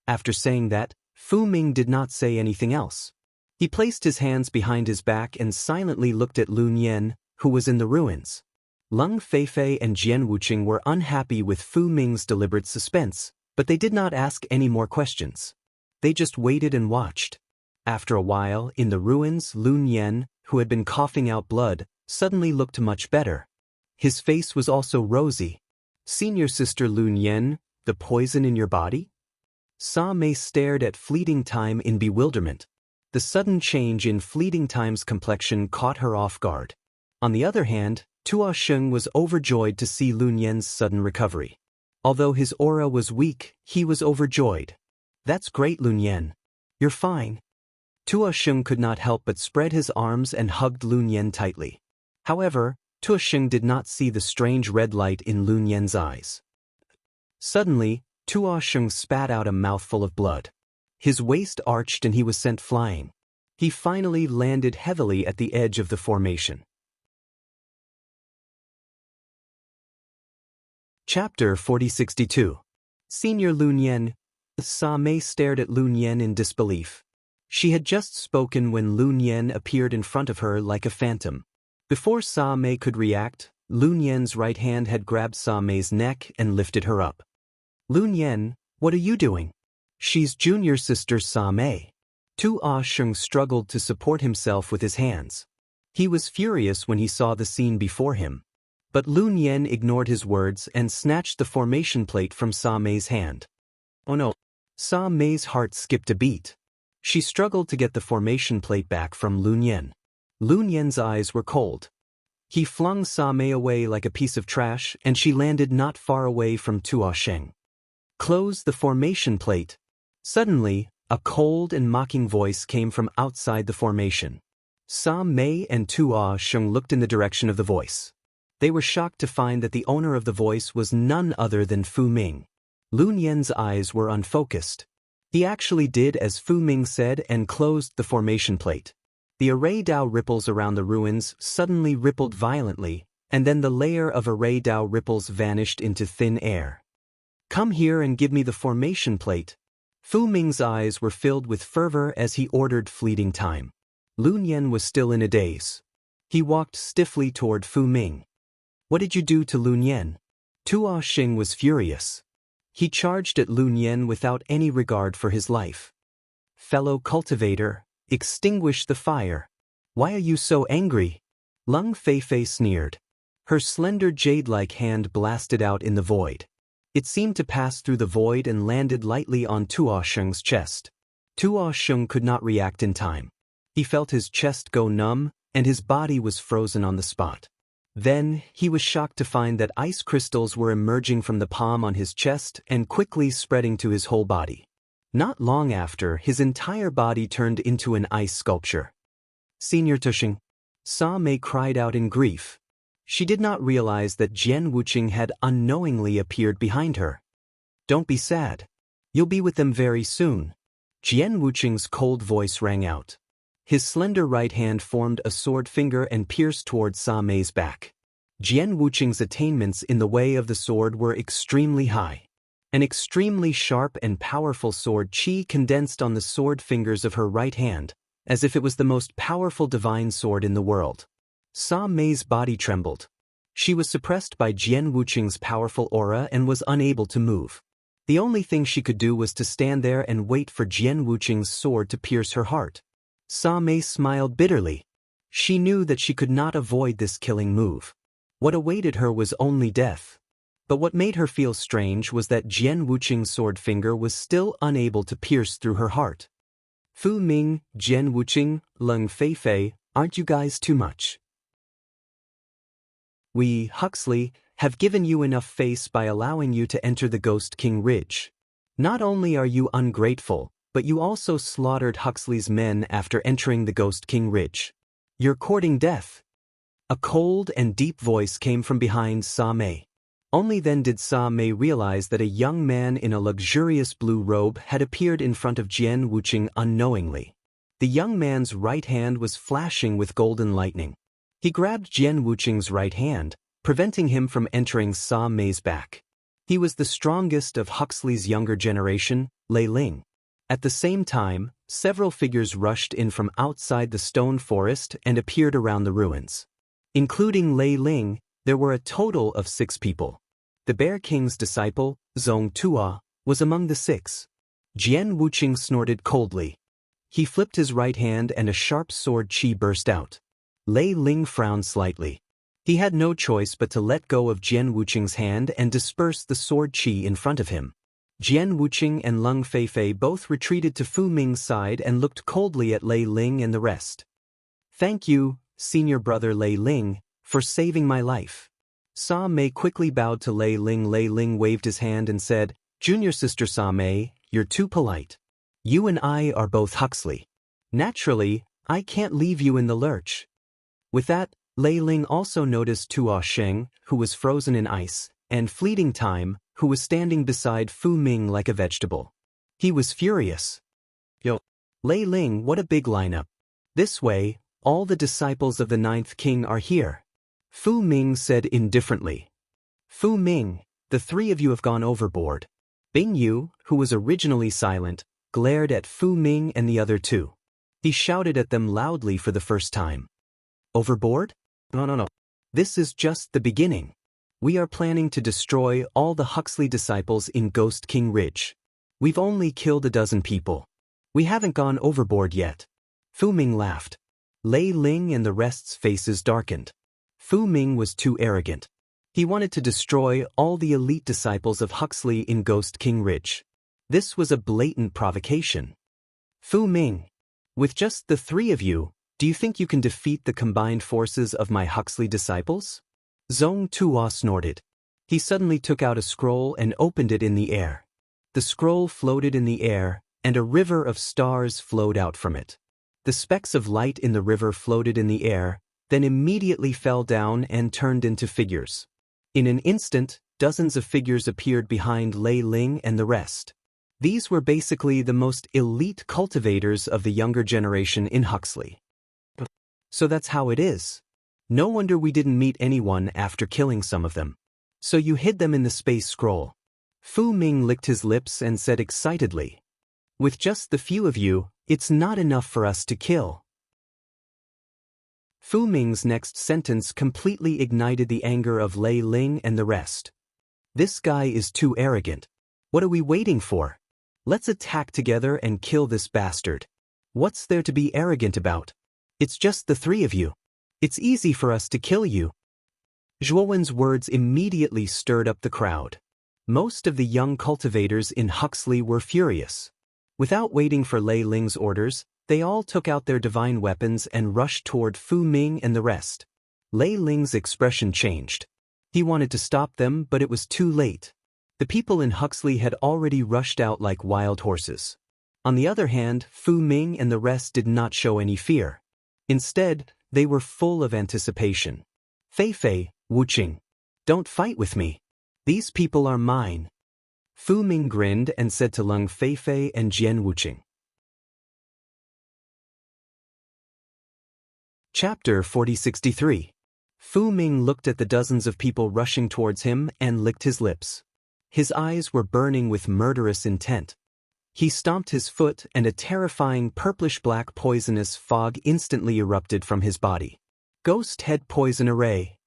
After saying that, Fu Ming did not say anything else. He placed his hands behind his back and silently looked at Lun Yan, who was in the ruins. Leng Feifei and Jian Wuqing were unhappy with Fu Ming's deliberate suspense, but they did not ask any more questions. They just waited and watched. After a while, in the ruins, Lun Yan, who had been coughing out blood, suddenly looked much better. His face was also rosy. Senior sister Lun Yan, the poison in your body? Sa Mei stared at Fleeting Time in bewilderment. The sudden change in Fleeting Time's complexion caught her off guard. On the other hand, Tuo Sheng was overjoyed to see Lun Yan's sudden recovery. Although his aura was weak, he was overjoyed. That's great, Lun Yan. You're fine. Tuo Sheng could not help but spread his arms and hugged Lun Yan tightly. However, Tuo Sheng did not see the strange red light in Lun Yan's eyes. Suddenly, Tuo Sheng spat out a mouthful of blood. His waist arched and he was sent flying. He finally landed heavily at the edge of the formation. Chapter 4062. Senior Lun Yan. Sa Mei stared at Lun Yan in disbelief. She had just spoken when Lun Yan appeared in front of her like a phantom. Before Sa Mei could react, Lun Yan's right hand had grabbed Sa Mei's neck and lifted her up. Lun Yan, what are you doing? She's junior sister Sa Mei. Tuo Sheng struggled to support himself with his hands. He was furious when he saw the scene before him. But Lun Yan ignored his words and snatched the formation plate from Sa Mei's hand. Oh no! Sa Mei's heart skipped a beat. She struggled to get the formation plate back from Lun Yan. Lun Yan's eyes were cold. He flung Sa Mei away like a piece of trash and she landed not far away from Tuo Sheng. Close the formation plate. Suddenly, a cold and mocking voice came from outside the formation. Sa Mei and Tuo Sheng looked in the direction of the voice. They were shocked to find that the owner of the voice was none other than Fu Ming. Lun Yan's eyes were unfocused. He actually did as Fu Ming said and closed the formation plate. The array Dao ripples around the ruins suddenly rippled violently, and then the layer of array Dao ripples vanished into thin air. Come here and give me the formation plate. Fu Ming's eyes were filled with fervor as he ordered Fleeting Time. Lun Yan was still in a daze. He walked stiffly toward Fu Ming. What did you do to Lun Yan? Tuo Sheng was furious. He charged at Lun Yan without any regard for his life. Fellow cultivator, extinguish the fire. Why are you so angry? Leng Feifei sneered. Her slender jade-like hand blasted out in the void. It seemed to pass through the void and landed lightly on Tuo Sheng's chest. Tuo Sheng could not react in time. He felt his chest go numb, and his body was frozen on the spot. Then, he was shocked to find that ice crystals were emerging from the palm on his chest and quickly spreading to his whole body. Not long after, his entire body turned into an ice sculpture. Senior Tushing. Sa Mei cried out in grief. She did not realize that Jian Wuqing had unknowingly appeared behind her. Don't be sad. You'll be with them very soon. Jian Wuqing's cold voice rang out. His slender right hand formed a sword finger and pierced toward Sa Mei's back. Jian Wuqing's attainments in the way of the sword were extremely high. An extremely sharp and powerful sword qi condensed on the sword fingers of her right hand, as if it was the most powerful divine sword in the world. Sa Mei's body trembled. She was suppressed by Jian Wuqing's powerful aura and was unable to move. The only thing she could do was to stand there and wait for Jian Wuqing's sword to pierce her heart. Sa Mei smiled bitterly. She knew that she could not avoid this killing move. What awaited her was only death. But what made her feel strange was that Jian Wuqing's sword finger was still unable to pierce through her heart. Fu Ming, Jian Wuqing, Leng Feifei, aren't you guys too much? We, Huxley, have given you enough face by allowing you to enter the Ghost King Ridge. Not only are you ungrateful, but you also slaughtered Huxley's men after entering the Ghost King Ridge. You're courting death. A cold and deep voice came from behind Sa Mei. Only then did Sa Mei realize that a young man in a luxurious blue robe had appeared in front of Jian Wuqing unknowingly. The young man's right hand was flashing with golden lightning. He grabbed Jian Wuqing's right hand, preventing him from entering Sa Mei's back. He was the strongest of Huxley's younger generation, Lei Ling. At the same time, several figures rushed in from outside the stone forest and appeared around the ruins. Including Lei Ling, there were a total of 6 people. The Bear King's disciple, Zong Tua, was among the 6. Jian Wuqing snorted coldly. He flipped his right hand and a sharp sword qi burst out. Lei Ling frowned slightly. He had no choice but to let go of Jian Wuqing's hand and disperse the sword qi in front of him. Jian Wuqing and Leng Feifei both retreated to Fu Ming's side and looked coldly at Lei Ling and the rest. Thank you, senior brother Lei Ling, for saving my life. Sa Mei quickly bowed to Lei Ling. Lei Ling waved his hand and said, Junior sister Sa Mei, you're too polite. You and I are both Huxley. Naturally, I can't leave you in the lurch. With that, Lei Ling also noticed Tuo Sheng, who was frozen in ice, and Fleeting Time, who was standing beside Fu Ming like a vegetable. He was furious. Yo, Lei Ling, what a big lineup. This way, all the disciples of the 9th king are here. Fu Ming said indifferently. Fu Ming, the 3 of you have gone overboard. Bing Yu, who was originally silent, glared at Fu Ming and the other 2. He shouted at them loudly for the first time. Overboard? No. This is just the beginning. We are planning to destroy all the Huxley disciples in Ghost King Ridge. We've only killed a dozen people. We haven't gone overboard yet. Fu Ming laughed. Lei Ling and the rest's faces darkened. Fu Ming was too arrogant. He wanted to destroy all the elite disciples of Huxley in Ghost King Ridge. This was a blatant provocation. Fu Ming, with just the 3 of you, do you think you can defeat the combined forces of my Huxley disciples? Zong Tuo snorted. He suddenly took out a scroll and opened it in the air. The scroll floated in the air, and a river of stars flowed out from it. The specks of light in the river floated in the air, then immediately fell down and turned into figures. In an instant, dozens of figures appeared behind Lei Ling and the rest. These were basically the most elite cultivators of the younger generation in Huxley. So that's how it is. No wonder we didn't meet anyone after killing some of them. So you hid them in the space scroll. Fu Ming licked his lips and said excitedly. With just the few of you, it's not enough for us to kill. Fu Ming's next sentence completely ignited the anger of Lei Ling and the rest. This guy is too arrogant. What are we waiting for? Let's attack together and kill this bastard. What's there to be arrogant about? It's just the 3 of you. It's easy for us to kill you. Zhuowen's words immediately stirred up the crowd. Most of the young cultivators in Huxley were furious. Without waiting for Lei Ling's orders, they all took out their divine weapons and rushed toward Fu Ming and the rest. Lei Ling's expression changed. He wanted to stop them, but it was too late. The people in Huxley had already rushed out like wild horses. On the other hand, Fu Ming and the rest did not show any fear. Instead, they were full of anticipation. Feifei, Wuqing, don't fight with me. These people are mine. Fu Ming grinned and said to Leng Feifei and Jian Wuqing. Chapter 4063. Fu Ming looked at the dozens of people rushing towards him and licked his lips. His eyes were burning with murderous intent. He stomped his foot and a terrifying purplish-black poisonous fog instantly erupted from his body. Ghost Head Poison Array.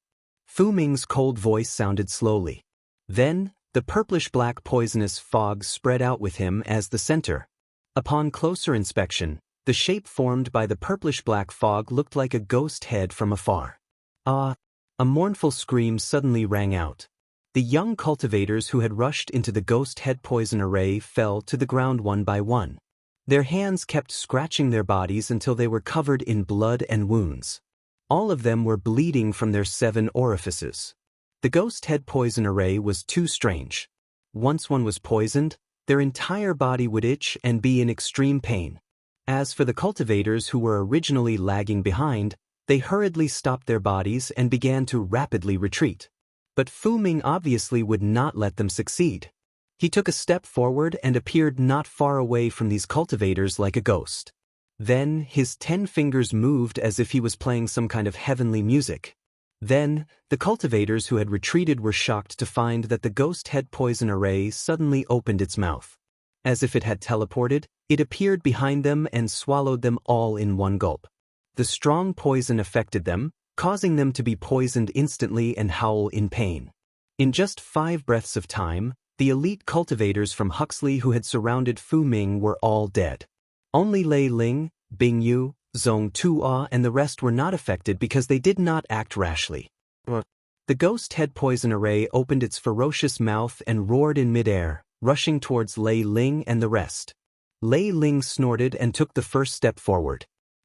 Fu Ming's cold voice sounded slowly. Then, the purplish-black poisonous fog spread out with him as the center. Upon closer inspection, the shape formed by the purplish-black fog looked like a ghost head from afar. Ah! A mournful scream suddenly rang out. The young cultivators who had rushed into the ghost head poison array fell to the ground one by one. Their hands kept scratching their bodies until they were covered in blood and wounds. All of them were bleeding from their 7 orifices. The ghost head poison array was too strange. Once one was poisoned, their entire body would itch and be in extreme pain. As for the cultivators who were originally lagging behind, they hurriedly stopped their bodies and began to rapidly retreat. But Fu Ming obviously would not let them succeed. He took a step forward and appeared not far away from these cultivators like a ghost. Then, his 10 fingers moved as if he was playing some kind of heavenly music. Then, the cultivators who had retreated were shocked to find that the ghost head poison array suddenly opened its mouth. As if it had teleported, it appeared behind them and swallowed them all in one gulp. The strong poison affected them, causing them to be poisoned instantly and howl in pain. In just 5 breaths of time, the elite cultivators from Huxley who had surrounded Fu Ming were all dead. Only Lei Ling, Bing Yu, Zhong Tuo and the rest were not affected because they did not act rashly. The ghost head poison array opened its ferocious mouth and roared in midair, rushing towards Lei Ling and the rest. Lei Ling snorted and took the first step forward.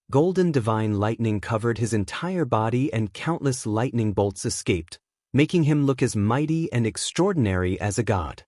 Golden divine lightning covered his entire body and countless lightning bolts escaped, making him look as mighty and extraordinary as a god.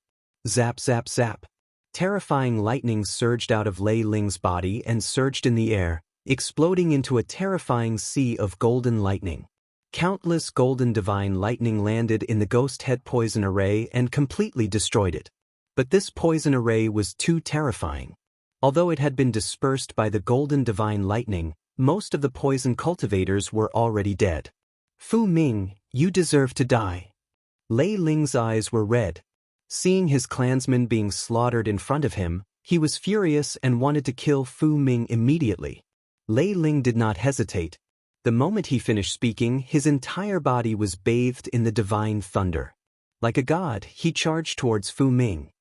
Zap zap zap. Terrifying lightning surged out of Lei Ling's body and surged in the air, exploding into a terrifying sea of golden lightning. Countless golden divine lightning landed in the ghost head poison array and completely destroyed it. But this poison array was too terrifying. Although it had been dispersed by the golden divine lightning, most of the poison cultivators were already dead. Fu Ming, you deserve to die. Lei Ling's eyes were red. Seeing his clansmen being slaughtered in front of him, he was furious and wanted to kill Fu Ming immediately. Lei Ling did not hesitate. The moment he finished speaking, his entire body was bathed in the divine thunder. Like a god, he charged towards Fu Ming.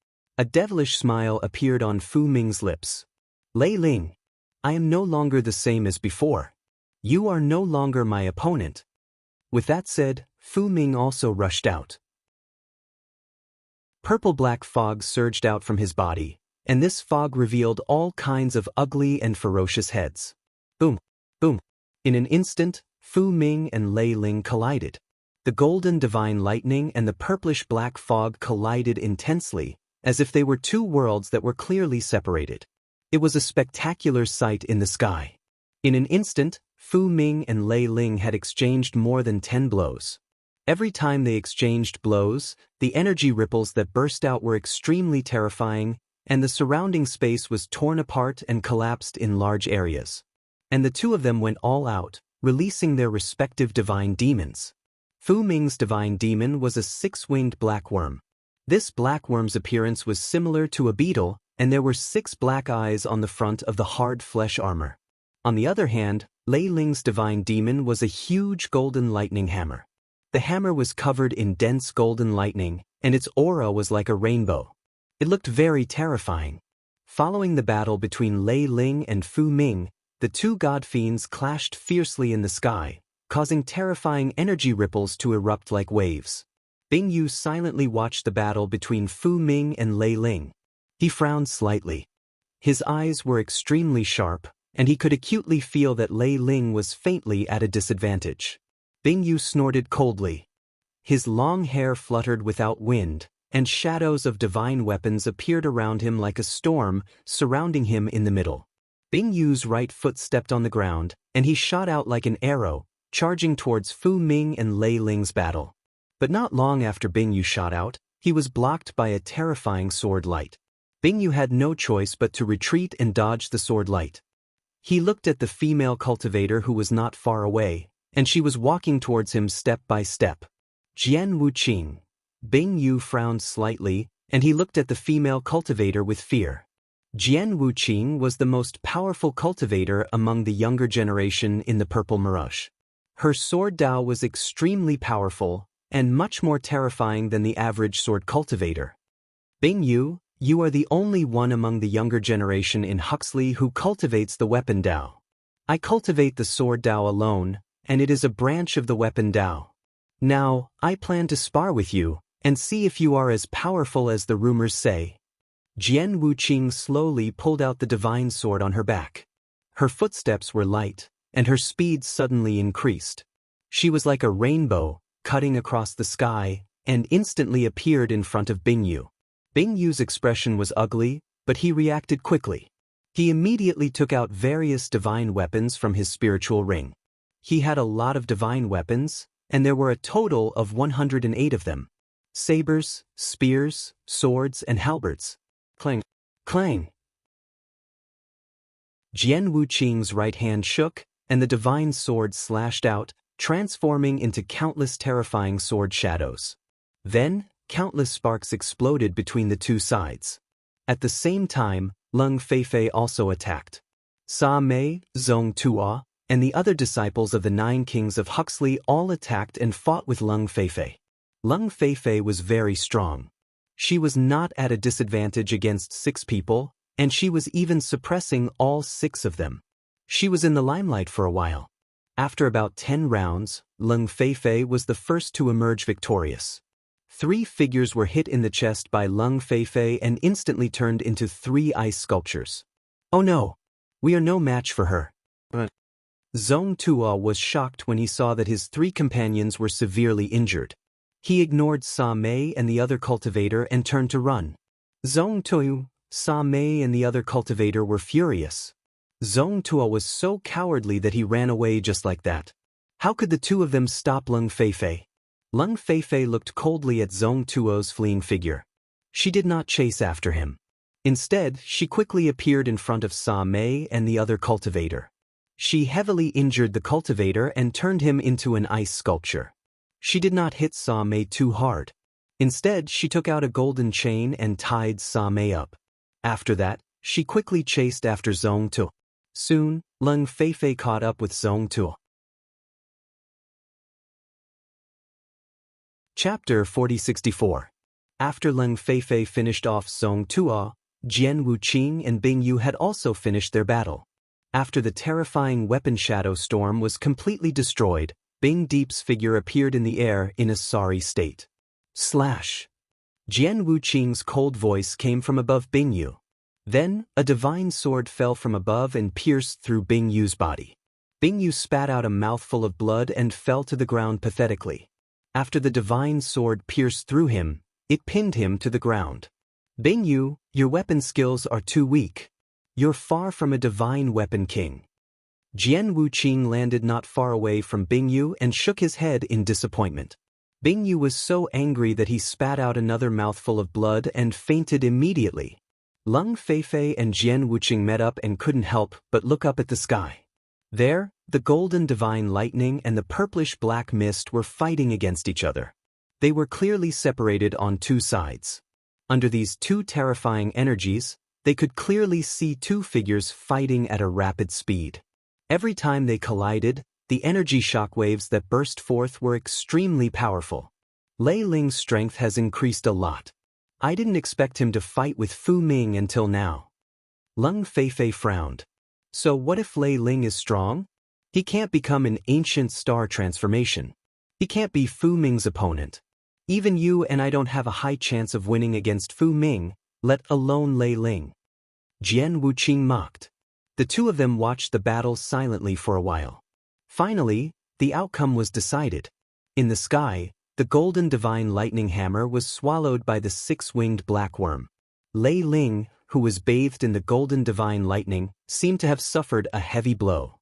A devilish smile appeared on Fu Ming's lips. Lei Ling, I am no longer the same as before. You are no longer my opponent. With that said, Fu Ming also rushed out. Purple-black fog surged out from his body, and this fog revealed all kinds of ugly and ferocious heads. Boom, boom. In an instant, Fu Ming and Lei Ling collided. The golden divine lightning and the purplish-black fog collided intensely, as if they were 2 worlds that were clearly separated. It was a spectacular sight in the sky. In an instant, Fu Ming and Lei Ling had exchanged more than 10 blows. Every time they exchanged blows, the energy ripples that burst out were extremely terrifying, and the surrounding space was torn apart and collapsed in large areas. And the 2 of them went all out, releasing their respective divine demons. Fu Ming's divine demon was a 6-winged black worm. This black worm's appearance was similar to a beetle, and there were 6 black eyes on the front of the hard flesh armor. On the other hand, Lei Ling's divine demon was a huge golden lightning hammer. The hammer was covered in dense golden lightning, and its aura was like a rainbow. It looked very terrifying. Following the battle between Lei Ling and Fu Ming, the 2 god fiends clashed fiercely in the sky, causing terrifying energy ripples to erupt like waves. Bing Yu silently watched the battle between Fu Ming and Lei Ling. He frowned slightly. His eyes were extremely sharp, and he could acutely feel that Lei Ling was faintly at a disadvantage. Bing Yu snorted coldly. His long hair fluttered without wind, and shadows of divine weapons appeared around him like a storm, surrounding him in the middle. Bing Yu's right foot stepped on the ground, and he shot out like an arrow, charging towards Fu Ming and Lei Ling's battle. But not long after Bing Yu shot out, he was blocked by a terrifying sword light. Bing Yu had no choice but to retreat and dodge the sword light. He looked at the female cultivator who was not far away, and she was walking towards him step by step. Jian Wuqing. Bing Yu frowned slightly, and he looked at the female cultivator with fear. Jian Wuqing was the most powerful cultivator among the younger generation in the Purple Mirage. Her sword Dao was extremely powerful, and much more terrifying than the average sword cultivator. Bing Yu, you are the only one among the younger generation in Huxley who cultivates the weapon Dao. I cultivate the sword Dao alone, and it is a branch of the weapon Dao. Now, I plan to spar with you, and see if you are as powerful as the rumors say. Jian Wuqing slowly pulled out the divine sword on her back. Her footsteps were light, and her speed suddenly increased. She was like a rainbow, cutting across the sky, and instantly appeared in front of Bing Yu. Bing Yu's expression was ugly, but he reacted quickly. He immediately took out various divine weapons from his spiritual ring. He had a lot of divine weapons, and there were a total of 108 of them. Sabers, spears, swords, and halberds. Clang, clang. Jian Wuqing's right hand shook, and the divine sword slashed out, transforming into countless terrifying sword shadows. Then, countless sparks exploded between the two sides. At the same time, Leng Feifei also attacked. Sa Mei, Zhong Tuo, and the other disciples of the 9 kings of Huxley all attacked and fought with Leng Feifei. Leng Feifei was very strong. She was not at a disadvantage against 6 people, and she was even suppressing all 6 of them. She was in the limelight for a while. After about 10 rounds, Leng Feifei was the first to emerge victorious. 3 figures were hit in the chest by Leng Feifei and instantly turned into 3 ice sculptures. Oh no! We are no match for her. Zhong Tuo was shocked when he saw that his 3 companions were severely injured. He ignored Sa Mei and the other cultivator and turned to run. Zhong Tuo, Sa Mei and the other cultivator were furious. Zhong Tuo was so cowardly that he ran away just like that. How could the 2 of them stop Leng Feifei? Leng Feifei looked coldly at Zhong Tuo's fleeing figure. She did not chase after him. Instead, she quickly appeared in front of Sa Mei and the other cultivator. She heavily injured the cultivator and turned him into an ice sculpture. She did not hit Sa Mei too hard. Instead, she took out a golden chain and tied Sa Mei up. After that, she quickly chased after Zhong Tuo. Soon, Leng Feifei caught up with Zhong Tuo. Chapter 4064. After Leng Feifei finished off Zhong Tuo, Jian Wuqing and Bing Yu had also finished their battle. After the terrifying weapon shadow storm was completely destroyed, Bing Deep's figure appeared in the air in a sorry state. Slash! Jian Wuqing's cold voice came from above Bing Yu. Then, a divine sword fell from above and pierced through Bing Yu's body. Bing Yu spat out a mouthful of blood and fell to the ground pathetically. After the divine sword pierced through him, it pinned him to the ground. Bing Yu, your weapon skills are too weak. You're far from a divine weapon king. Jian Wuqing landed not far away from Bing Yu and shook his head in disappointment. Bing Yu was so angry that he spat out another mouthful of blood and fainted immediately. Leng Feifei and Jian Wuqing met up and couldn't help but look up at the sky. There, the golden divine lightning and the purplish-black mist were fighting against each other. They were clearly separated on 2 sides. Under these 2 terrifying energies, they could clearly see 2 figures fighting at a rapid speed. Every time they collided, the energy shockwaves that burst forth were extremely powerful. Lei Ling's strength has increased a lot. I didn't expect him to fight with Fu Ming until now. Leng Feifei frowned. So what if Lei Ling is strong? He can't become an ancient star transformation. He can't be Fu Ming's opponent. Even you and I don't have a high chance of winning against Fu Ming, let alone Lei Ling. Jian Wuqing mocked. The 2 of them watched the battle silently for a while. Finally, the outcome was decided. In the sky, the golden divine lightning hammer was swallowed by the 6-winged black worm. Lei Ling, who was bathed in the golden divine lightning, seemed to have suffered a heavy blow.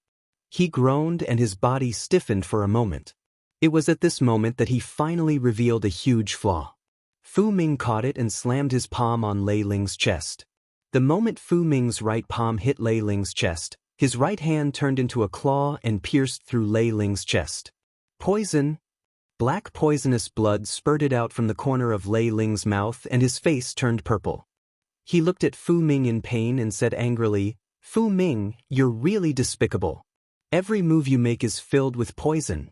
He groaned and his body stiffened for a moment. It was at this moment that he finally revealed a huge flaw. Fu Ming caught it and slammed his palm on Lei Ling's chest. The moment Fu Ming's right palm hit Lei Ling's chest, His right hand turned into a claw and pierced through Lei Ling's chest. Poison! Black poisonous blood spurted out from the corner of Lei Ling's mouth and his face turned purple. He looked at Fu Ming in pain and said angrily, "Fu Ming, you're really despicable. Every move you make is filled with poison."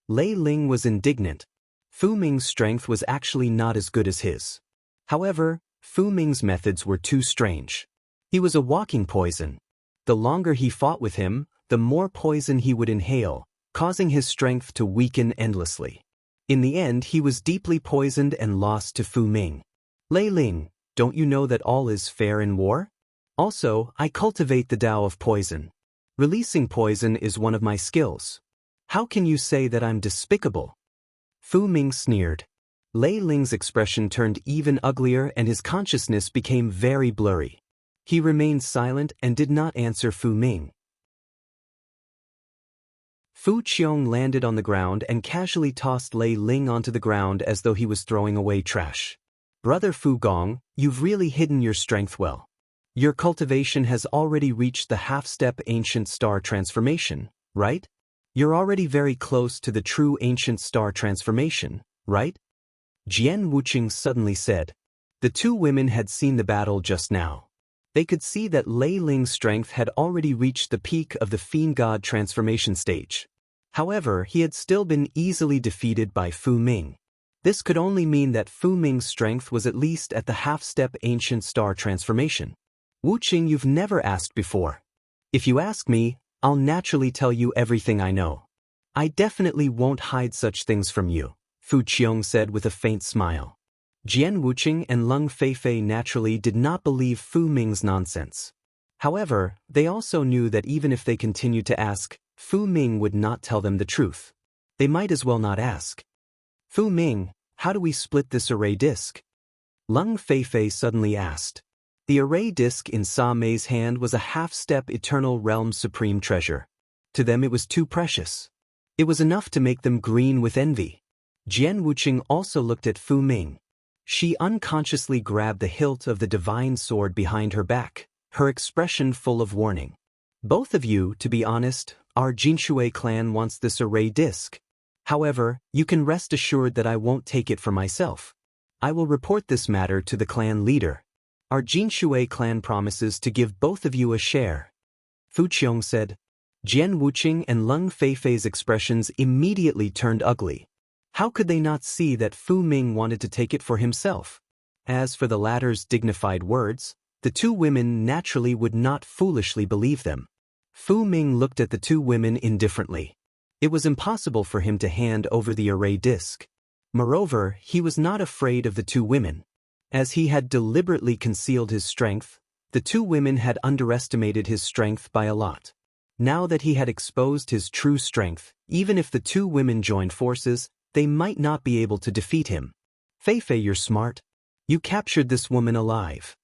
Lei Ling was indignant. Fu Ming's strength was actually not as good as his. However, Fu Ming's methods were too strange. He was a walking poison. The longer he fought with him, the more poison he would inhale, causing his strength to weaken endlessly. In the end, he was deeply poisoned and lost to Fu Ming. "Lei Ling, don't you know that all is fair in war? Also, I cultivate the Tao of poison. Releasing poison is one of my skills. How can you say that I'm despicable?" Fu Ming sneered. Lei Ling's expression turned even uglier and his consciousness became very blurry. He remained silent and did not answer Fu Ming. Fu Qiong landed on the ground and casually tossed Lei Ling onto the ground as though he was throwing away trash. "Brother Fu Gong, you've really hidden your strength well. Your cultivation has already reached the half-step ancient star transformation, right? You're already very close to the true ancient star transformation, right?" Jian Wuqing suddenly said. The two women had seen the battle just now. They could see that Lei Ling's strength had already reached the peak of the Fiend God transformation stage. However, he had still been easily defeated by Fu Ming. This could only mean that Fu Ming's strength was at least at the half-step ancient star transformation. "Wuqing, you've never asked before. If you ask me, I'll naturally tell you everything I know. I definitely won't hide such things from you," Fu Qiong said with a faint smile. Jian Wuqing and Leng Feifei naturally did not believe Fu Ming's nonsense. However, they also knew that even if they continued to ask, Fu Ming would not tell them the truth. They might as well not ask. "Fu Ming, how do we split this array disc?" Leng Feifei suddenly asked. The array disc in Sa Mei's hand was a half-step Eternal Realm Supreme Treasure. To them it was too precious. It was enough to make them green with envy. Jian Wuqing also looked at Fu Ming. She unconsciously grabbed the hilt of the divine sword behind her back, her expression full of warning. "Both of you, to be honest, our Jinshui clan wants this array disc. However, you can rest assured that I won't take it for myself. I will report this matter to the clan leader. Our Jinshui clan promises to give both of you a share," Fu Qiong said. Jian Wuqing and Leng Feifei's expressions immediately turned ugly. How could they not see that Fu Ming wanted to take it for himself? As for the latter's dignified words, the two women naturally would not foolishly believe them. Fu Ming looked at the two women indifferently. It was impossible for him to hand over the array disc. Moreover, he was not afraid of the two women. As he had deliberately concealed his strength, the two women had underestimated his strength by a lot. Now that he had exposed his true strength, even if the two women joined forces, they might not be able to defeat him. "Feifei, you're smart. You captured this woman alive."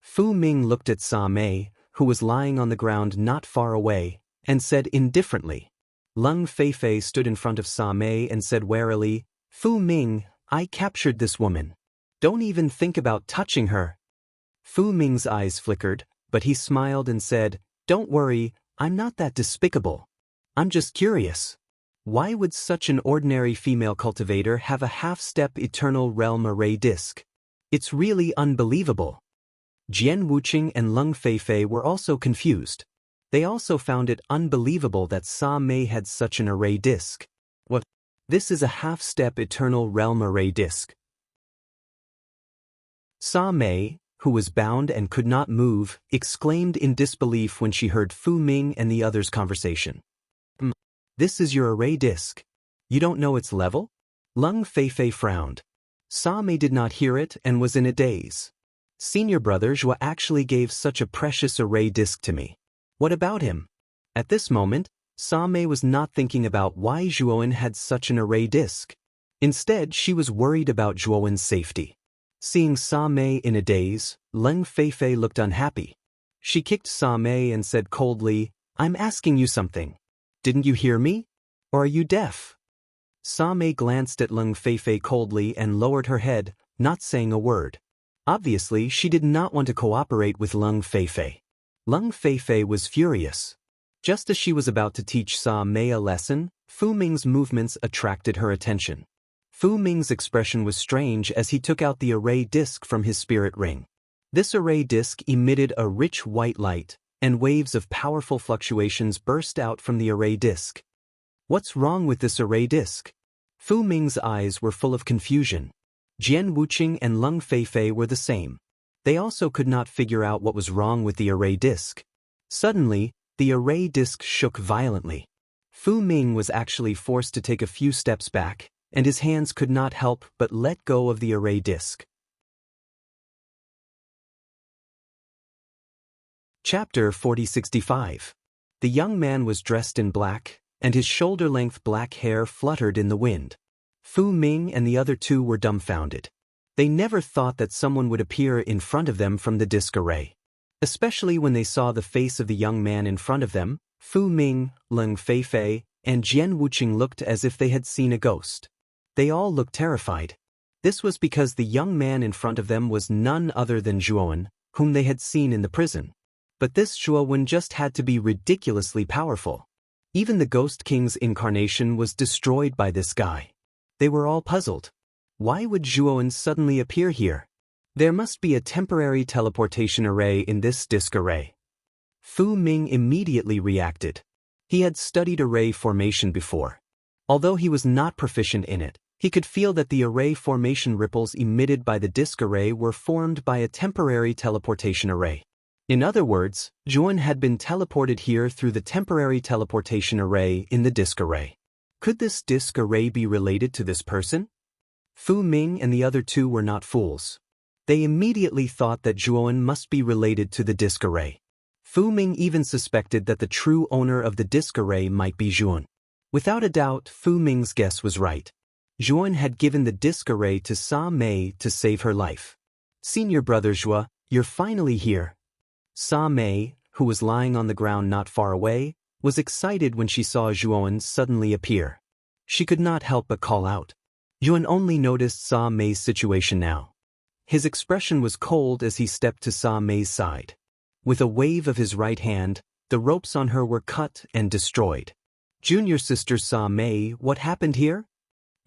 Fu Ming looked at Sa Mei, who was lying on the ground not far away, and said indifferently. Leng Feifei stood in front of Sa Mei and said warily, "Fu Ming, I captured this woman. Don't even think about touching her." Fu Ming's eyes flickered, but he smiled and said, "Don't worry, I'm not that despicable. I'm just curious. Why would such an ordinary female cultivator have a half-step Eternal Realm array disc? It's really unbelievable." Jian Wuqing and Leng Feifei were also confused. They also found it unbelievable that Sa Mei had such an array disc. What? This is a half-step Eternal Realm array disc. Sa Mei, who was bound and could not move, exclaimed in disbelief when she heard Fu Ming and the others' conversation. This is your array disc. You don't know its level?" Leng Feifei frowned. Sa Mei did not hear it and was in a daze. "Senior brother Zhuo actually gave such a precious array disc to me. What about him?" At this moment, Sa Mei was not thinking about why Zhuowen had such an array disc. Instead, she was worried about Zhuowen's safety. Seeing Sa Mei in a daze, Leng Feifei looked unhappy. She kicked Sa Mei and said coldly, "I'm asking you something. Didn't you hear me? Or are you deaf?" Sa Mei glanced at Leng Feifei coldly and lowered her head, not saying a word. Obviously, she did not want to cooperate with Leng Feifei. Lung Feifei was furious. Just as she was about to teach Sa Mei a lesson, Fu Ming's movements attracted her attention. Fu Ming's expression was strange as he took out the array disc from his spirit ring. This array disc emitted a rich white light, and waves of powerful fluctuations burst out from the array disc. What's wrong with this array disc? Fu Ming's eyes were full of confusion. Jian Wuqing and Lung Feifei were the same. They also could not figure out what was wrong with the array disc. Suddenly, the array disc shook violently. Fu Ming was actually forced to take a few steps back, and his hands could not help but let go of the array disc. Chapter 4065. The young man was dressed in black, and his shoulder-length black hair fluttered in the wind. Fu Ming and the other two were dumbfounded. They never thought that someone would appear in front of them from the disc array. Especially when they saw the face of the young man in front of them, Fu Ming, Lung Feifei, and Jian Wuqing looked as if they had seen a ghost. They all looked terrified. This was because the young man in front of them was none other than Zhuowen, whom they had seen in the prison. But this Zhuowen just had to be ridiculously powerful. Even the Ghost King's incarnation was destroyed by this guy. They were all puzzled. Why would Zhuowen suddenly appear here? There must be a temporary teleportation array in this disc array. Fu Ming immediately reacted. He had studied array formation before. Although he was not proficient in it, he could feel that the array formation ripples emitted by the disc array were formed by a temporary teleportation array. In other words, Zhuowen had been teleported here through the temporary teleportation array in the disc array. Could this disc array be related to this person? Fu Ming and the other two were not fools. They immediately thought that Zhuowen must be related to the disc array. Fu Ming even suspected that the true owner of the disc array might be Zhuowen. Without a doubt, Fu Ming's guess was right. Zhuowen had given the disc array to Sa Mei to save her life. Senior brother Zhuo, you're finally here. Sa Mei, who was lying on the ground not far away, was excited when she saw Zhuowen suddenly appear. She could not help but call out. Zhuowen only noticed Sa Mei's situation now. His expression was cold as he stepped to Sa Mei's side. With a wave of his right hand, the ropes on her were cut and destroyed. Junior sister Sa Mei, what happened here?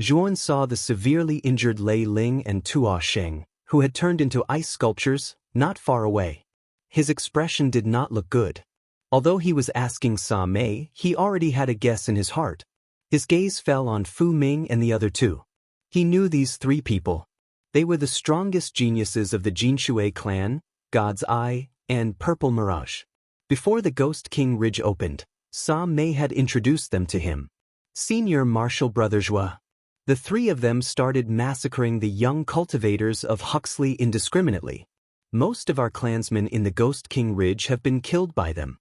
Zhuowen saw the severely injured Lei Ling and Tuo Sheng, who had turned into ice sculptures, not far away. His expression did not look good. Although he was asking Sa Mei, he already had a guess in his heart. His gaze fell on Fu Ming and the other two. He knew these three people. They were the strongest geniuses of the Jinshui clan, God's Eye, and Purple Mirage. Before the Ghost King Ridge opened, Sa Mei had introduced them to him. Senior Martial Brother Zhuo. The three of them started massacring the young cultivators of Huxley indiscriminately. Most of our clansmen in the Ghost King Ridge have been killed by them.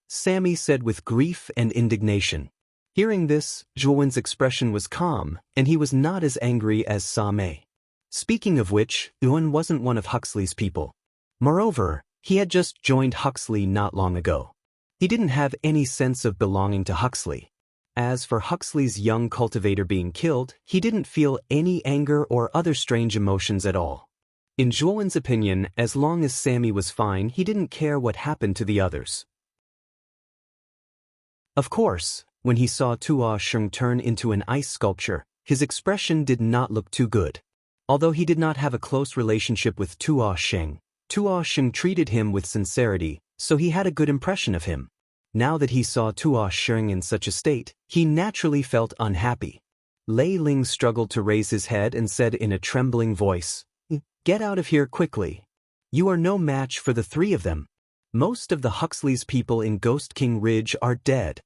Sammy said with grief and indignation. Hearing this, Zhuowen's expression was calm, and he was not as angry as Sa Mei. Speaking of which, Zhuowen wasn't one of Huxley's people. Moreover, he had just joined Huxley not long ago. He didn't have any sense of belonging to Huxley. As for Huxley's young cultivator being killed, he didn't feel any anger or other strange emotions at all. In Zhuowen's opinion, as long as Sammy was fine, he didn't care what happened to the others. Of course, when he saw Tuo Sheng turn into an ice sculpture, his expression did not look too good. Although he did not have a close relationship with Tuo Sheng treated him with sincerity, so he had a good impression of him. Now that he saw Tuo Sheng in such a state, he naturally felt unhappy. Lei Ling struggled to raise his head and said in a trembling voice, "Get out of here quickly. You are no match for the three of them. Most of the Huxley's people in Ghost King Ridge are dead.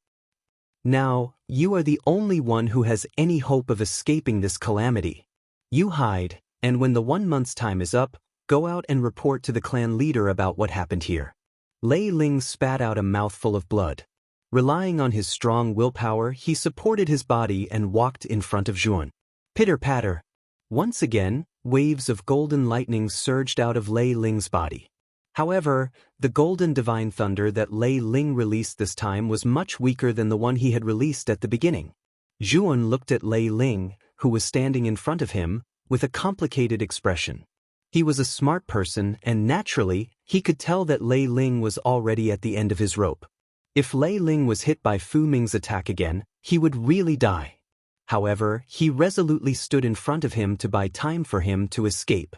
Now, you are the only one who has any hope of escaping this calamity. You hide, and when the 1 month's time is up, go out and report to the clan leader about what happened here." Lei Ling spat out a mouthful of blood. Relying on his strong willpower, he supported his body and walked in front of Zhuowen. Pitter-patter. Once again, waves of golden lightning surged out of Lei Ling's body. However, the golden divine thunder that Lei Ling released this time was much weaker than the one he had released at the beginning. Zhuowen looked at Lei Ling, who was standing in front of him, with a complicated expression. He was a smart person and naturally, he could tell that Lei Ling was already at the end of his rope. If Lei Ling was hit by Fu Ming's attack again, he would really die. However, he resolutely stood in front of him to buy time for him to escape.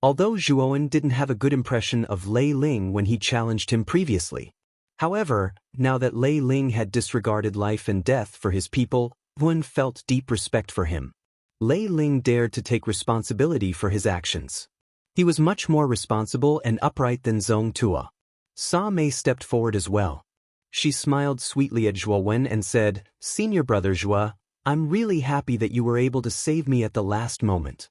Although Zhuowen didn't have a good impression of Lei Ling when he challenged him previously. However, now that Lei Ling had disregarded life and death for his people, Zhuowen felt deep respect for him. Lei Ling dared to take responsibility for his actions. He was much more responsible and upright than Zhong Tua. Sa Mei stepped forward as well. She smiled sweetly at Zhuowen and said, "Senior brother Zhua, I'm really happy that you were able to save me at the last moment."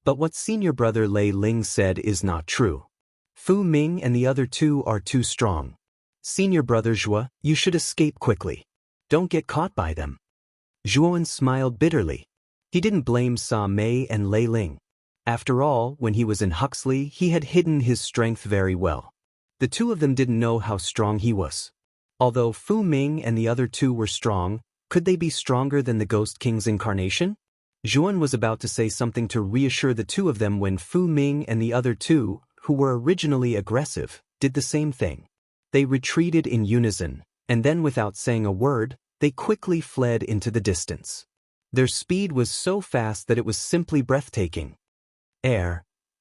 But what senior brother Lei Ling said is not true. Fu Ming and the other two are too strong. Senior brother Zhua, you should escape quickly. Don't get caught by them. Zhuowen smiled bitterly. He didn't blame Sa Mei and Lei Ling. After all, when he was in Huxley, he had hidden his strength very well. The two of them didn't know how strong he was. Although Fu Ming and the other two were strong, could they be stronger than the Ghost King's incarnation? Zhuowen was about to say something to reassure the two of them when Fu Ming and the other two, who were originally aggressive, did the same thing. They retreated in unison, and then without saying a word, they quickly fled into the distance. Their speed was so fast that it was simply breathtaking.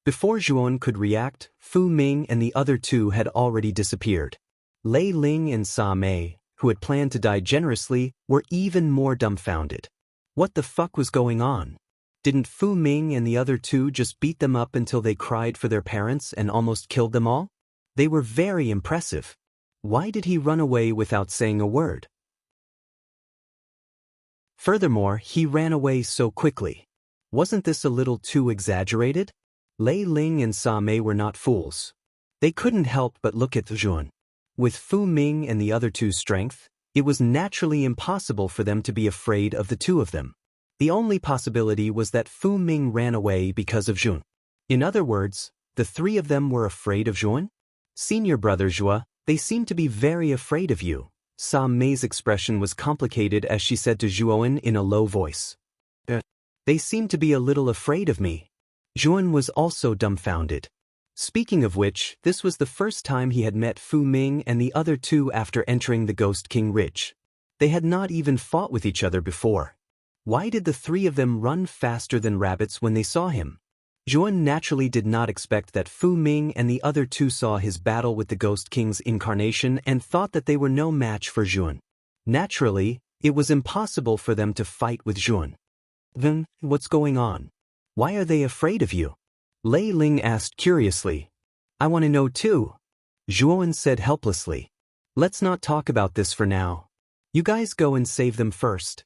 Before Zhuowen could react, Fu Ming and the other two had already disappeared. Lei Ling and Sa Mei, who had planned to die generously, were even more dumbfounded. What the fuck was going on? Didn't Fu Ming and the other two just beat them up until they cried for their parents and almost killed them all? They were very impressive. Why did he run away without saying a word? Furthermore, he ran away so quickly. Wasn't this a little too exaggerated? Lei Ling and Sa Mei were not fools. They couldn't help but look at Zhuowen. With Fu Ming and the other two's strength, it was naturally impossible for them to be afraid of the two of them. The only possibility was that Fu Ming ran away because of Zhuowen. In other words, the three of them were afraid of Zhuowen? Senior brother Zhua, they seem to be very afraid of you. Sa Mei's expression was complicated as she said to Zhuowen in a low voice. They seem to be a little afraid of me. Zhuowen was also dumbfounded. Speaking of which, this was the first time he had met Fu Ming and the other two after entering the Ghost King Ridge. They had not even fought with each other before. Why did the three of them run faster than rabbits when they saw him? Zhuowen naturally did not expect that Fu Ming and the other two saw his battle with the Ghost King's incarnation and thought that they were no match for Zhuowen. Naturally, it was impossible for them to fight with Zhuowen. Then, what's going on? Why are they afraid of you? Lei Ling asked curiously. I want to know too. Zhuowen said helplessly. Let's not talk about this for now. You guys go and save them first.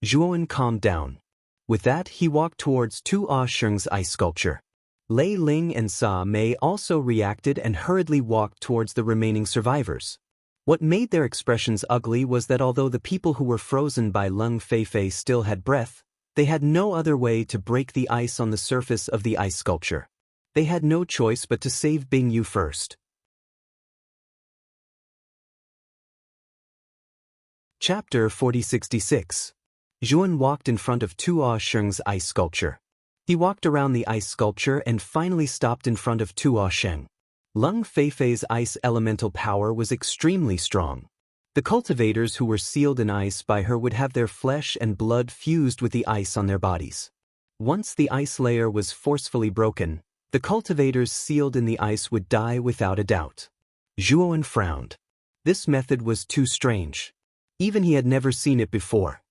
Zhuowen calmed down. With that, he walked towards Tu Ah Sheng's ice sculpture. Lei Ling and Sa Mei also reacted and hurriedly walked towards the remaining survivors. What made their expressions ugly was that although the people who were frozen by Lung Feifei still had breath, they had no other way to break the ice on the surface of the ice sculpture. They had no choice but to save Bing Yu first. Chapter 4066. Zhuowen walked in front of Tu Ah Sheng's ice sculpture. He walked around the ice sculpture and finally stopped in front of Tu Ah Sheng. Lung Feifei's ice elemental power was extremely strong. The cultivators who were sealed in ice by her would have their flesh and blood fused with the ice on their bodies. Once the ice layer was forcefully broken, the cultivators sealed in the ice would die without a doubt. Zhuowen frowned. This method was too strange. Even he had never seen it before.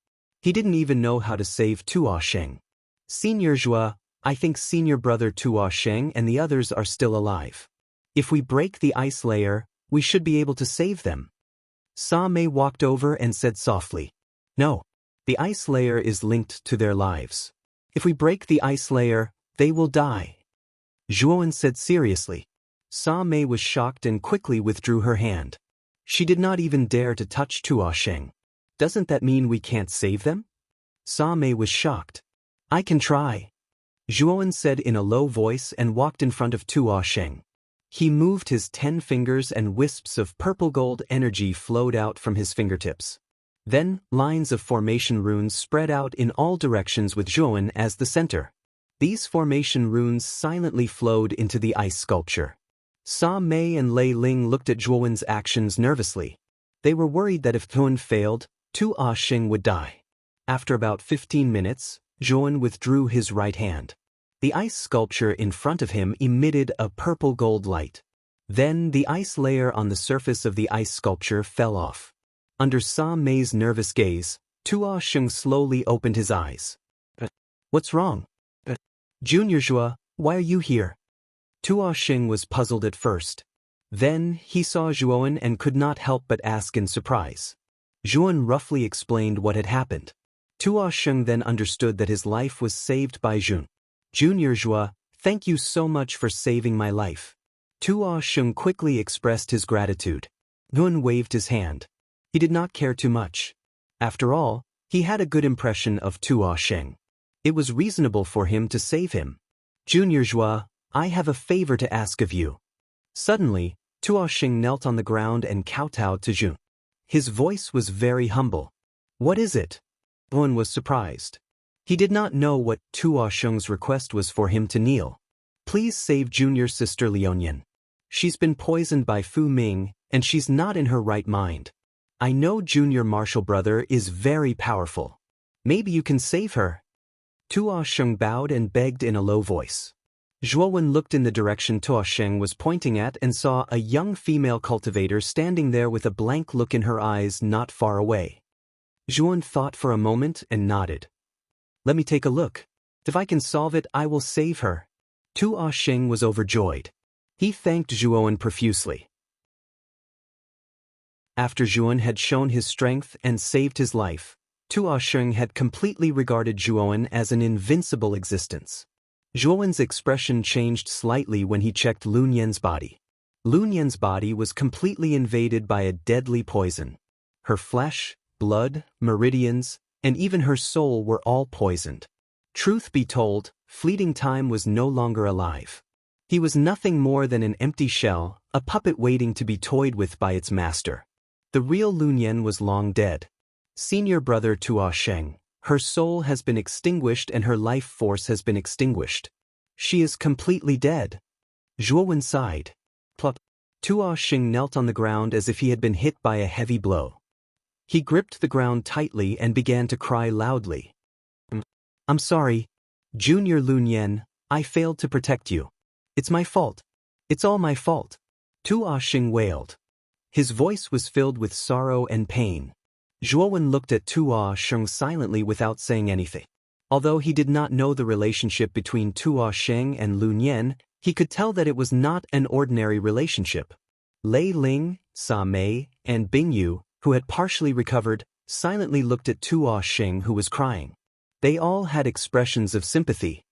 He didn't even know how to save Tu Ah Sheng. Senior Zhua, I think senior brother Tu Ah Sheng and the others are still alive. If we break the ice layer, we should be able to save them. Sa Mei walked over and said softly. No. The ice layer is linked to their lives. If we break the ice layer, they will die. Zhuowen said seriously. Sa Mei was shocked and quickly withdrew her hand. She did not even dare to touch Tu Ah Sheng. Doesn't that mean we can't save them? Sa Mei was shocked. I can try. Zhuowen said in a low voice and walked in front of Tu Ah Sheng. He moved his 10 fingers and wisps of purple-gold energy flowed out from his fingertips. Then, lines of formation runes spread out in all directions with Zhuowen as the center. These formation runes silently flowed into the ice sculpture. Sa Mei and Lei Ling looked at Zhuowen's actions nervously. They were worried that if Zhuowen failed, Tu A Xing would die. After about 15 minutes, Zhuowen withdrew his right hand. The ice sculpture in front of him emitted a purple-gold light. Then the ice layer on the surface of the ice sculpture fell off. Under Sa Mei's nervous gaze, Tu A Xing slowly opened his eyes. What's wrong? Junior Zhua, why are you here? Tu A Xing was puzzled at first. Then he saw Zhuowen and could not help but ask in surprise. Zhuowen roughly explained what had happened. Tu A Xing then understood that his life was saved by Zhun. Junior Zhua, thank you so much for saving my life. Tu A Xing quickly expressed his gratitude. Zhuowen waved his hand. He did not care too much. After all, he had a good impression of Tu A Xing. It was reasonable for him to save him. Junior Zhua, I have a favor to ask of you. Suddenly, Tu A Xing knelt on the ground and kowtowed to Zhun. His voice was very humble. What is it? Zhuowen was surprised. He did not know what Tu A Xing's request was for him to kneel. Please save junior sister Lionian. She's been poisoned by Fu Ming, and she's not in her right mind. I know junior martial brother is very powerful. Maybe you can save her. Tu A Xing bowed and begged in a low voice. Zhuowen looked in the direction Tu A Xing was pointing at and saw a young female cultivator standing there with a blank look in her eyes not far away. Zhuowen thought for a moment and nodded. Let me take a look. If I can solve it, I will save her. Tu A Xing was overjoyed. He thanked Zhuowen profusely. After Zhuowen had shown his strength and saved his life, Tu A Xing had completely regarded Zhuowen as an invincible existence. Zhuowen's expression changed slightly when he checked Lun Yan's body. Lun Yan's body was completely invaded by a deadly poison. Her flesh, blood, meridians, and even her soul were all poisoned. Truth be told, Fleeting Time was no longer alive. He was nothing more than an empty shell, a puppet waiting to be toyed with by its master. The real Lun Yan was long dead. Senior brother Tu A Xing, her soul has been extinguished and her life force has been extinguished. She is completely dead. Zhuowen sighed. Plop. Tu A Xing knelt on the ground as if he had been hit by a heavy blow. He gripped the ground tightly and began to cry loudly. I'm sorry. Junior Lun Yan, I failed to protect you. It's my fault. It's all my fault. Tu A Xing wailed. His voice was filled with sorrow and pain. Zhuowen looked at Tu A Xing silently without saying anything. Although he did not know the relationship between Tu A Xing and Lun Yan, he could tell that it was not an ordinary relationship. Lei Ling, Sa Mei, and Bing Yu, who had partially recovered, silently looked at Tu A Xing, who was crying. They all had expressions of sympathy.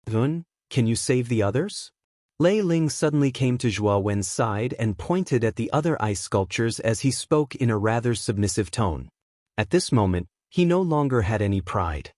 Zhuowen, can you save the others? Lei Ling suddenly came to Zhuowen's side and pointed at the other ice sculptures as he spoke in a rather submissive tone. At this moment, he no longer had any pride.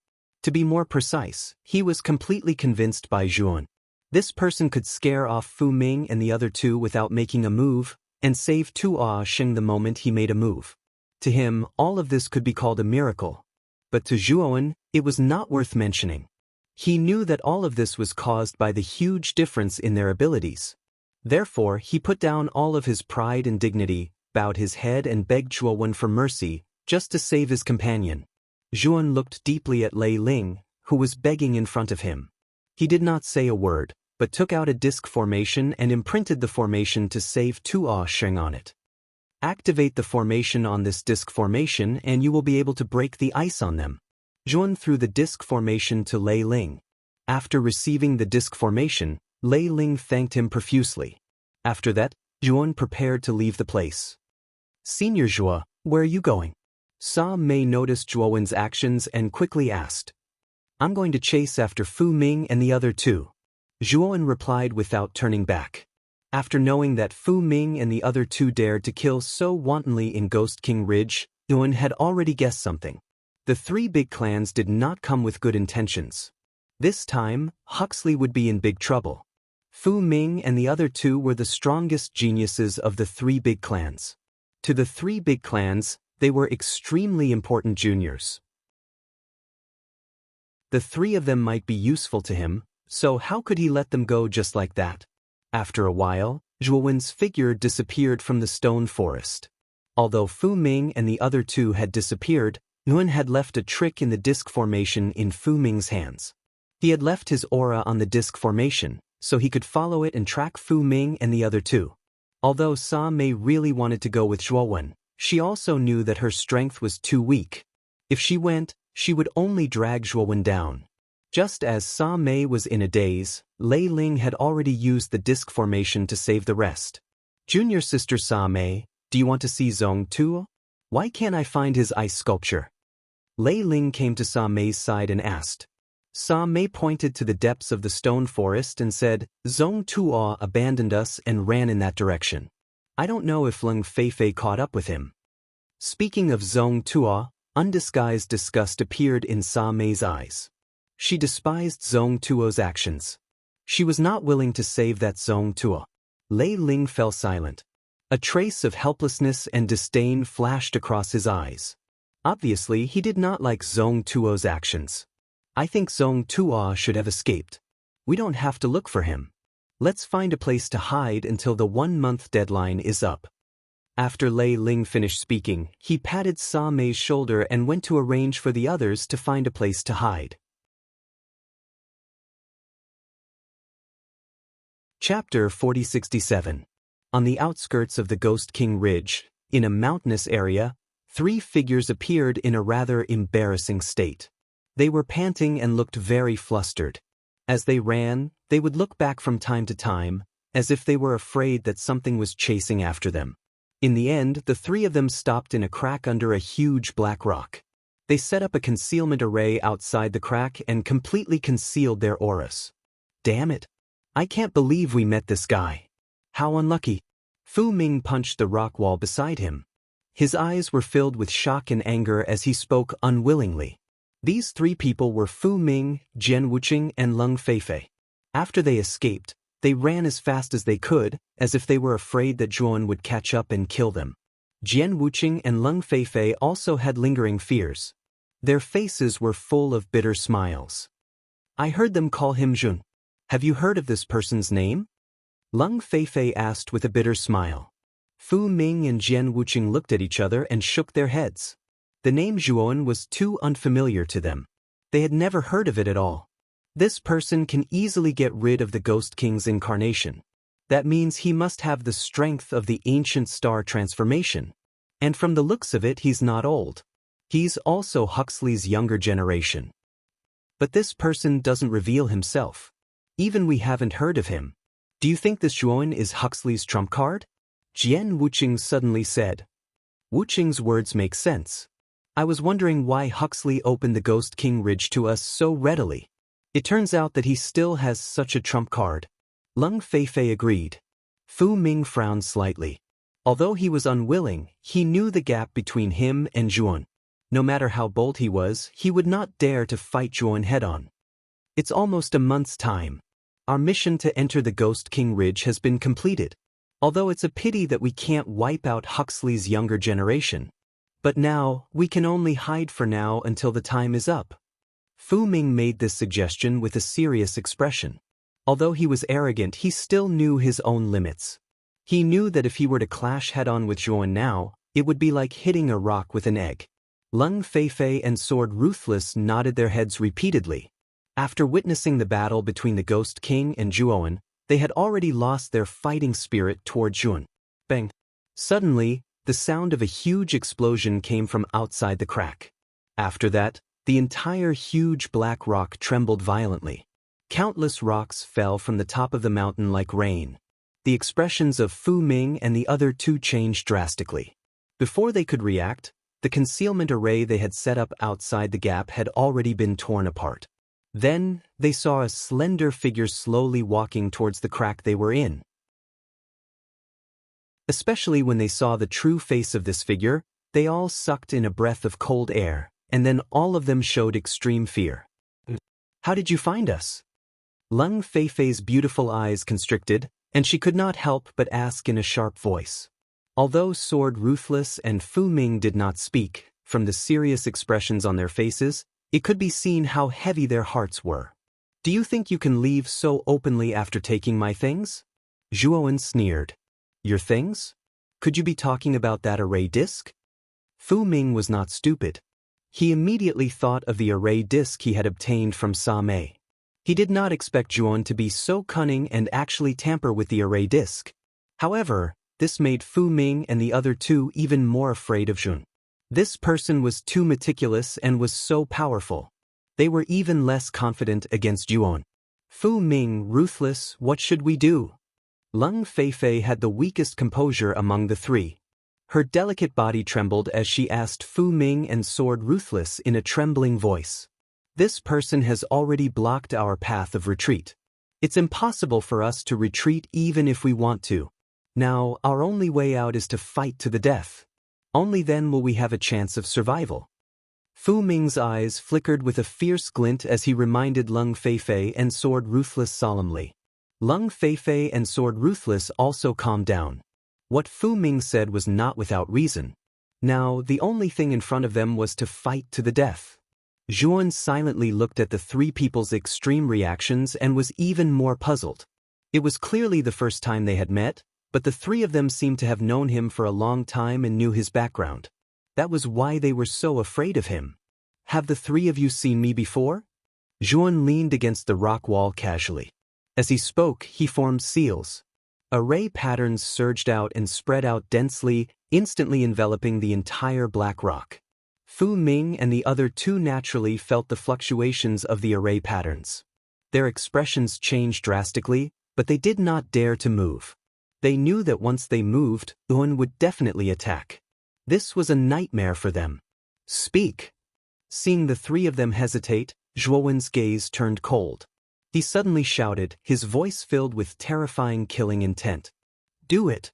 To be more precise, he was completely convinced by Zhuowen. This person could scare off Fu Ming and the other two without making a move, and save Tu A Xing the moment he made a move. To him, all of this could be called a miracle. But to Zhuowen, it was not worth mentioning. He knew that all of this was caused by the huge difference in their abilities. Therefore, he put down all of his pride and dignity, bowed his head and begged Zhuowen for mercy, just to save his companion. Zhuowen looked deeply at Lei Ling, who was begging in front of him. He did not say a word, but took out a disc formation and imprinted the formation to save Tu A Xing on it. Activate the formation on this disc formation and you will be able to break the ice on them. Zhuowen threw the disc formation to Lei Ling. After receiving the disc formation, Lei Ling thanked him profusely. After that, Zhuowen prepared to leave the place. Senior Zhua, where are you going? Sa Mei noticed Zhuowen's actions and quickly asked. I'm going to chase after Fu Ming and the other two. Zhuowen replied without turning back. After knowing that Fu Ming and the other two dared to kill so wantonly in Ghost King Ridge, Zhuowen had already guessed something. The three big clans did not come with good intentions. This time, Huxley would be in big trouble. Fu Ming and the other two were the strongest geniuses of the three big clans. To the three big clans, they were extremely important juniors. The three of them might be useful to him, So how could he let them go just like that? After a while, Zhuowen's figure disappeared from the stone forest. Although Fu Ming and the other two had disappeared, Nguyen had left a trick in the disc formation in Fu Ming's hands. He had left his aura on the disc formation, so he could follow it and track Fu Ming and the other two. Although Sa Mei really wanted to go with Zhuowen, she also knew that her strength was too weak. If she went, she would only drag Zhuowen down. Just as Sa Mei was in a daze, Lei Ling had already used the disc formation to save the rest. Junior sister Sa Mei, do you want to see Zong Tuo? Why can't I find his ice sculpture? Lei Ling came to Sa Mei's side and asked. Sa Mei pointed to the depths of the stone forest and said, Zong Tuo abandoned us and ran in that direction. I don't know if Leng Feifei caught up with him. Speaking of Zong Tuo, undisguised disgust appeared in Sa Mei's eyes. She despised Zong Tuo's actions. She was not willing to save that Zong Tuo. Lei Ling fell silent. A trace of helplessness and disdain flashed across his eyes. Obviously, he did not like Zong Tuo's actions. I think Zong Tuo should have escaped. We don't have to look for him. Let's find a place to hide until the 1-month deadline is up. After Lei Ling finished speaking, he patted Sa Mei's shoulder and went to arrange for the others to find a place to hide. Chapter 4067. On the outskirts of the Ghost King Ridge, in a mountainous area, 3 figures appeared in a rather embarrassing state. They were panting and looked very flustered. As they ran, they would look back from time to time, as if they were afraid that something was chasing after them. In the end, the 3 of them stopped in a crack under a huge black rock. They set up a concealment array outside the crack and completely concealed their auras. Damn it! I can't believe we met this guy. How unlucky. Fu Ming punched the rock wall beside him. His eyes were filled with shock and anger as he spoke unwillingly. These 3 people were Fu Ming, Jian Wuqing, and Leng Feifei. After they escaped, they ran as fast as they could, as if they were afraid that Zhuan would catch up and kill them. Jian Wuqing and Leng Feifei also had lingering fears. Their faces were full of bitter smiles. I heard them call him Jun. Have you heard of this person's name? Leng Feifei asked with a bitter smile. Fu Ming and Jian Wuqing looked at each other and shook their heads. The name Zhuowen was too unfamiliar to them. They had never heard of it at all. This person can easily get rid of the Ghost King's incarnation. That means he must have the strength of the ancient star transformation. And from the looks of it, he's not old. He's also Huxley's younger generation. But this person doesn't reveal himself. Even we haven't heard of him. Do you think this Zhuowen is Huxley's trump card? Jian Wuqing suddenly said. Wuqing's words make sense. I was wondering why Huxley opened the Ghost King Ridge to us so readily. It turns out that he still has such a trump card. Leng Feifei agreed. Fu Ming frowned slightly. Although he was unwilling, he knew the gap between him and Zhuowen. No matter how bold he was, he would not dare to fight Zhuowen head-on. It's almost a month's time. Our mission to enter the Ghost King Ridge has been completed. Although it's a pity that we can't wipe out Huxley's younger generation. But now, we can only hide for now until the time is up. Fu Ming made this suggestion with a serious expression. Although he was arrogant, he still knew his own limits. He knew that if he were to clash head-on with Zhuowen now, it would be like hitting a rock with an egg. Leng Feifei and Sword Ruthless nodded their heads repeatedly. After witnessing the battle between the Ghost King and Zhuowen, they had already lost their fighting spirit toward Zhuowen. Bang! Suddenly, the sound of a huge explosion came from outside the crack. After that, the entire huge black rock trembled violently. Countless rocks fell from the top of the mountain like rain. The expressions of Fu Ming and the other 2 changed drastically. Before they could react, the concealment array they had set up outside the gap had already been torn apart. Then, they saw a slender figure slowly walking towards the crack they were in. Especially when they saw the true face of this figure, they all sucked in a breath of cold air, and then all of them showed extreme fear. How did you find us? Leng Feifei's beautiful eyes constricted, and she could not help but ask in a sharp voice. Although Sword Ruthless and Fu Ming did not speak, from the serious expressions on their faces, it could be seen how heavy their hearts were. Do you think you can leave so openly after taking my things? Zhuowen sneered. Your things? Could you be talking about that array disk? Fu Ming was not stupid. He immediately thought of the array disk he had obtained from Sa Mei. He did not expect Zhuowen to be so cunning and actually tamper with the array disk. However, this made Fu Ming and the other two even more afraid of Zhuowen. This person was too meticulous and was so powerful. They were even less confident against Zhuowen. Fu Ming, ruthless, what should we do? Lung Feifei had the weakest composure among the three. Her delicate body trembled as she asked Fu Ming and Sword Ruthless in a trembling voice. This person has already blocked our path of retreat. It's impossible for us to retreat even if we want to. Now, our only way out is to fight to the death. Only then will we have a chance of survival. Fu Ming's eyes flickered with a fierce glint as he reminded Lung Feifei and Sword Ruthless solemnly. Lung Feifei and Sword Ruthless also calmed down. What Fu Ming said was not without reason. Now, the only thing in front of them was to fight to the death. Zhuowen silently looked at the three people's extreme reactions and was even more puzzled. It was clearly the first time they had met, but the three of them seemed to have known him for a long time and knew his background. That was why they were so afraid of him. Have the three of you seen me before? Zhuowen leaned against the rock wall casually. As he spoke, he formed seals. Array patterns surged out and spread out densely, instantly enveloping the entire black rock. Fu Ming and the other two naturally felt the fluctuations of the array patterns. Their expressions changed drastically, but they did not dare to move. They knew that once they moved, Zhuowen would definitely attack. This was a nightmare for them. Speak! Seeing the three of them hesitate, Zhuowen's gaze turned cold. He suddenly shouted, his voice filled with terrifying killing intent. Do it!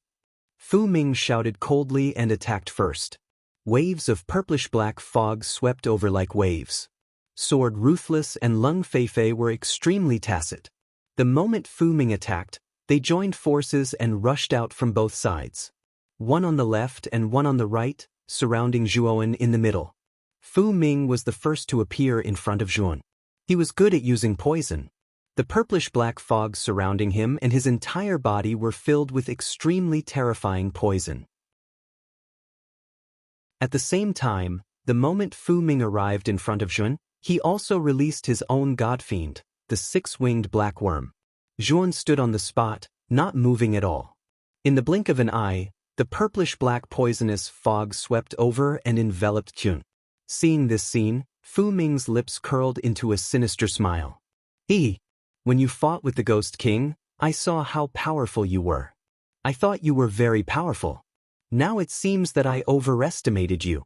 Fu Ming shouted coldly and attacked first. Waves of purplish-black fog swept over like waves. Sword Ruthless and Lung Feifei were extremely tacit. The moment Fu Ming attacked, they joined forces and rushed out from both sides. One on the left and one on the right, surrounding Zhuowen in the middle. Fu Ming was the first to appear in front of Zhuowen. He was good at using poison. The purplish-black fog surrounding him and his entire body were filled with extremely terrifying poison. At the same time, the moment Fu Ming arrived in front of Zhuowen, he also released his own godfiend, the six-winged black worm. Zhuowen stood on the spot, not moving at all. In the blink of an eye, the purplish-black poisonous fog swept over and enveloped Zhuowen. Seeing this scene, Fu Ming's lips curled into a sinister smile. When you fought with the Ghost King, I saw how powerful you were. I thought you were very powerful. Now it seems that I overestimated you.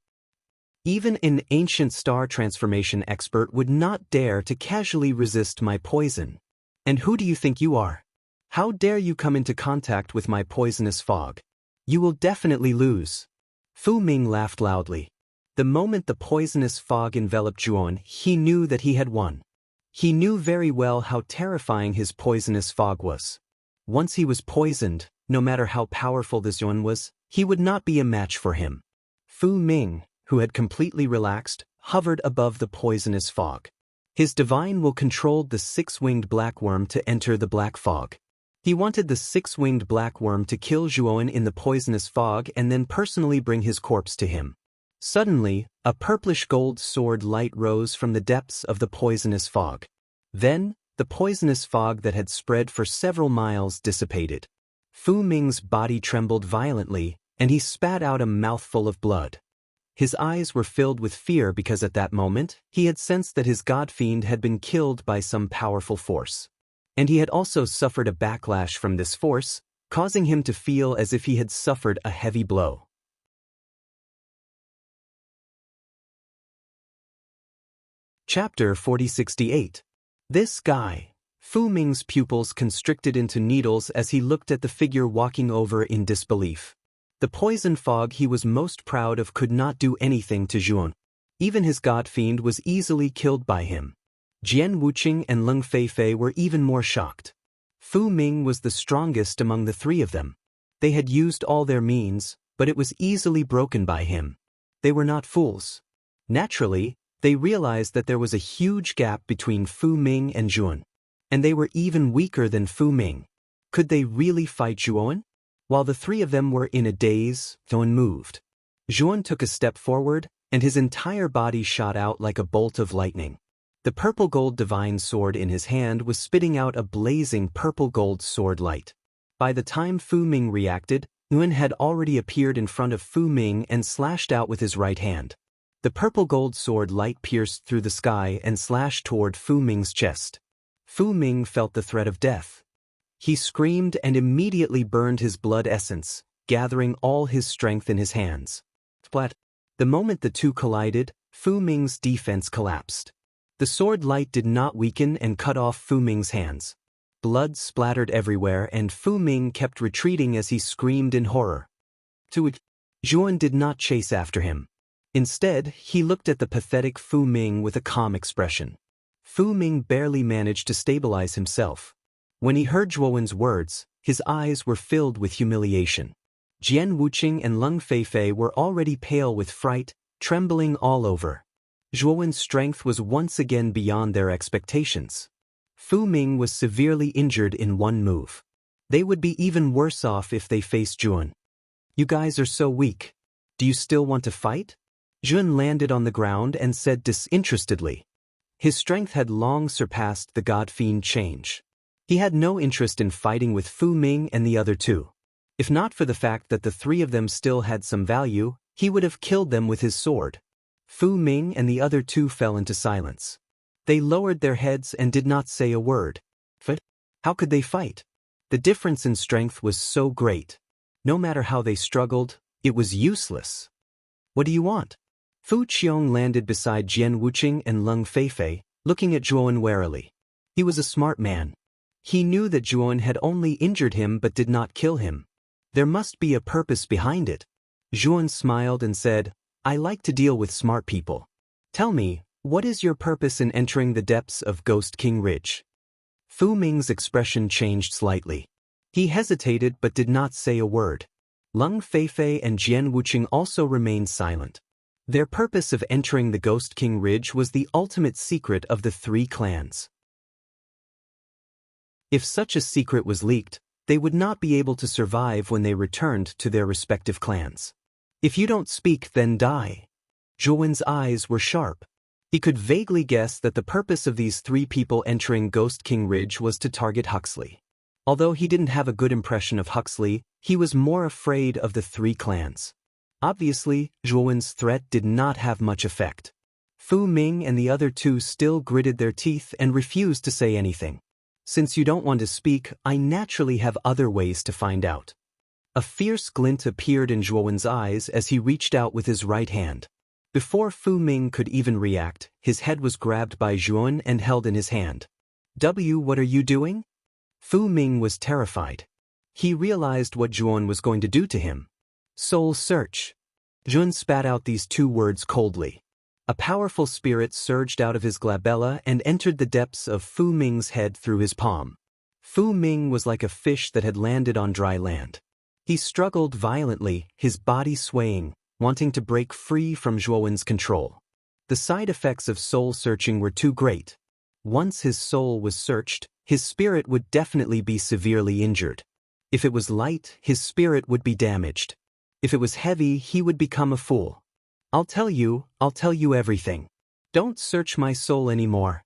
Even an ancient star transformation expert would not dare to casually resist my poison. And who do you think you are? How dare you come into contact with my poisonous fog? You will definitely lose. Fu Ming laughed loudly. The moment the poisonous fog enveloped Zhuowen, he knew that he had won. He knew very well how terrifying his poisonous fog was. Once he was poisoned, no matter how powerful this Zhuowen was, he would not be a match for him. Fu Ming, who had completely relaxed, hovered above the poisonous fog. His divine will controlled the six-winged black worm to enter the black fog. He wanted the six-winged black worm to kill Zhuowen in the poisonous fog and then personally bring his corpse to him. Suddenly, a purplish-gold sword light rose from the depths of the poisonous fog. Then, the poisonous fog that had spread for several miles dissipated. Fu Ming's body trembled violently, and he spat out a mouthful of blood. His eyes were filled with fear because at that moment, he had sensed that his godfiend had been killed by some powerful force. And he had also suffered a backlash from this force, causing him to feel as if he had suffered a heavy blow. Chapter 4068. This guy. Fu Ming's pupils constricted into needles as he looked at the figure walking over in disbelief. The poison fog he was most proud of could not do anything to Zhuowen. Even his godfiend was easily killed by him. Jian Wuqing and Lung Feifei were even more shocked. Fu Ming was the strongest among the three of them. They had used all their means, but it was easily broken by him. They were not fools. Naturally, they realized that there was a huge gap between Fu Ming and Zhuowen. And they were even weaker than Fu Ming. Could they really fight Zhuan? While the three of them were in a daze, Zhuan moved. Zhuan took a step forward, and his entire body shot out like a bolt of lightning. The purple-gold divine sword in his hand was spitting out a blazing purple-gold sword light. By the time Fu Ming reacted, Zhuan had already appeared in front of Fu Ming and slashed out with his right hand. The purple-gold sword light pierced through the sky and slashed toward Fu Ming's chest. Fu Ming felt the threat of death. He screamed and immediately burned his blood essence, gathering all his strength in his hands. Splat. The moment the two collided, Fu Ming's defense collapsed. The sword light did not weaken and cut off Fu Ming's hands. Blood splattered everywhere and Fu Ming kept retreating as he screamed in horror. Zhuan did not chase after him. Instead, he looked at the pathetic Fu Ming with a calm expression. Fu Ming barely managed to stabilize himself. When he heard Zhuan's words, his eyes were filled with humiliation. Jian Wuqing and Leng Feifei were already pale with fright, trembling all over. Zhuan's strength was once again beyond their expectations. Fu Ming was severely injured in one move. They would be even worse off if they faced Zhuan. You guys are so weak. Do you still want to fight? Zhuan landed on the ground and said disinterestedly. His strength had long surpassed the God Fiend change. He had no interest in fighting with Fu Ming and the other two. If not for the fact that the three of them still had some value, he would have killed them with his sword. Fu Ming and the other two fell into silence. They lowered their heads and did not say a word. But how could they fight? The difference in strength was so great. No matter how they struggled, it was useless. What do you want? Fu Qiong landed beside Jian Wuqing and Leng Feifei, looking at Zhuan warily. He was a smart man. He knew that Zhuan had only injured him but did not kill him. There must be a purpose behind it. Zhuan smiled and said, I like to deal with smart people. Tell me, what is your purpose in entering the depths of Ghost King Ridge? Fu Ming's expression changed slightly. He hesitated but did not say a word. Leng Feifei and Jian Wuqing also remained silent. Their purpose of entering the Ghost King Ridge was the ultimate secret of the three clans. If such a secret was leaked, they would not be able to survive when they returned to their respective clans. If you don't speak, then die. Zhuan's eyes were sharp. He could vaguely guess that the purpose of these three people entering Ghost King Ridge was to target Huxley. Although he didn't have a good impression of Huxley, he was more afraid of the three clans. Obviously, Zhuan's threat did not have much effect. Fu Ming and the other two still gritted their teeth and refused to say anything. Since you don't want to speak, I naturally have other ways to find out. A fierce glint appeared in Zhuan's eyes as he reached out with his right hand. Before Fu Ming could even react, his head was grabbed by Zhuan and held in his hand. What are you doing? Fu Ming was terrified. He realized what Zhuan was going to do to him. Soul search. Zhuan spat out these two words coldly. A powerful spirit surged out of his glabella and entered the depths of Fu Ming's head through his palm. Fu Ming was like a fish that had landed on dry land. He struggled violently, his body swaying, wanting to break free from Zhuan's control. The side effects of soul searching were too great. Once his soul was searched, his spirit would definitely be severely injured. If it was light, his spirit would be damaged. If it was heavy, he would become a fool. I'll tell you everything. Don't search my soul anymore.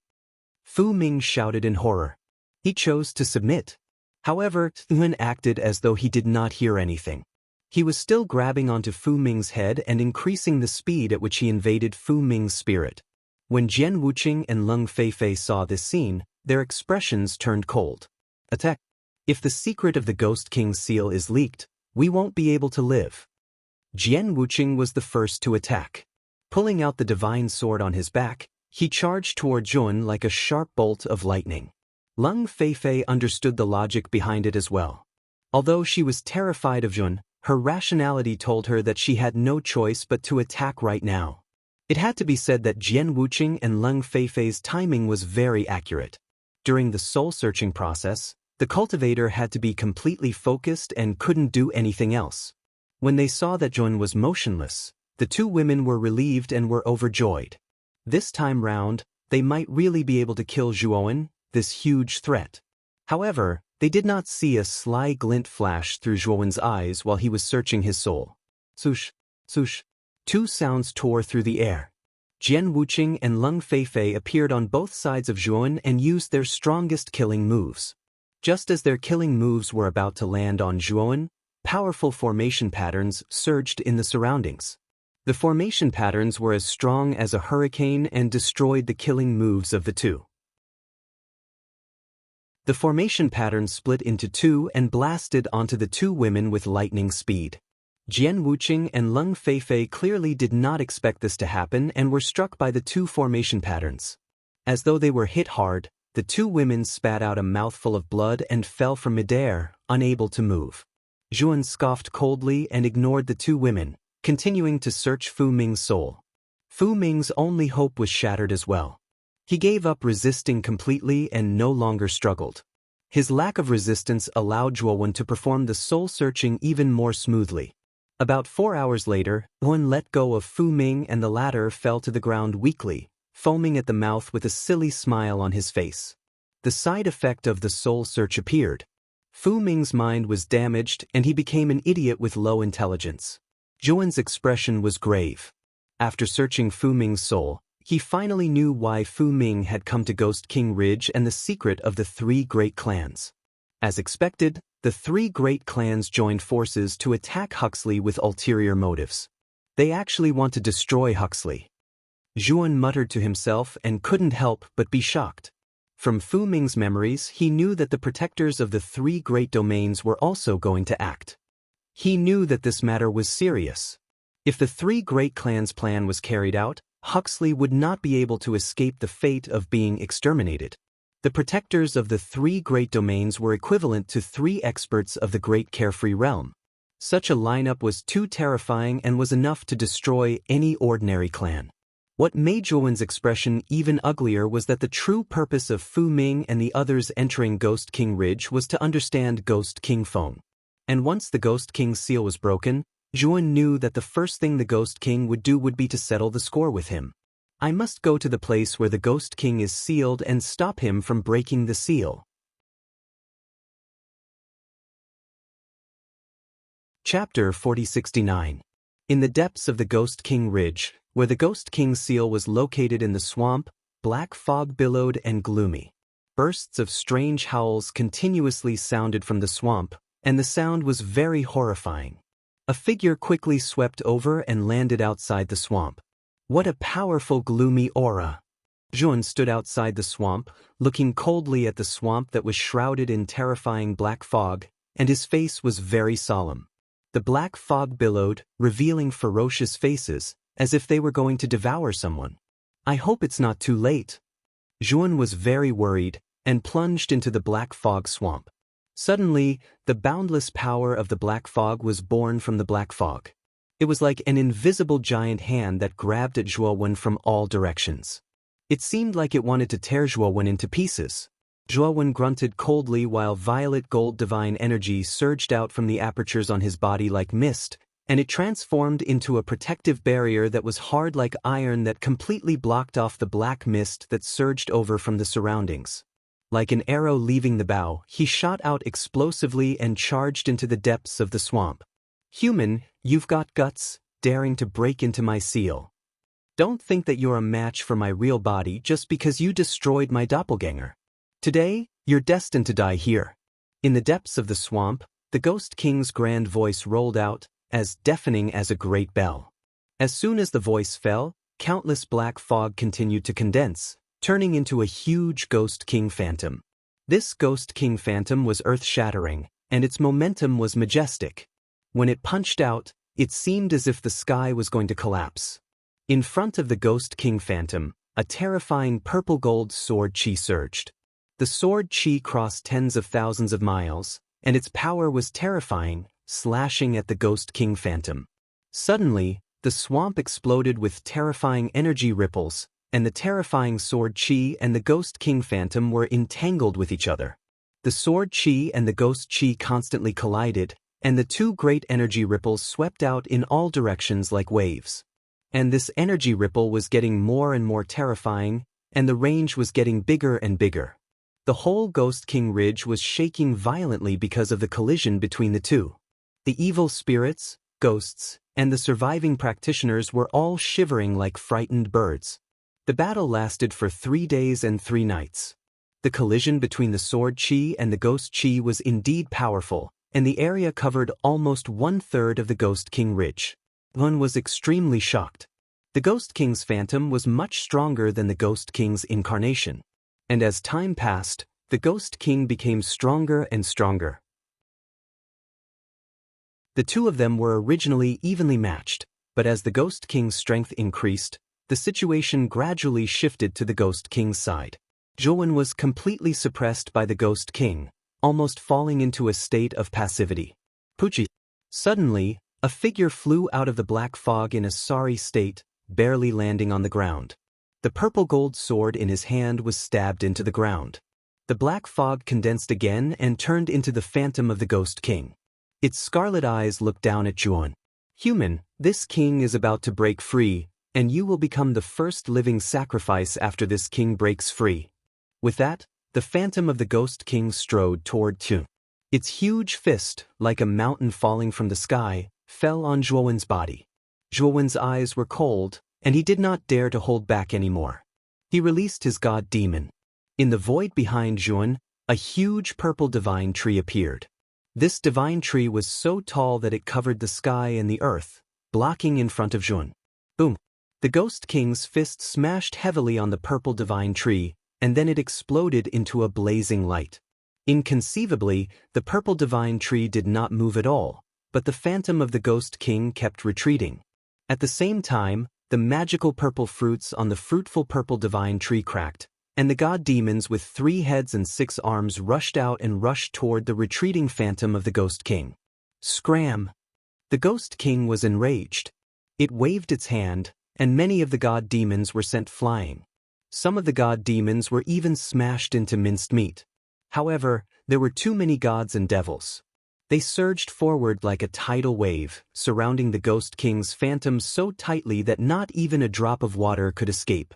Fu Ming shouted in horror. He chose to submit. However, Zhuan acted as though he did not hear anything. He was still grabbing onto Fu Ming's head and increasing the speed at which he invaded Fu Ming's spirit. When Jian Wuqing and Leng Feifei saw this scene, their expressions turned cold. Attack. If the secret of the Ghost King's seal is leaked, we won't be able to live. Jian Wuqing was the first to attack. Pulling out the divine sword on his back, he charged toward Zhuan like a sharp bolt of lightning. Leng Feifei understood the logic behind it as well. Although she was terrified of Zhuan, her rationality told her that she had no choice but to attack right now. It had to be said that Jian Wuqing and Leng Feifei's timing was very accurate. During the soul-searching process, the cultivator had to be completely focused and couldn't do anything else. When they saw that Zhuan was motionless, the two women were relieved and were overjoyed. This time round, they might really be able to kill Zhuan, this huge threat. However, they did not see a sly glint flash through Zhuowen's eyes while he was searching his soul. Swoosh, swoosh. Two sounds tore through the air. Jian Wuqing and Leng Feifei appeared on both sides of Zhuowen and used their strongest killing moves. Just as their killing moves were about to land on Zhuowen, powerful formation patterns surged in the surroundings. The formation patterns were as strong as a hurricane and destroyed the killing moves of the two. The formation pattern split into two and blasted onto the two women with lightning speed. Jian Wuqing and Leng Feifei clearly did not expect this to happen and were struck by the two formation patterns. As though they were hit hard, the two women spat out a mouthful of blood and fell from midair, unable to move. Zhuowen scoffed coldly and ignored the two women, continuing to search Fu Ming's soul. Fu Ming's only hope was shattered as well. He gave up resisting completely and no longer struggled. His lack of resistance allowed Zhuowen to perform the soul-searching even more smoothly. About 4 hours later, Zhuowen let go of Fu Ming and the latter fell to the ground weakly, foaming at the mouth with a silly smile on his face. The side effect of the soul search appeared. Fu Ming's mind was damaged and he became an idiot with low intelligence. Zhuowen's expression was grave. After searching Fu Ming's soul, he finally knew why Fu Ming had come to Ghost King Ridge and the secret of the three great clans. As expected, the three great clans joined forces to attack Huxley with ulterior motives. They actually want to destroy Huxley. Zhuowen muttered to himself and couldn't help but be shocked. From Fu Ming's memories, he knew that the protectors of the three great domains were also going to act. He knew that this matter was serious. If the three great clans' plan was carried out, Huxley would not be able to escape the fate of being exterminated. The protectors of the three great domains were equivalent to three experts of the great carefree realm. Such a lineup was too terrifying and was enough to destroy any ordinary clan. What made Zhuowen's expression even uglier was that the true purpose of Fu Ming and the others entering Ghost King Ridge was to understand Ghost King Feng. And once the Ghost King's seal was broken, Zhuowen knew that the first thing the Ghost King would do would be to settle the score with him. I must go to the place where the Ghost King is sealed and stop him from breaking the seal. Chapter 4069. In the depths of the Ghost King Ridge, where the Ghost King's seal was located in the swamp, black fog billowed and gloomy. Bursts of strange howls continuously sounded from the swamp, and the sound was very horrifying. A figure quickly swept over and landed outside the swamp. What a powerful gloomy aura! Zhuowen stood outside the swamp, looking coldly at the swamp that was shrouded in terrifying black fog, and his face was very solemn. The black fog billowed, revealing ferocious faces, as if they were going to devour someone. I hope it's not too late. Zhuowen was very worried, and plunged into the black fog swamp. Suddenly, the boundless power of the black fog was born from the black fog. It was like an invisible giant hand that grabbed at Zhuowen from all directions. It seemed like it wanted to tear Zhuowen into pieces. Zhuowen grunted coldly while violet gold divine energy surged out from the apertures on his body like mist, and it transformed into a protective barrier that was hard like iron that completely blocked off the black mist that surged over from the surroundings. Like an arrow leaving the bow, he shot out explosively and charged into the depths of the swamp. Human, you've got guts, daring to break into my seal. Don't think that you're a match for my real body just because you destroyed my doppelganger. Today, you're destined to die here. In the depths of the swamp, the Ghost King's grand voice rolled out, as deafening as a great bell. As soon as the voice fell, countless black fog continued to condense, turning into a huge Ghost King phantom. This Ghost King phantom was earth-shattering, and its momentum was majestic. When it punched out, it seemed as if the sky was going to collapse. In front of the Ghost King phantom, a terrifying purple-gold sword chi surged. The sword chi crossed tens of thousands of miles, and its power was terrifying, slashing at the Ghost King phantom. Suddenly, the swamp exploded with terrifying energy ripples, and the terrifying sword chi and the Ghost King phantom were entangled with each other. The sword chi and the ghost chi constantly collided, and the two great energy ripples swept out in all directions like waves. And this energy ripple was getting more and more terrifying, and the range was getting bigger and bigger. The whole Ghost King Ridge was shaking violently because of the collision between the two. The evil spirits, ghosts, and the surviving practitioners were all shivering like frightened birds. The battle lasted for 3 days and 3 nights. The collision between the sword chi and the ghost chi was indeed powerful, and the area covered almost 1/3 of the Ghost King Ridge. Hun was extremely shocked. The Ghost King's phantom was much stronger than the Ghost King's incarnation. And as time passed, the Ghost King became stronger and stronger. The two of them were originally evenly matched, but as the Ghost King's strength increased, the situation gradually shifted to the Ghost King's side. Zhuan was completely suppressed by the Ghost King, almost falling into a state of passivity. Pucci. Suddenly, a figure flew out of the black fog in a sorry state, barely landing on the ground. The purple gold sword in his hand was stabbed into the ground. The black fog condensed again and turned into the phantom of the Ghost King. Its scarlet eyes looked down at Zhuan. Human, this king is about to break free, and you will become the first living sacrifice after this king breaks free. With that, the phantom of the Ghost King strode toward Zhuan. Its huge fist, like a mountain falling from the sky, fell on Zhuan's body. Zhuan's eyes were cold, and he did not dare to hold back anymore. He released his god demon. In the void behind Zhuan, a huge purple divine tree appeared. This divine tree was so tall that it covered the sky and the earth, blocking in front of Zhuan. Boom! The Ghost King's fist smashed heavily on the purple divine tree, and then it exploded into a blazing light. Inconceivably, the purple divine tree did not move at all, but the phantom of the Ghost King kept retreating. At the same time, the magical purple fruits on the fruitful purple divine tree cracked, and the god demons with 3 heads and 6 arms rushed out and rushed toward the retreating phantom of the Ghost King. Scram! The Ghost King was enraged. It waved its hand, and many of the god demons were sent flying. Some of the god demons were even smashed into minced meat. However, there were too many gods and devils. They surged forward like a tidal wave, surrounding the Ghost King's phantom so tightly that not even a drop of water could escape.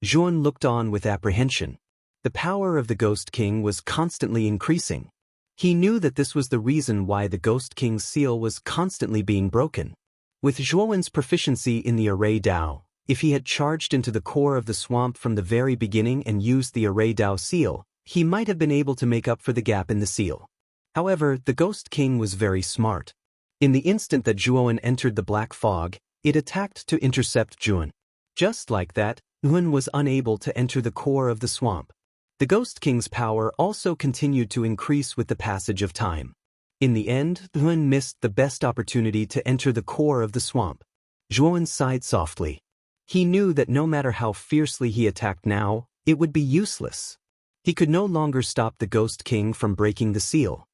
Zhuan looked on with apprehension. The power of the Ghost King was constantly increasing. He knew that this was the reason why the Ghost King's seal was constantly being broken. With Zhuan's proficiency in the Array Dao, if he had charged into the core of the swamp from the very beginning and used the Array Dao seal, he might have been able to make up for the gap in the seal. However, the Ghost King was very smart. In the instant that Zhuan entered the black fog, it attacked to intercept Zhuan. Just like that, Zhuan was unable to enter the core of the swamp. The Ghost King's power also continued to increase with the passage of time. In the end, Zhuan missed the best opportunity to enter the core of the swamp. Zhuan sighed softly. He knew that no matter how fiercely he attacked now, it would be useless. He could no longer stop the Ghost King from breaking the seal.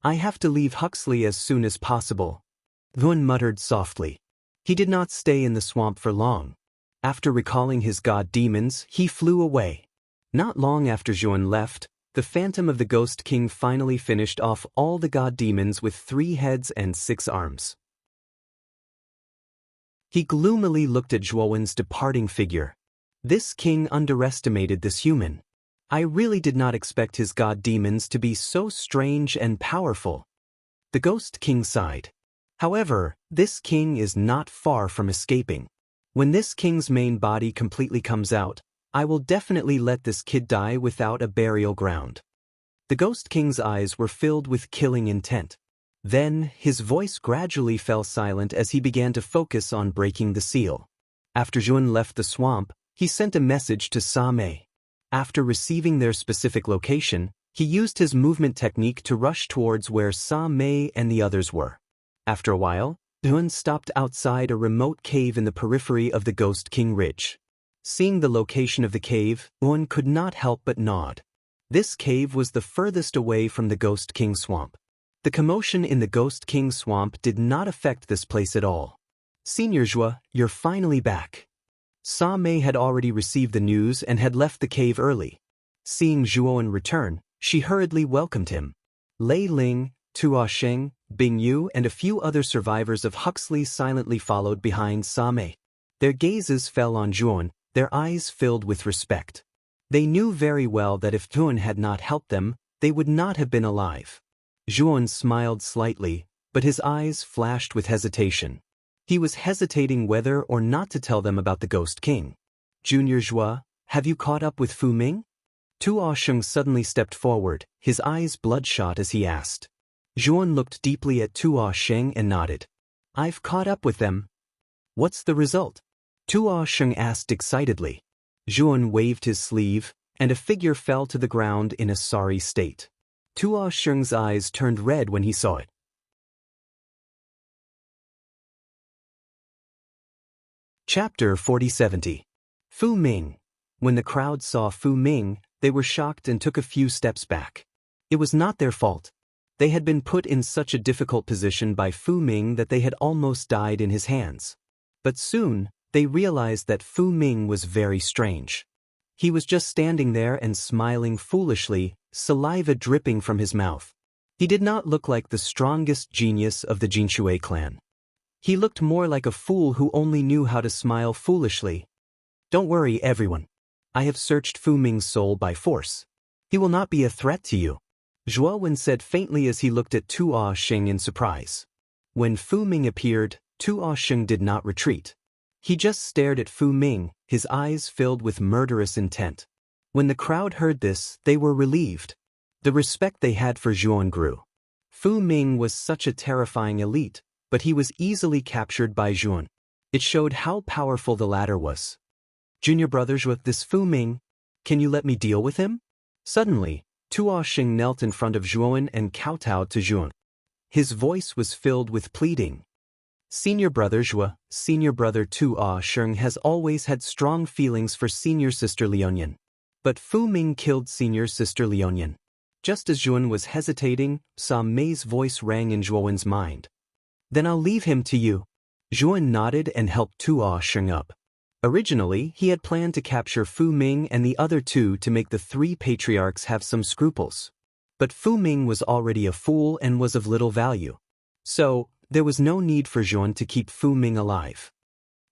I have to leave Huxley as soon as possible. Zhuan muttered softly. He did not stay in the swamp for long. After recalling his god demons, he flew away. Not long after Zhuan left, the phantom of the Ghost King finally finished off all the god demons with 3 heads and 6 arms. He gloomily looked at Zhuan's departing figure. This king underestimated this human. I really did not expect his god demons to be so strange and powerful. The Ghost King sighed. However, this king is not far from escaping. When this king's main body completely comes out, I will definitely let this kid die without a burial ground. The Ghost King's eyes were filled with killing intent. Then, his voice gradually fell silent as he began to focus on breaking the seal. After Zhuan left the swamp, he sent a message to Sa Mei. After receiving their specific location, he used his movement technique to rush towards where Sa Mei and the others were. After a while, Zhuan stopped outside a remote cave in the periphery of the Ghost King Ridge. Seeing the location of the cave, Zhuan could not help but nod. This cave was the furthest away from the Ghost King Swamp. The commotion in the Ghost King Swamp did not affect this place at all. Senior Zhua, you're finally back. Sa Mei had already received the news and had left the cave early. Seeing Zhuan return, she hurriedly welcomed him. Lei Ling, Tua Sheng, Bing Yu and a few other survivors of Huxley silently followed behind Sa Mei. Their gazes fell on Zhuan, their eyes filled with respect. They knew very well that if Zhuan had not helped them, they would not have been alive. Zhuan smiled slightly, but his eyes flashed with hesitation. He was hesitating whether or not to tell them about the Ghost King. Junior Zhua, have you caught up with Fu Ming? Tuo Sheng suddenly stepped forward, his eyes bloodshot as he asked. Zhuan looked deeply at Tuo Sheng and nodded. I've caught up with them. What's the result? Tuo Sheng asked excitedly. Zhuan waved his sleeve, and a figure fell to the ground in a sorry state. Tuo Sheng's eyes turned red when he saw it. Chapter 4070. Fu Ming. When the crowd saw Fu Ming, they were shocked and took a few steps back. It was not their fault. They had been put in such a difficult position by Fu Ming that they had almost died in his hands. But soon, they realized that Fu Ming was very strange. He was just standing there and smiling foolishly, saliva dripping from his mouth. He did not look like the strongest genius of the Jinshui clan. He looked more like a fool who only knew how to smile foolishly. Don't worry, everyone. I have searched Fu Ming's soul by force. He will not be a threat to you, Zhuo Wen said faintly as he looked at Tuo Sheng in surprise. When Fu Ming appeared, Tuo Sheng did not retreat. He just stared at Fu Ming, his eyes filled with murderous intent. When the crowd heard this, they were relieved. The respect they had for Zhuan grew. Fu Ming was such a terrifying elite, but he was easily captured by Zhuan. It showed how powerful the latter was. Junior brother Zhuo, this Fu Ming, can you let me deal with him? Suddenly, Tuo Sheng knelt in front of Zhuan and kowtowed to Zhuan. His voice was filled with pleading. Senior brother Zhuo, senior brother Tuo Sheng has always had strong feelings for senior sister Liuyan. But Fu Ming killed senior sister Liuyan. Just as Zhuan was hesitating, Sa Mei's voice rang in Zhuowen's mind. Then I'll leave him to you. Zhuan nodded and helped Tuo Sheng up. Originally, he had planned to capture Fu Ming and the other two to make the three patriarchs have some scruples. But Fu Ming was already a fool and was of little value. So, there was no need for Zhuan to keep Fu Ming alive.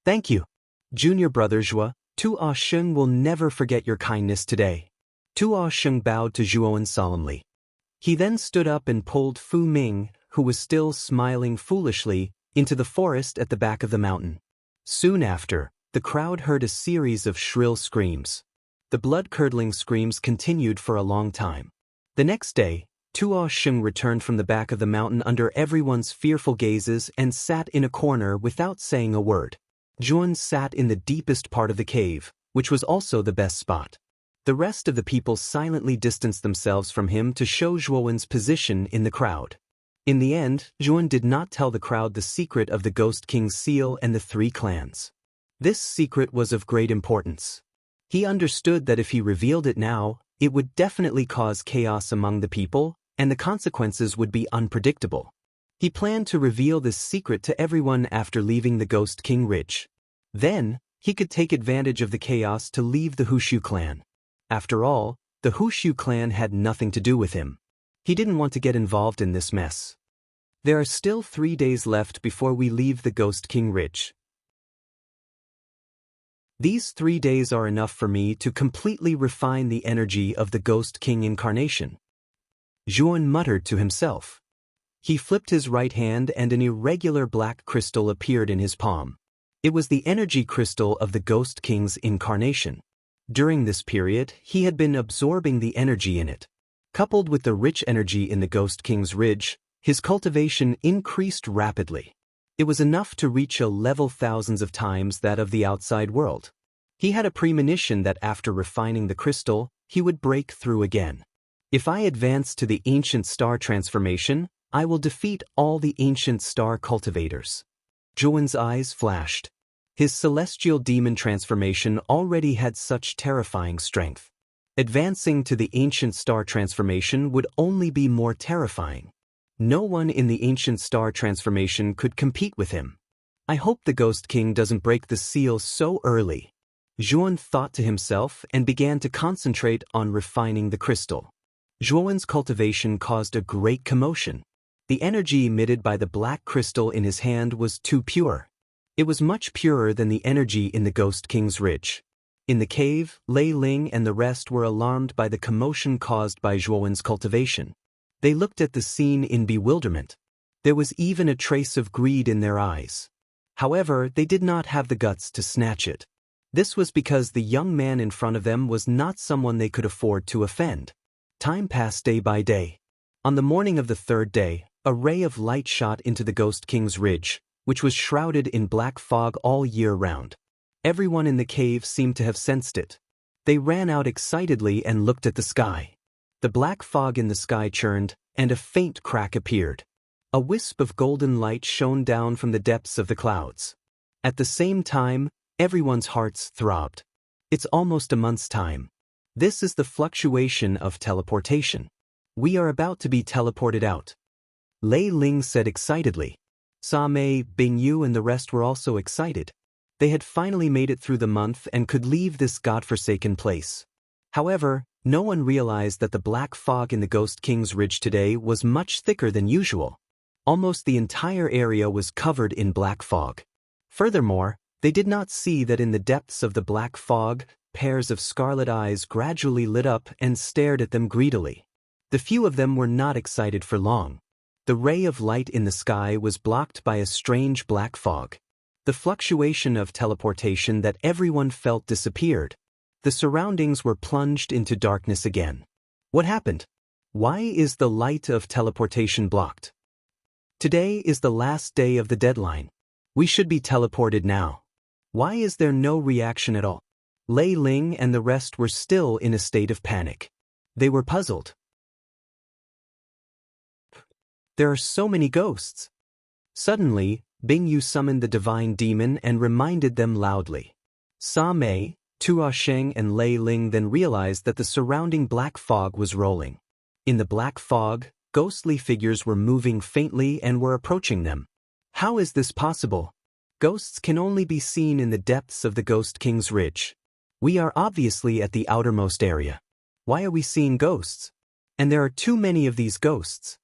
Thank you. Junior brother Zhuo, Tuo Sheng will never forget your kindness today. Tuo Sheng bowed to Zhuowen solemnly. He then stood up and pulled Fu Ming, who was still smiling foolishly, into the forest at the back of the mountain. Soon after, the crowd heard a series of shrill screams. The blood-curdling screams continued for a long time. The next day, Tuo Sheng returned from the back of the mountain under everyone's fearful gazes and sat in a corner without saying a word. Zhuan sat in the deepest part of the cave, which was also the best spot. The rest of the people silently distanced themselves from him to show Zhuowen's position in the crowd. In the end, Zhuan did not tell the crowd the secret of the Ghost King's seal and the three clans. This secret was of great importance. He understood that if he revealed it now, it would definitely cause chaos among the people, and the consequences would be unpredictable. He planned to reveal this secret to everyone after leaving the Ghost King Ridge. Then, he could take advantage of the chaos to leave the Hushu clan. After all, the Hushu clan had nothing to do with him. He didn't want to get involved in this mess. There are still 3 days left before we leave the Ghost King Ridge. These 3 days are enough for me to completely refine the energy of the Ghost King incarnation. Zhuan muttered to himself. He flipped his right hand and an irregular black crystal appeared in his palm. It was the energy crystal of the Ghost King's incarnation. During this period, he had been absorbing the energy in it. Coupled with the rich energy in the Ghost King's Ridge, his cultivation increased rapidly. It was enough to reach a level thousands of times that of the outside world. He had a premonition that after refining the crystal, he would break through again. If I advance to the ancient star transformation, I will defeat all the ancient star cultivators. Zhuowen's eyes flashed. His celestial demon transformation already had such terrifying strength. Advancing to the ancient star transformation would only be more terrifying. No one in the ancient star transformation could compete with him. I hope the Ghost King doesn't break the seal so early. Zhuan thought to himself and began to concentrate on refining the crystal. Zhuowen's cultivation caused a great commotion. The energy emitted by the black crystal in his hand was too pure. It was much purer than the energy in the Ghost King's Ridge. In the cave, Lei Ling and the rest were alarmed by the commotion caused by Zhuowen's cultivation. They looked at the scene in bewilderment. There was even a trace of greed in their eyes. However, they did not have the guts to snatch it. This was because the young man in front of them was not someone they could afford to offend. Time passed day by day. On the morning of the third day, a ray of light shot into the Ghost King's Ridge, which was shrouded in black fog all year round. Everyone in the cave seemed to have sensed it. They ran out excitedly and looked at the sky. The black fog in the sky churned, and a faint crack appeared. A wisp of golden light shone down from the depths of the clouds. At the same time, everyone's hearts throbbed. It's almost a month's time. This is the fluctuation of teleportation. We are about to be teleported out. Lei Ling said excitedly. Sa Mei, Bing Yu and the rest were also excited. They had finally made it through the month and could leave this godforsaken place. However, no one realized that the black fog in the Ghost King's Ridge today was much thicker than usual. Almost the entire area was covered in black fog. Furthermore, they did not see that in the depths of the black fog, pairs of scarlet eyes gradually lit up and stared at them greedily. The few of them were not excited for long. The ray of light in the sky was blocked by a strange black fog. The fluctuation of teleportation that everyone felt disappeared. The surroundings were plunged into darkness again. What happened? Why is the light of teleportation blocked? Today is the last day of the deadline. We should be teleported now. Why is there no reaction at all? Lei Ling and the rest were still in a state of panic. They were puzzled. There are so many ghosts. Suddenly, Bing Yu summoned the divine demon and reminded them loudly. Sa Mei, Tua Sheng and Lei Ling then realized that the surrounding black fog was rolling. In the black fog, ghostly figures were moving faintly and were approaching them. How is this possible? Ghosts can only be seen in the depths of the Ghost King's Ridge. We are obviously at the outermost area. Why are we seeing ghosts? And there are too many of these ghosts.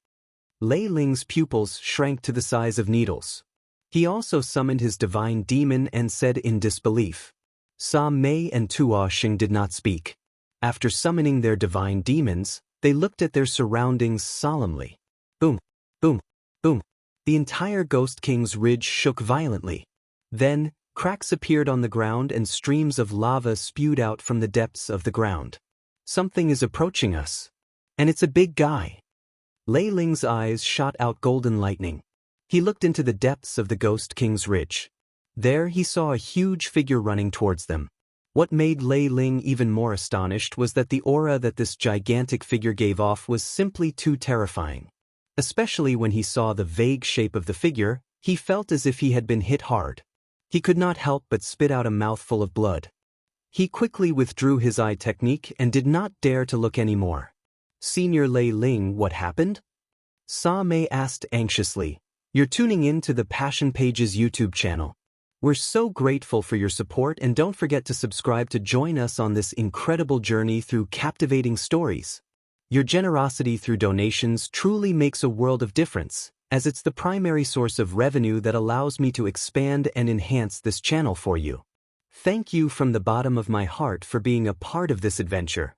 Lei Ling's pupils shrank to the size of needles. He also summoned his divine demon and said in disbelief. Sa Mei and Tua Sheng did not speak. After summoning their divine demons, they looked at their surroundings solemnly. Boom, boom, boom. The entire Ghost King's Ridge shook violently. Then, cracks appeared on the ground and streams of lava spewed out from the depths of the ground. Something is approaching us. And it's a big guy. Lei Ling's eyes shot out golden lightning. He looked into the depths of the Ghost King's Ridge. There he saw a huge figure running towards them. What made Lei Ling even more astonished was that the aura that this gigantic figure gave off was simply too terrifying. Especially when he saw the vague shape of the figure, he felt as if he had been hit hard. He could not help but spit out a mouthful of blood. He quickly withdrew his eye technique and did not dare to look anymore. Senior Lei Ling, what happened? Sa Mei asked anxiously. You're tuning in to the Passion Pages YouTube channel. We're so grateful for your support and don't forget to subscribe to join us on this incredible journey through captivating stories. Your generosity through donations truly makes a world of difference, as it's the primary source of revenue that allows me to expand and enhance this channel for you. Thank you from the bottom of my heart for being a part of this adventure.